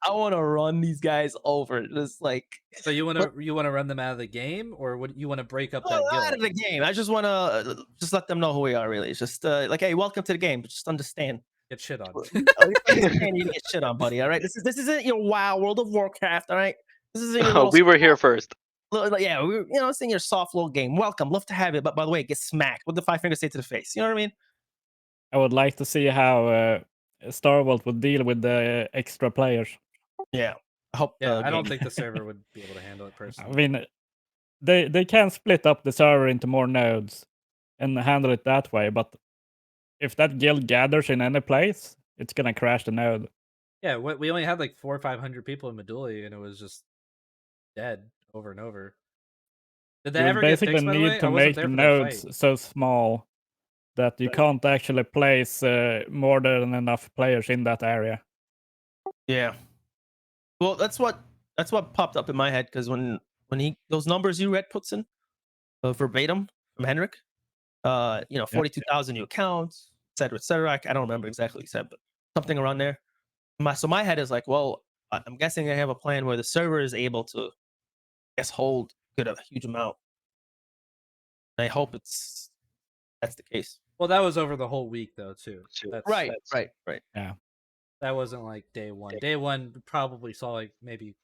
I want to run these guys over. Just like So you want to run them out of the game, or what? You want to break up that out of guild? the game. I just want to just let them know who we are. Really, it's just like, hey, welcome to the game. But just understand. Get shit on. Understand you get shit on, buddy. All right, this isn't your WoW, World of Warcraft. All right, this isn't your little. We were here first. Yeah, it's in your soft little game. Welcome, love to have it. But by the way, get smacked. What the 5 fingers say to the face? You know what I mean? I would like to see how Star Wars would deal with the extra players. Yeah, I hope. Yeah, I don't think the server would be able to handle it I personally. mean, they can split up the server into more nodes and handle it that way. But if that guild gathers in any place, it's gonna crash the node. Yeah, we only had like 400 or 500 people in Meduli, and it was just dead over and over. Did that You ever get basically fixed? By the way, need I to wasn't make there the for that nodes fight. so small that you can't actually place more than enough players in that area. Yeah. Well, that's what popped up in my head because when those numbers you read puts in verbatim from Henrik, 42,000 new accounts, et cetera. I don't remember exactly what he said, but something around there. My head is like, well, I'm guessing I have a plan where the server is able to, hold a huge amount. And I hope that's the case. Well, that was over the whole week though, too. Right. Yeah. That wasn't like day one. Day one we probably saw like maybe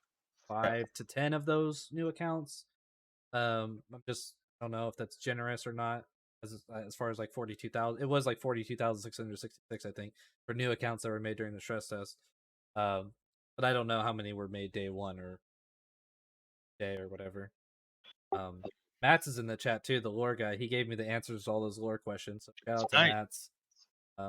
5 to 10 of those new accounts. I don't know if that's generous or not. As far as like 42,000, it was like 42,666, I think, for new accounts that were made during the stress test. But I don't know how many were made day one or day or whatever. Mats is in the chat too, the lore guy. He gave me the answers to all those lore questions. So shout out to Mats.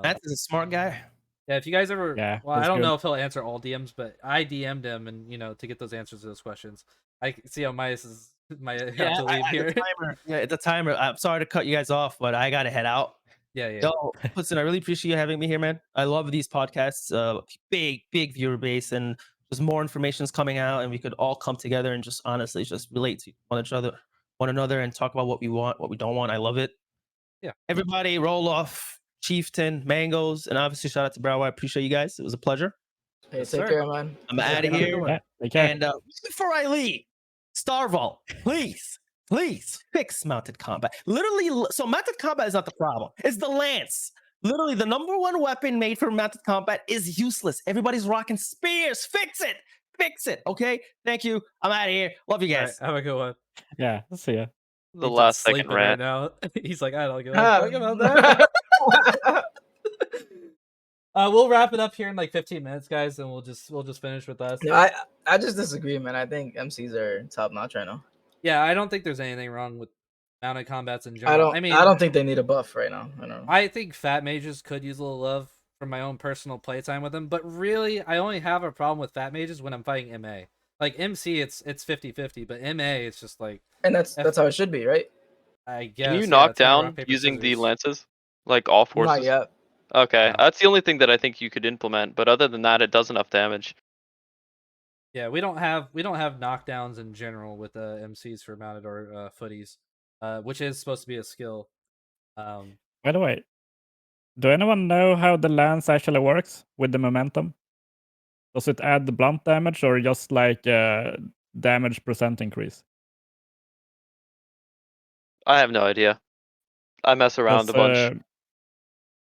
Mats is a smart guy. Yeah, if you guys ever, I don't know if he'll answer all DMs, but I DM'd him, and to get those answers to those questions. I see Omightis is have to leave here. The timer. I'm sorry to cut you guys off, but I gotta head out. Yeah. Yo, listen, I really appreciate you having me here, man. I love these podcasts. Big viewer base, and just more information is coming out, and we could all come together and just honestly just relate to one another, and talk about what we want, what we don't want. I love it. Yeah. Everybody, Rolufe, Chieftain, Mangoes, and obviously shout out to Bratwire. I appreciate you guys. It was a pleasure. Hey, take care, man. I'm out of here. And before I leave, Starvault, please fix mounted combat. Literally, so mounted combat is not the problem. It's the lance. Literally, the #1 weapon made for mounted combat is useless. Everybody's rocking spears. Fix it. Okay. Thank you. I'm out of here. Love you guys. Right, have a good one. Yeah. See ya. The last second rant. Right now. He's like, I don't give a fuck about that. We'll wrap it up here in like 15 minutes, guys, and we'll just finish with us. No, I just disagree, man. I think MCs are top notch right now. Yeah, I don't think there's anything wrong with mounted combats in general. I don't think they need a buff right now. I think fat mages could use a little love from my own personal playtime with them, but really, I only have a problem with fat mages when I'm fighting MA. Like MC, it's 50-50, but MA, it's just like. And that's how it should be, right? I guess. Can you knock down using the lances, like all forces? Not yet. Okay, that's the only thing that I think you could implement. But other than that, it does enough damage. Yeah, we don't have knockdowns in general with MCs for mounted or footies, which is supposed to be a skill. By the way, do anyone know how the lance actually works with the momentum? Does it add the blunt damage or just like damage % increase? I have no idea. I mess around a bunch.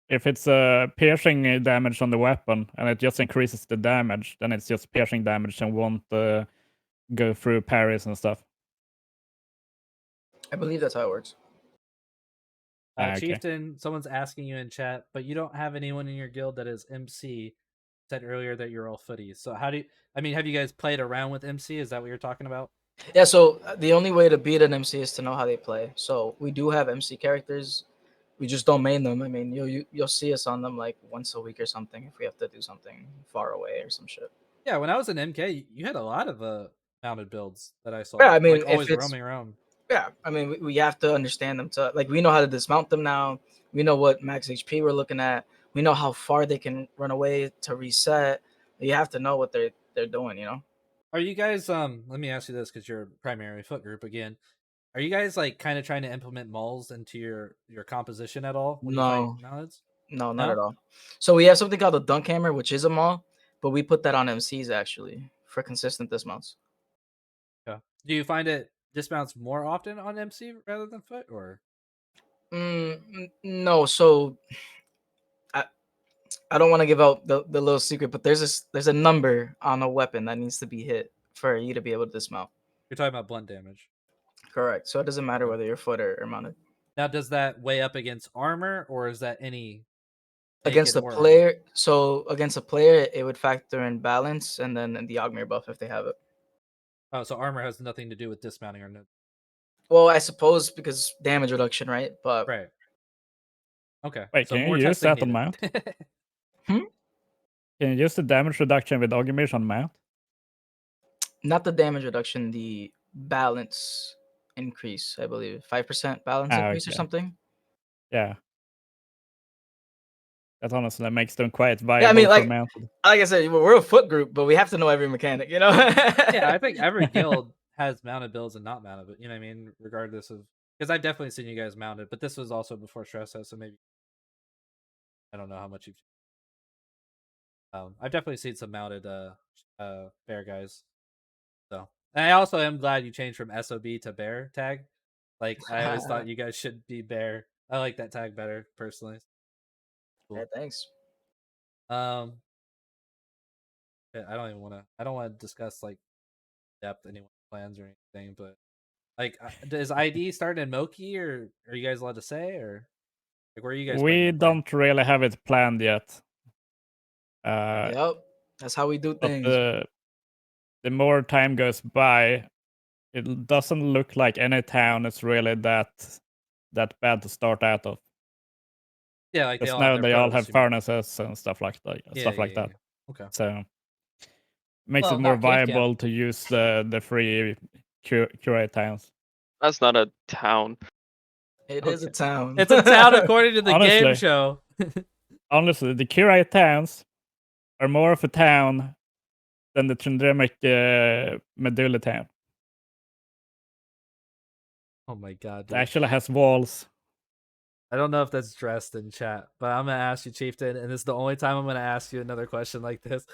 If it's piercing damage on the weapon and it just increases the damage, then it's just piercing damage and won't go through parries and stuff. I believe that's how it works. Chieftain, someone's asking you in chat, but you don't have anyone in your guild that is MC. Said earlier that you're all footies. So have you guys played around with MC? Is that what you're talking about? Yeah, so the only way to beat an MC is to know how they play. So we do have MC characters. We just don't main them. I mean, you'll see us on them like once a week or something if we have to do something far away or some shit. Yeah, when I was in MK, you had a lot of mounted builds that I saw. Yeah, I mean, like, always roaming around. Yeah, I mean, we have to understand them to like we know how to dismount them now. We know what max HP we're looking at. We know how far they can run away to reset. You have to know what they're doing, Are you guys let me ask you this because you're primary foot group again. Are you guys like kind of trying to implement mauls into your composition at all? No. No, not at all. So we have something called a dunk hammer, which is a maul, but we put that on MCs actually for consistent dismounts. Yeah. Do you find it dismounts more often on MC rather than foot, or? No, so I don't want to give out the little secret, but there's a number on a weapon that needs to be hit for you to be able to dismount. You're talking about blunt damage. Correct. So it doesn't matter Okay. whether you're foot or mounted. Now, does that weigh up against armor, or is that any Against the naked or player, armor? so against a player, it would factor in balance and then the Ogmir buff if they have it. Oh, so armor has nothing to do with dismounting or no? Well, I suppose because damage reduction, right? But Right. Okay. Wait, so can more you use testing that on mount? needed. Can you use the damage reduction with Ogmirs on mount? not the damage reduction, the balance increase, I believe. 5% balance increase or Okay. something. Yeah. That honestly makes them quite viable Yeah, I mean, for like mounted. I said, we're a foot group, but we have to know every mechanic, you know? Yeah, I think every guild has mounted builds and not mounted, but you know what I mean, regardless of, because I've definitely seen you guys mounted, but this was also before stress test, so maybe I don't know how much you've. I've definitely seen some mounted bear guys. So, and I also am glad you changed from SOB to bear tag. Like I always thought you guys should be bear. I like that tag better personally. Cool. Yeah, thanks. Yeah, I don't want to discuss like depth anyone's plans or anything, but like does ID start in Moki, or are you guys allowed to say, or like where are you guys planning We on playing? don't really have it planned yet. Yep. That's how we do But things. the more time goes by, it doesn't look like any town is really that bad to start out of. Yeah, like they Because all have now their they all pros, have you mean? furnaces and stuff like that. Yeah. Okay. So makes Well, it more not cave camp. viable to use the free curate towns. That's not a town. It is a Okay. town. It's a town according to the game Honestly. show. Honestly, the curate towns are more of a town than the Trindremic Medulla town. Oh my god, It dude. actually has walls. I don't know if that's dressed in chat, but I'm gonna ask you, Chieftain, and this is the only time I'm gonna ask you another question like this.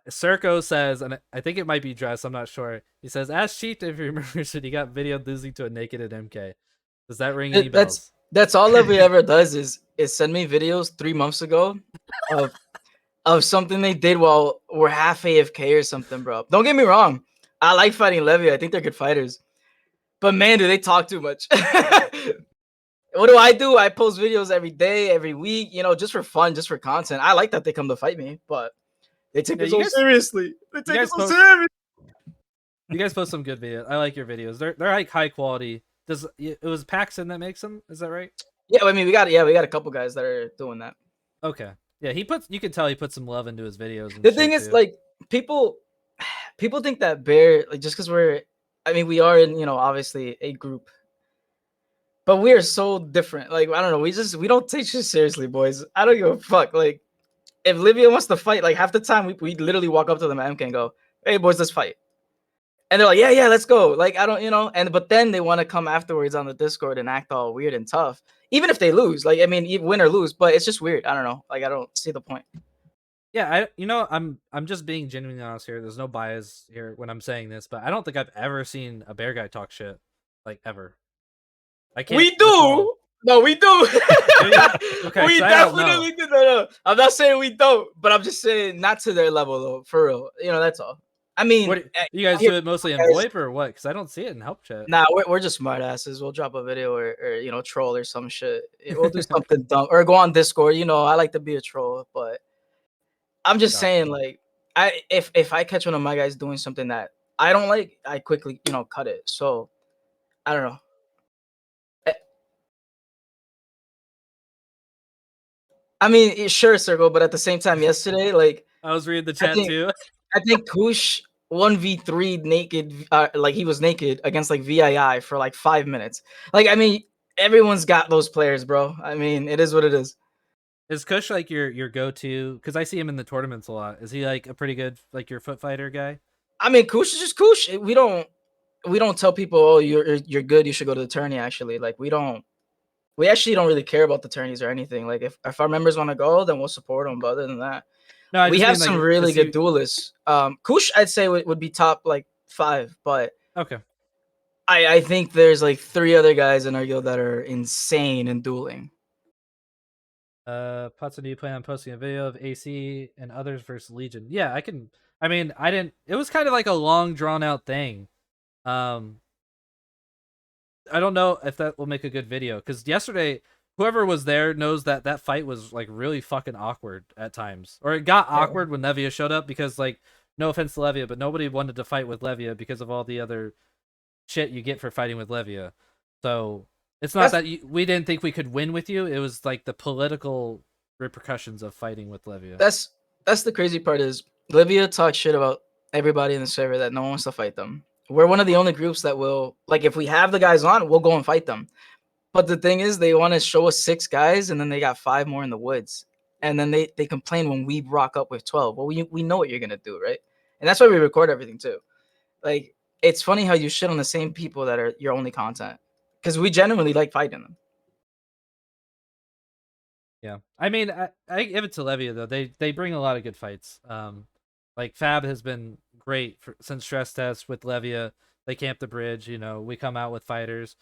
Circo says, and I think it might be dressed, I'm not sure. He says, ask Chieftain if he remembers when he got videoed losing to a naked at MK. Does that ring any bells? That's all Levy ever does is send me videos 3 months ago of something they did while we're half AFK or something, bro. Don't get me wrong. I like fighting Levy. I think they're good fighters. But man, do they talk too much. What do? I post videos every day, every week, you know, just for fun, just for content. I like that they come to fight me, but they take Yeah, it you so guys- seriously. They take it guys so post- serious. You guys post some good videos. I like your videos. They're like high quality. It was Paxton that makes them? Is that right? Yeah, I mean, we got a couple guys that are doing that. Okay. Yeah, you can tell he put some love into his videos. And The thing is, too. like, people think that Bear, like, just because we are in, you know, obviously a group, but we are so different. Like, I don't know, we don't take shit seriously, boys. I don't give a fuck. Like, if Livia wants to fight, like half the time we literally walk up to them at MK and go, "Hey, boys, let's fight." And they're like, yeah, let's go. Like, I don't, you know, but then they want to come afterwards on the Discord and act all weird and tough, even if they lose. Like, I mean, win or lose, but it's just weird. I don't know. Like, I don't see the point. Yeah, I'm just being genuinely honest here. There's no bias here when I'm saying this, but I don't think I've ever seen a bear guy talk shit, like ever. I can't. We recall. do. No, we do. Okay, we 'cause I don't know. definitely do. No. I'm not saying we don't, but I'm just saying not to their level though, for real. You know, that's all. I mean, What you guys here- do it mostly in guys- VoIP or what? Because I don't see it in help chat. nah, we're just smart asses. We'll drop a video or you know, troll or some shit. We'll do something dumb or go on Discord. You know, I like to be a troll, but I'm just Gotcha. saying, like, if I catch one of my guys doing something that I don't like, I quickly, you know, cut it. So I don't know. I mean, sure, Circle, but at the same time, yesterday, like, I was reading the chat too. I think Kush 1v3 naked, like he was naked against like VII for like 5 minutes. Like, I mean, everyone's got those players, bro. I mean, it is what it is. Is Kush like your go-to? Because I see him in the tournaments a lot. Is he like a pretty good, like your foot fighter guy? I mean, Kush is just Kush. We don't tell people, oh, you're good, you should go to the tourney. Actually, like we actually don't really care about the tourneys or anything. Like if our members want to go, then we'll support them. But other than that, No, I we just have mean, like, some really does good he- duelists. Kush, I'd say would be top like 5, but Okay. I think there's like 3 other guys in our guild that are insane in dueling. Patson, do you plan on posting a video of AC and others versus Legion? Yeah, I can. I mean, I didn't. It was kind of like a long, drawn out thing. I don't know if that will make a good video because yesterday, whoever was there knows that that fight was like really fucking awkward at times, or it got awkward when Levia showed up because, like, no offense to Levia, but nobody wanted to fight with Levia because of all the other shit you get for fighting with Levia. So it's not that we didn't think we could win with you. It was like the political repercussions of fighting with Levia. That's the crazy part is Livia talks shit about everybody in the server that no one wants to fight them. We're one of the only groups that will, like, if we have the guys on, we'll go and fight them. But the thing is, they want to show us 6 guys, and then they got 5 more in the woods, and then they complain when we rock up with 12. Well, we know what you're gonna do, right? And that's why we record everything too. Like, it's funny how you shit on the same people that are your only content, because we genuinely like fighting them. Yeah, I mean, I give it to Levia though. They bring a lot of good fights. Like Fab has been great since stress test with Levia. They camp the bridge. You know, we come out with fighters.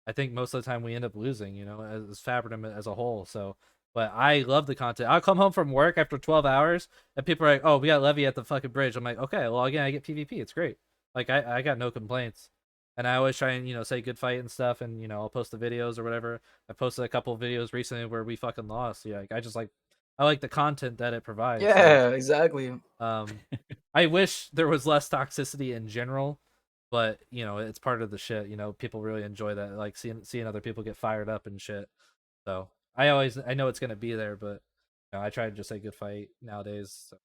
I think most of the time we end up losing. You know, as Fabridom as a whole. So, but I love the content. I'll come home from work after 12 hours, and people are like, "Oh, we got Levia at the fucking bridge." I'm like, "Okay, well, again, I get PvP. It's great. Like, I got no complaints." And I always try and say good fight and stuff, and I'll post the videos or whatever. I posted a couple of videos recently where we fucking lost. Yeah, like, I like the content that it provides. Yeah, exactly. I wish there was less toxicity in general, but it's part of the shit. People really enjoy that, like seeing other people get fired up and shit. So I know it's gonna be there, but I try to just say good fight nowadays. So.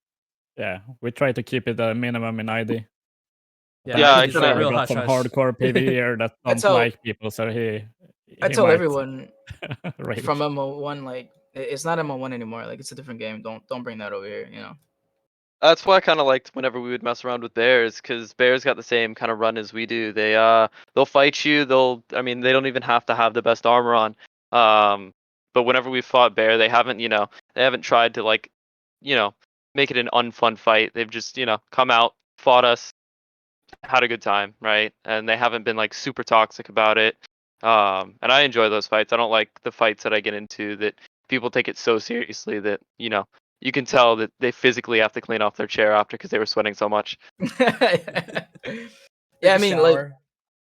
Yeah, we try to keep it a minimum in ID. Yeah, I he's kinda- real got hush some hush. hardcore PvEer that don't tell- like people, so he I tell might everyone rage. from MO1, like, it's not MO1 anymore. Like, it's a different game. Don't bring that over here. That's why I kind of liked whenever we would mess around with bears, because bears got the same kind of run as we do. They'll fight you. They don't even have to have the best armor on. But whenever we fought bear, they haven't tried to make it an unfun fight. They've just come out, fought us, had a good time, right? And they haven't been like super toxic about it. And I enjoy those fights. I don't like the fights that I get into that people take it so seriously that you can tell that they physically have to clean off their chair after because they were sweating so much. Yeah, I mean, like,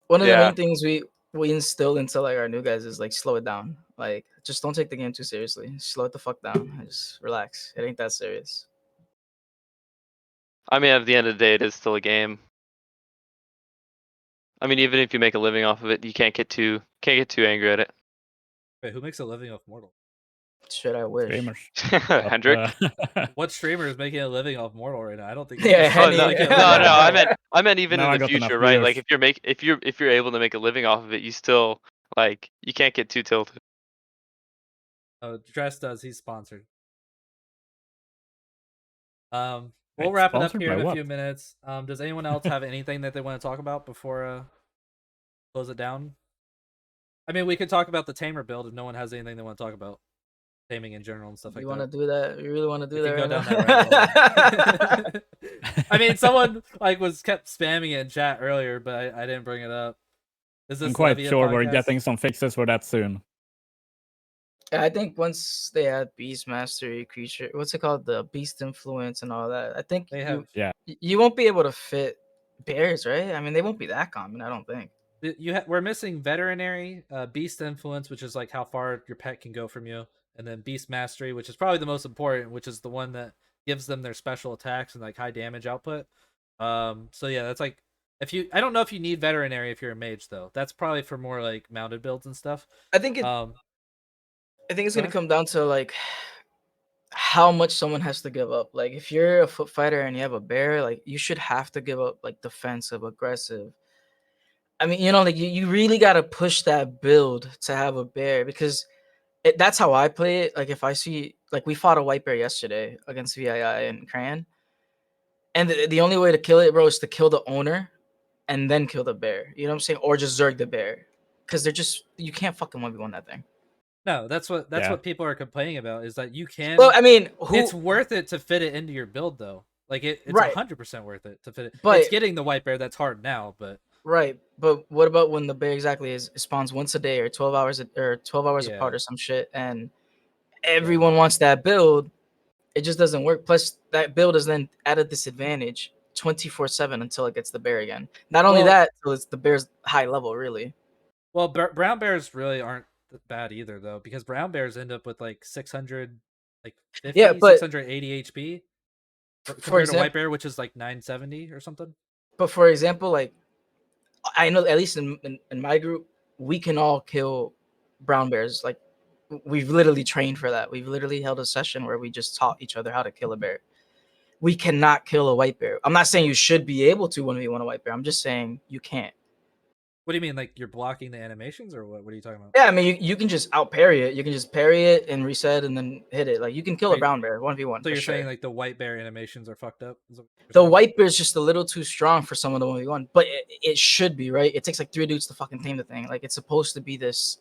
one of the Yeah. main things we instilled into like our new guys is like slow it down. Like, just don't take the game too seriously. Slow it the fuck down. And just relax. It ain't that serious. I mean, at the end of the day, it is still a game. I mean, even if you make a living off of it, you can't get too angry at it. Wait, who makes a living off Mortal? Shit, I wish. Streamers. Hendrik? What streamer is making a living off Mortal right now? I don't think. Yeah, Oh, Henny. no, I meant even Now I in the got enough future, right? Like viewers. if you're able to make a living off of it, you still you can't get too tilted. Dress does. He's sponsored. We'll Wait, wrap it up sponsored here by in a what? few minutes. Does anyone else have anything that they want to talk about before close it down? I mean, we could talk about the tamer build if no one has anything they want to talk about. Taming in general and stuff like You that. want to do that? You really want to do We that? can go right down now? that rabbit hole. I mean, someone kept spamming it in chat earlier, but I didn't bring it up. Is this I'm quite Levia sure we're podcast? getting some fixes for that soon. Yeah, I think once they add beast mastery, creature, what's it called, the beast influence and all that, I think They have you won't be able to fit bears, right? I mean, they won't be that common, I don't think. we're missing veterinary, beast influence, which is like how far your pet can go from you, and then beast mastery, which is probably the most important, which is the one that gives them their special attacks and like high damage output. So yeah, that's like I don't know if you need veterinary if you're a mage though. That's probably for more like mounted builds and stuff. I think it's go gonna ahead. come down to like how much someone has to give up. Like, if you're a foot fighter and you have a bear, like, you should have to give up like defensive, aggressive. I mean, like, you really gotta push that build to have a bear, because that's how I play it. Like, if I see, like, we fought a white bear yesterday against VII and Cran, and the only way to kill it, bro, is to kill the owner and then kill the bear. You know what I'm saying? Or just zerg the bear, because you can't fucking 1v1 that thing. No, that's what Yeah. people are complaining about is that you can. Well, I mean, it's worth it to fit it into your build though. Like it's Right. 100% worth it to fit it. But- it's getting the white bear that's hard now, but Right, but what about when the bear exactly is it spawns once a day or 12 hours or 12 hours apart Yeah. or some shit, and everyone wants that build? It just doesn't work. Plus, that build is then at a disadvantage 24/7 until it gets the bear again. Not only Well- that, till it's the bear's high level, really. Well, brown bears really aren't bad either though, because brown bears end up with like 600, like 50, Yeah, but 680 HP for compared to white example, bear, which is like 970 or something. but for example, like I know at least in my group, we can all kill brown bears. Like we've literally trained for that. We've literally held a session where we just taught each other how to kill a bear. We cannot kill a white bear. I'm not saying you should be able to 1v1 a white bear. I'm just saying you can't. What do you mean? Like you're blocking the animations or what? What are you talking about? Yeah, I mean you can just out parry it. You can just parry it and reset and then hit it. Like you can kill a Wait, brown bear 1v1. So for you're sure. saying like the white bear animations are fucked up? Is that what you're The saying? white bear is just a little too strong for someone to 1v1, but it should be, right? It takes like 3 dudes to fucking tame the thing. Like it's supposed to be this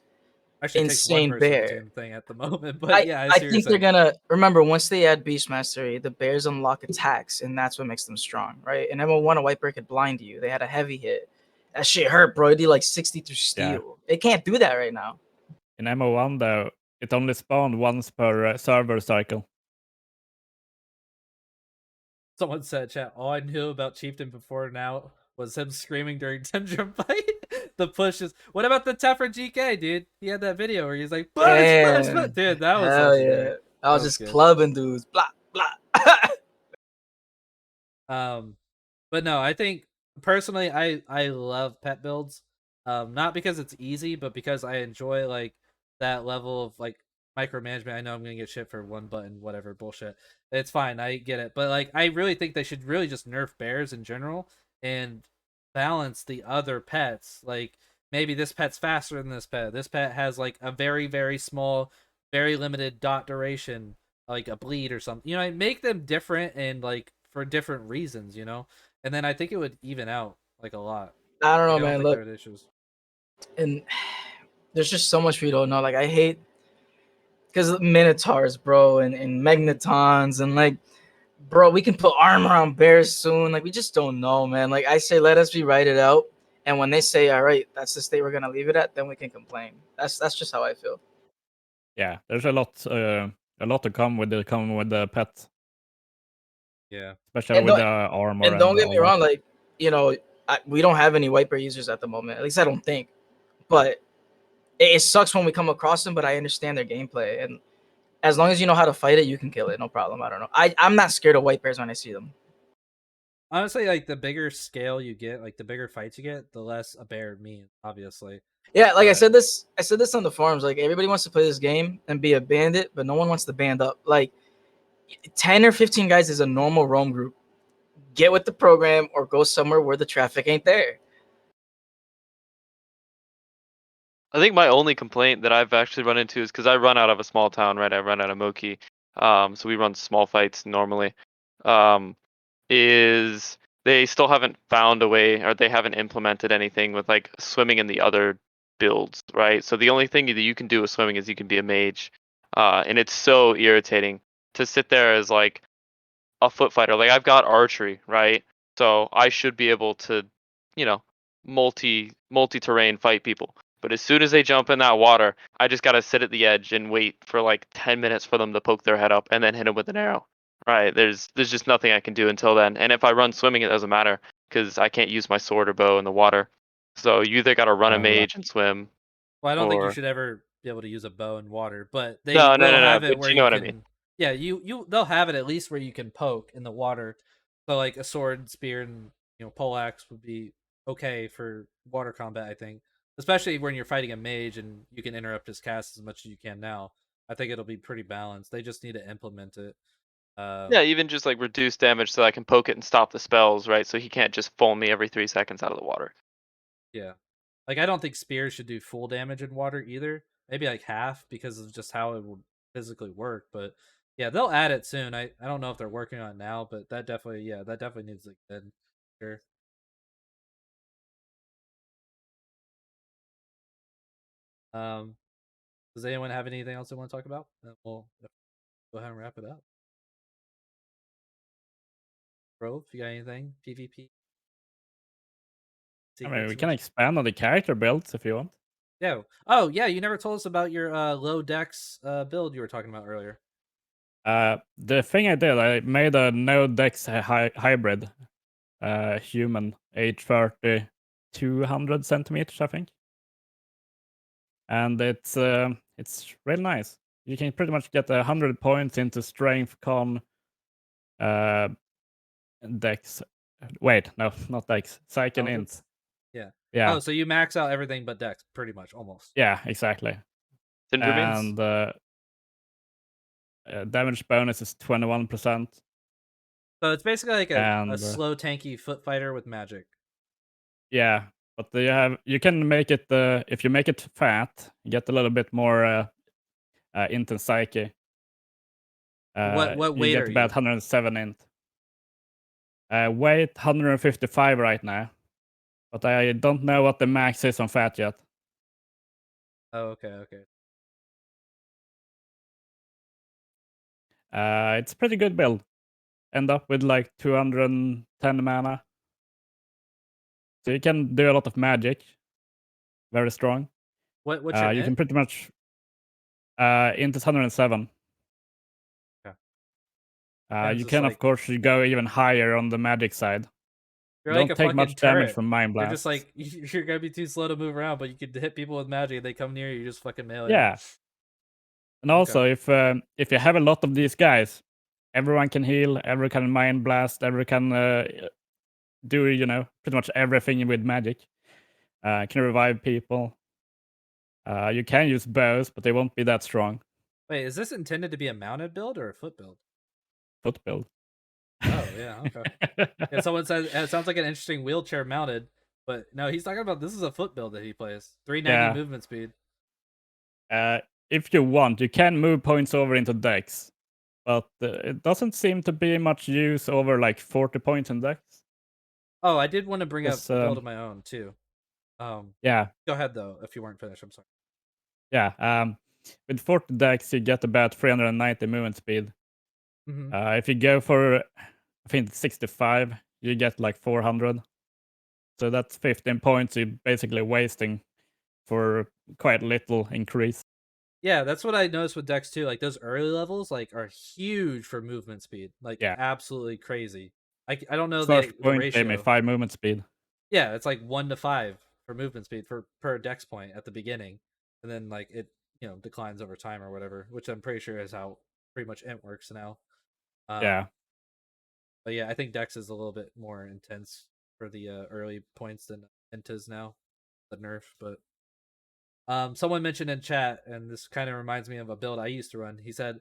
Actually, it takes one insane person to bear. tame the thing at the moment, but yeah, I see what you're think they're saying. gonna remember once they add Beast Mastery, the bears unlock attacks, and that's what makes them strong, right? And MO1, a white bear could blind you. They had a heavy hit. That shit hurt, bro. It did like 60 through steel. It can't do that right now. In MO1 though, it only spawned once per server cycle. Someone said, "Chat. All I knew about Chieftain before now was him screaming during Tundra fight." The pushes. What about the Tefra GK, dude? He had that video where he's like, "Push, push, push." Dude, that was hell legendary. yeah. I was That was just good. clubbing dudes. Blah blah. But no, I think personally, I love pet builds. Not because it's easy, but because I enjoy like that level of like micromanagement. I know I'm gonna get shit for one button, whatever bullshit. It's fine, I get it. But like, I really think they should really just nerf bears in general and balance the other pets. Like maybe this pet's faster than this pet. This pet has like a very very small, very limited dot duration, like a bleed or something. You know, make them different and like for different reasons. You know, and then I think it would even out like a lot. I don't know, Like, I don't man. think Look, there are issues. and there's just so much we don't know. Like I hate because Minotaurs, bro, and Magnetons, and like, bro, we can put armor on bears soon. Like we just don't know, man. Like I say, let us be write it out. And when they say, all right, that's the state we're gonna leave it at, then we can complain. That's just how I feel. Yeah, there's a lot to come with the pet, Yeah. especially And with don't- the armor. And don't get all me that. wrong, like you know, we don't have any white bear users at the moment. At least I don't think. But it sucks when we come across them. But I understand their gameplay, and as long as you know how to fight it, you can kill it. No problem. I don't know. I'm not scared of white bears when I see them. Honestly, like the bigger scale you get, like the bigger fights you get, the less a bear means, obviously. Yeah, like I But- said this on the forums. Like everybody wants to play this game and be a bandit, but no one wants to band up. Like 10 or 15 guys is a normal roam group. Get with the program or go somewhere where the traffic ain't there. I think my only complaint that I've actually run into is because I run out of a small town, right? I run out of Moki. So we run small fights normally. Is they still haven't found a way, or they haven't implemented anything with like swimming in the other builds, right? So the only thing that you can do with swimming is you can be a mage. And it's so irritating to sit there as like a foot fighter. Like I've got archery, right? So I should be able to, you know, multi-terrain fight people. But as soon as they jump in that water, I just gotta sit at the edge and wait for like 10 minutes for them to poke their head up and then hit them with an arrow. Right? There's just nothing I can do until then. And if I run swimming, it doesn't matter because I can't use my sword or bow in the water. So you either gotta run a Right. mage and swim. Well, I don't think you Or- should ever be able to use a bow in water, but they No, will no, have it but where you know what I can. mean. Yeah, they'll have it at least where you can poke in the water. So like a sword, spear, and poleaxe would be okay for water combat. I think, especially when you're fighting a mage and you can interrupt his cast as much as you can now. I think it'll be pretty balanced. They just need to implement it. Yeah, even just like reduce damage so I can poke it and stop the spells, right? So he can't just foam me every 3 seconds out of the water. Yeah. Like I don't think spears should do full damage in water either. Maybe like half because of just how it would physically work. But yeah, they'll add it soon. I don't know if they're working on it now, but that definitely needs to get in. Sure. Does anyone have anything else they want to talk about? We'll go ahead and wrap it up. Bro, if you got anything, PvP. I mean, we Secrets, can mission- expand on the character builds if you want. Yeah. Oh, yeah. You never told us about your low dex build you were talking about earlier. The thing I did, I made a no dex hybrid, human, age 30, 200 centimeters, I think. And it's really nice. You can pretty much get 100 points into strength, con, dex. Wait, no, not dex. Psych and int. Intelligence? Yeah. Yeah, Oh, so you max out everything but dex, pretty much, almost. yeah, exactly. Cinder beans. And damage bonus is 21%. So it's basically like a And slow, tanky foot fighter with magic. yeah, but you can make it if you make it fat, you get a little bit more int psyche. What you weight get are about you? 107 int. Weight 155 right now, but I don't know what the max is on fat yet. Oh, okay. It's a pretty good build. End up with like 210 mana. So you can do a lot of magic. Very strong. What's your You int? can pretty much int is 107. Okay. And You it's can like- of course go even higher on the magic side. You're You like don't a take much fucking damage turret. from Mind You're Blast. just like you're gonna be too slow to move around, but you could hit people with magic. They come near you, just fucking melee. Yeah. And also, if you have a lot of these guys, everyone can heal, everyone can Mind Blast, everyone can do pretty much everything with magic. Can revive people. You can use bows, but they won't be that strong. Wait, is this intended to be a mounted build or a foot build? Foot build. Oh yeah, okay. Yeah, someone says it sounds like an interesting wheelchair mounted, but no, he's talking about this is a foot build that he plays. 390 Yeah. movement speed. If you want, you can move points over into Dex, but it doesn't seem to be much use over like 40 points in Dex. Oh, I did want to bring up Yes, a build of my own too. Yeah, Go ahead though, if you weren't finished. I'm sorry. yeah. With 40 Dex, you get about 390 movement speed. Mhm. If you go for, I think it's 65, you get like 400. So that's 15 points you're basically wasting for quite little increase. Yeah, that's what I noticed with Dex too. Like those early levels, like are huge for movement speed. Like Yeah. absolutely crazy. I don't know First the point gave me ratio. 5 movement speed. Yeah, it's like 1 to 5 for movement speed per Dex point at the beginning, and then like it declines over time or whatever. Which I'm pretty sure is how pretty much int works now. Yeah. But yeah, I think Dex is a little bit more intense for the early points than int is now. The nerf, but someone mentioned in chat, and this kind of reminds me of a build I used to run. He said,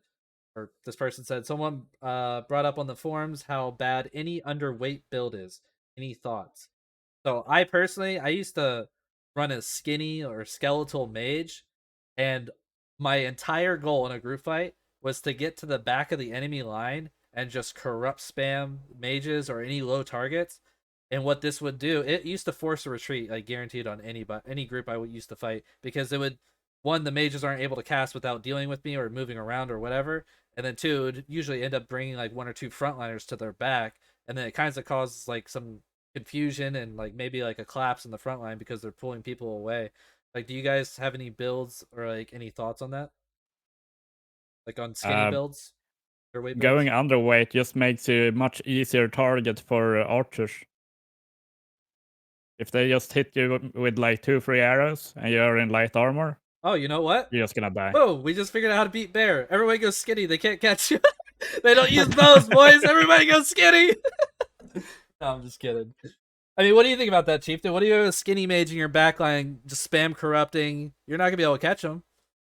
or this person said, someone brought up on the forums how bad any underweight build is. Any thoughts? So I personally, I used to run a skinny or skeletal mage, and my entire goal in a group fight was to get to the back of the enemy line and just corrupt spam mages or any low targets. And what this would do, it used to force a retreat, like guaranteed on any group I would used to fight, because it would, one, the mages aren't able to cast without dealing with me or moving around or whatever, and then two, it would usually end up bringing like 1 or 2 frontliners to their back, and then it kind of causes like some confusion and like maybe like a collapse in the front line because they're pulling people away. Like, do you guys have any builds or like any thoughts on that? Like on skinny builds or weight builds? Going underweight just makes you a much easier target for archers. If they just hit you with like 2-3 arrows and you're in light armor, Oh, you know what? you're just gonna die. Oh, we just figured out how to beat bear. Everybody goes skinny. They can't catch you. They don't use bows, boys. Everybody goes skinny. No, I'm just kidding. I mean, what do you think about that, Chieftain? What do you have a skinny mage in your backline just spam corrupting? You're not gonna be able to catch them.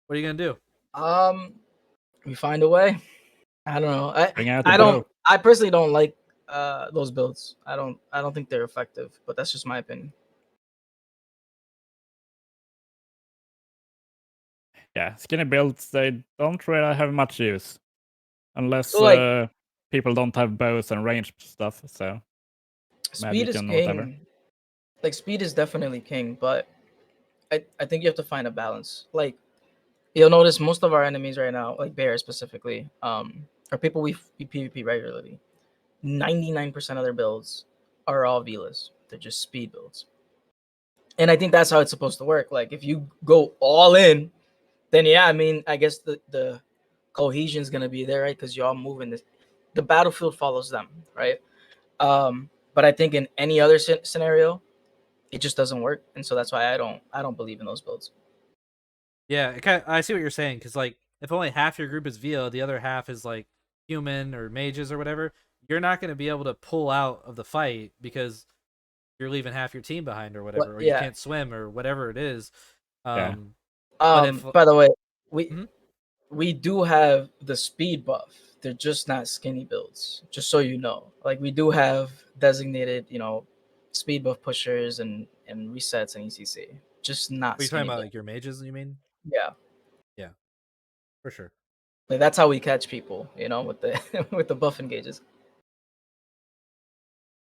What are you gonna do? We find a way. I don't know. Bring out the I don't. bow. I personally don't like those builds. I don't think they're effective. But that's just my opinion. Yeah, skinny builds, they don't really have much use. Unless So, like- people don't have bows and ranged stuff, so Speed magic is and king. whatever. Like speed is definitely king, but I think you have to find a balance. Like You'll notice most of our enemies right now, like bears specifically, are people we PvP regularly. 99% of their builds are all Velas. They're just speed builds. And I think that's how it's supposed to work. Like if you go all in, then yeah, I mean, I guess the cohesion is gonna be there, right? Because you're all moving this. The battlefield follows them, right? But I think in any other scenario, it just doesn't work, and so that's why I don't believe in those builds. Yeah, I see what you're saying, because like if only half your group is VO, the other half is like human or mages or whatever, you're not going to be able to pull out of the fight because you're leaving half your team behind or whatever, or you can't swim or whatever it is. Yeah. But if, By the way, Mhm. we do have the speed buff. They're just not skinny builds. Just so you know, like we do have designated, speed buff pushers and resets and ECC. Just not. Are you talking about like your mages? You mean? Yeah. Yeah, for sure. Like that's how we catch people, with the with the buff engages.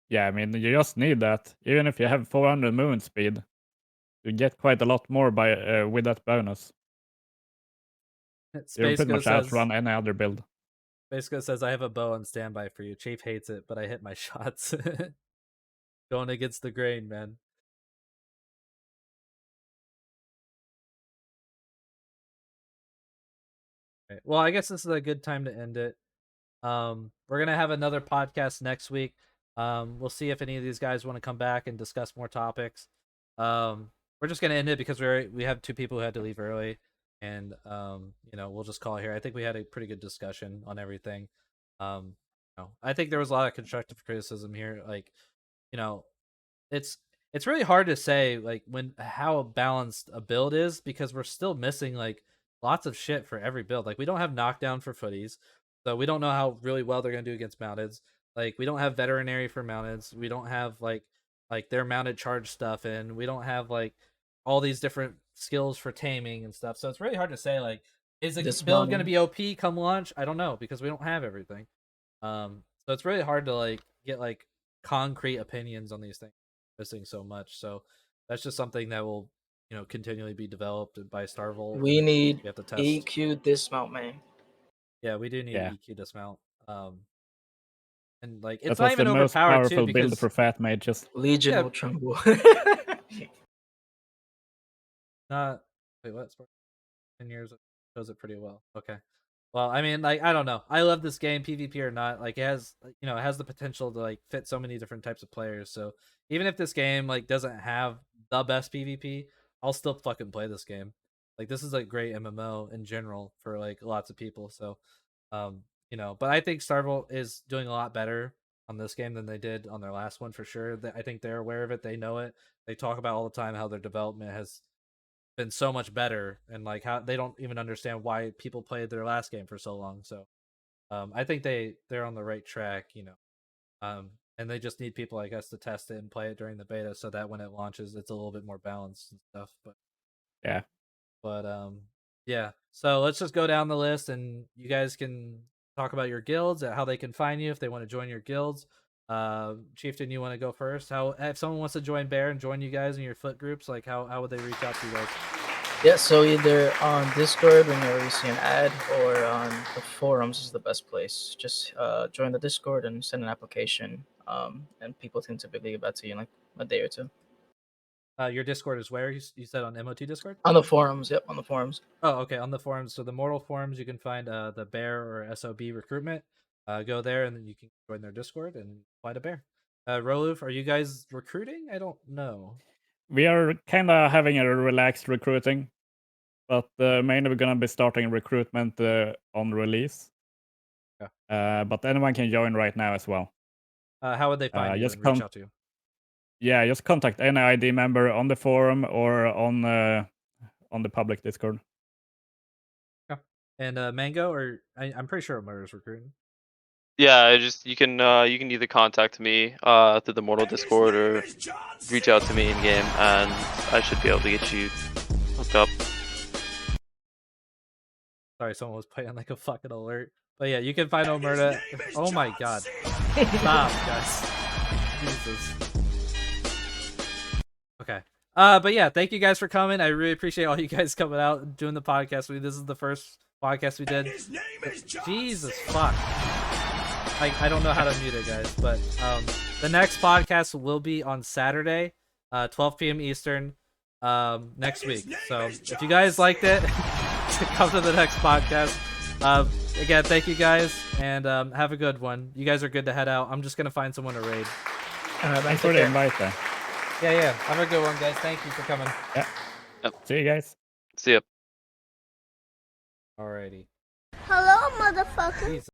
Yeah, I mean, you just need that. Even if you have 400 movement speed, you get quite a lot more by with that bonus. You Space pretty much says, outrun any other build. Basically says, I have a bow on standby for you. Chief hates it, but I hit my shots. Going against the grain, man. Okay. Well, I guess this is a good time to end it. We're gonna have another podcast next week. We'll see if any of these guys want to come back and discuss more topics. We're just gonna end it because we have 2 people who had to leave early, and we'll just call it here. I think we had a pretty good discussion on everything. I think there was a lot of constructive criticism here. Like, it's really hard to say like how balanced a build is, because we're still missing like lots of shit for every build. Like we don't have knockdown for footies, so we don't know how really well they're gonna do against mounteds. Like we don't have veterinary for mounteds. We don't have like their mounted charge stuff, and we don't have like all these different skills for taming and stuff. So it's really hard to say like, is the build gonna be OP come launch? I don't know, because we don't have everything. So it's really hard to like get like concrete opinions on these things, missing so much. So that's just something that will continually be developed by Starvolt. We need have to test. EQ dismount, man. Yeah, we do need EQ dismount. And like it's that not even the most overpowered powerful too, build for fat mages. Legion will tremble. Wait, what? 10 years shows it pretty well. Okay. Well, I mean, like, I don't know. I love this game, PvP or not. Like, it has the potential to like fit so many different types of players. So even if this game like doesn't have the best PvP, I'll still fucking play this game. Like, this is a great MMO in general for like lots of people. So, but I think Starvolt is doing a lot better on this game than they did on their last one for sure. I think they're aware of it. They know it. They talk about all the time how their development has been so much better, and like how they don't even understand why people played their last game for so long. So I think they're on the right track, and they just need people like us to test it and play it during the beta, so that when it launches it's a little bit more balanced and stuff. Yeah, so let's just go down the list, and you guys can talk about your guilds, how they can find you if they want to join your guilds. Chieftain, you want to go first? How if someone wants to join Bear and join you guys in your foot groups, like how would they reach out to you guys? Yeah, so either on Discord whenever you see an ad, or on the forums is the best place. Just join the Discord and send an application, and people can typically get back to you in like a day or 2. Your Discord is where? You said on MOT Discord? On the forums, yep, on the forums. Oh, okay, on the forums. So the Mortal forums, you can find the Bear or SOB recruitment. Go there, and then you can join their Discord and apply to Bear. Rolufe, are you guys recruiting? I don't know. We are kind of having a relaxed recruiting, but mainly we're going to be starting recruitment on release. Yeah. But anyone can join right now as well. How would they find you and reach out to you? Yeah, just contact any ID member on the forum or on the public Discord. Yeah. And Mango, or I'm pretty sure Murder's recruiting. Yeah, you can either contact me through the Mortal Discord or reach out to me in game, and I should be able to get you hooked up. Sorry, someone was playing like a fucking alert. But yeah, you can find Omerta. Oh my god. Stop, guys. Jesus. Okay. But yeah, thank you guys for coming. I really appreciate all you guys coming out and doing the podcast. This is the first podcast we did. His name is John Jesus C. fuck. I don't know how to mute it, guys, but the next podcast will be on Saturday, 12 p.m. Eastern, next week. So if you guys liked it, come to the next podcast. Again, thank you guys, and have a good one. You guys are good to head out. I'm just gonna find someone to raid. Thanks for the invite. Yeah. Have a good one, guys. Thank you for coming. Yeah. Yep. See you guys. See ya. Alrighty. Hello, motherfucker. Jesus.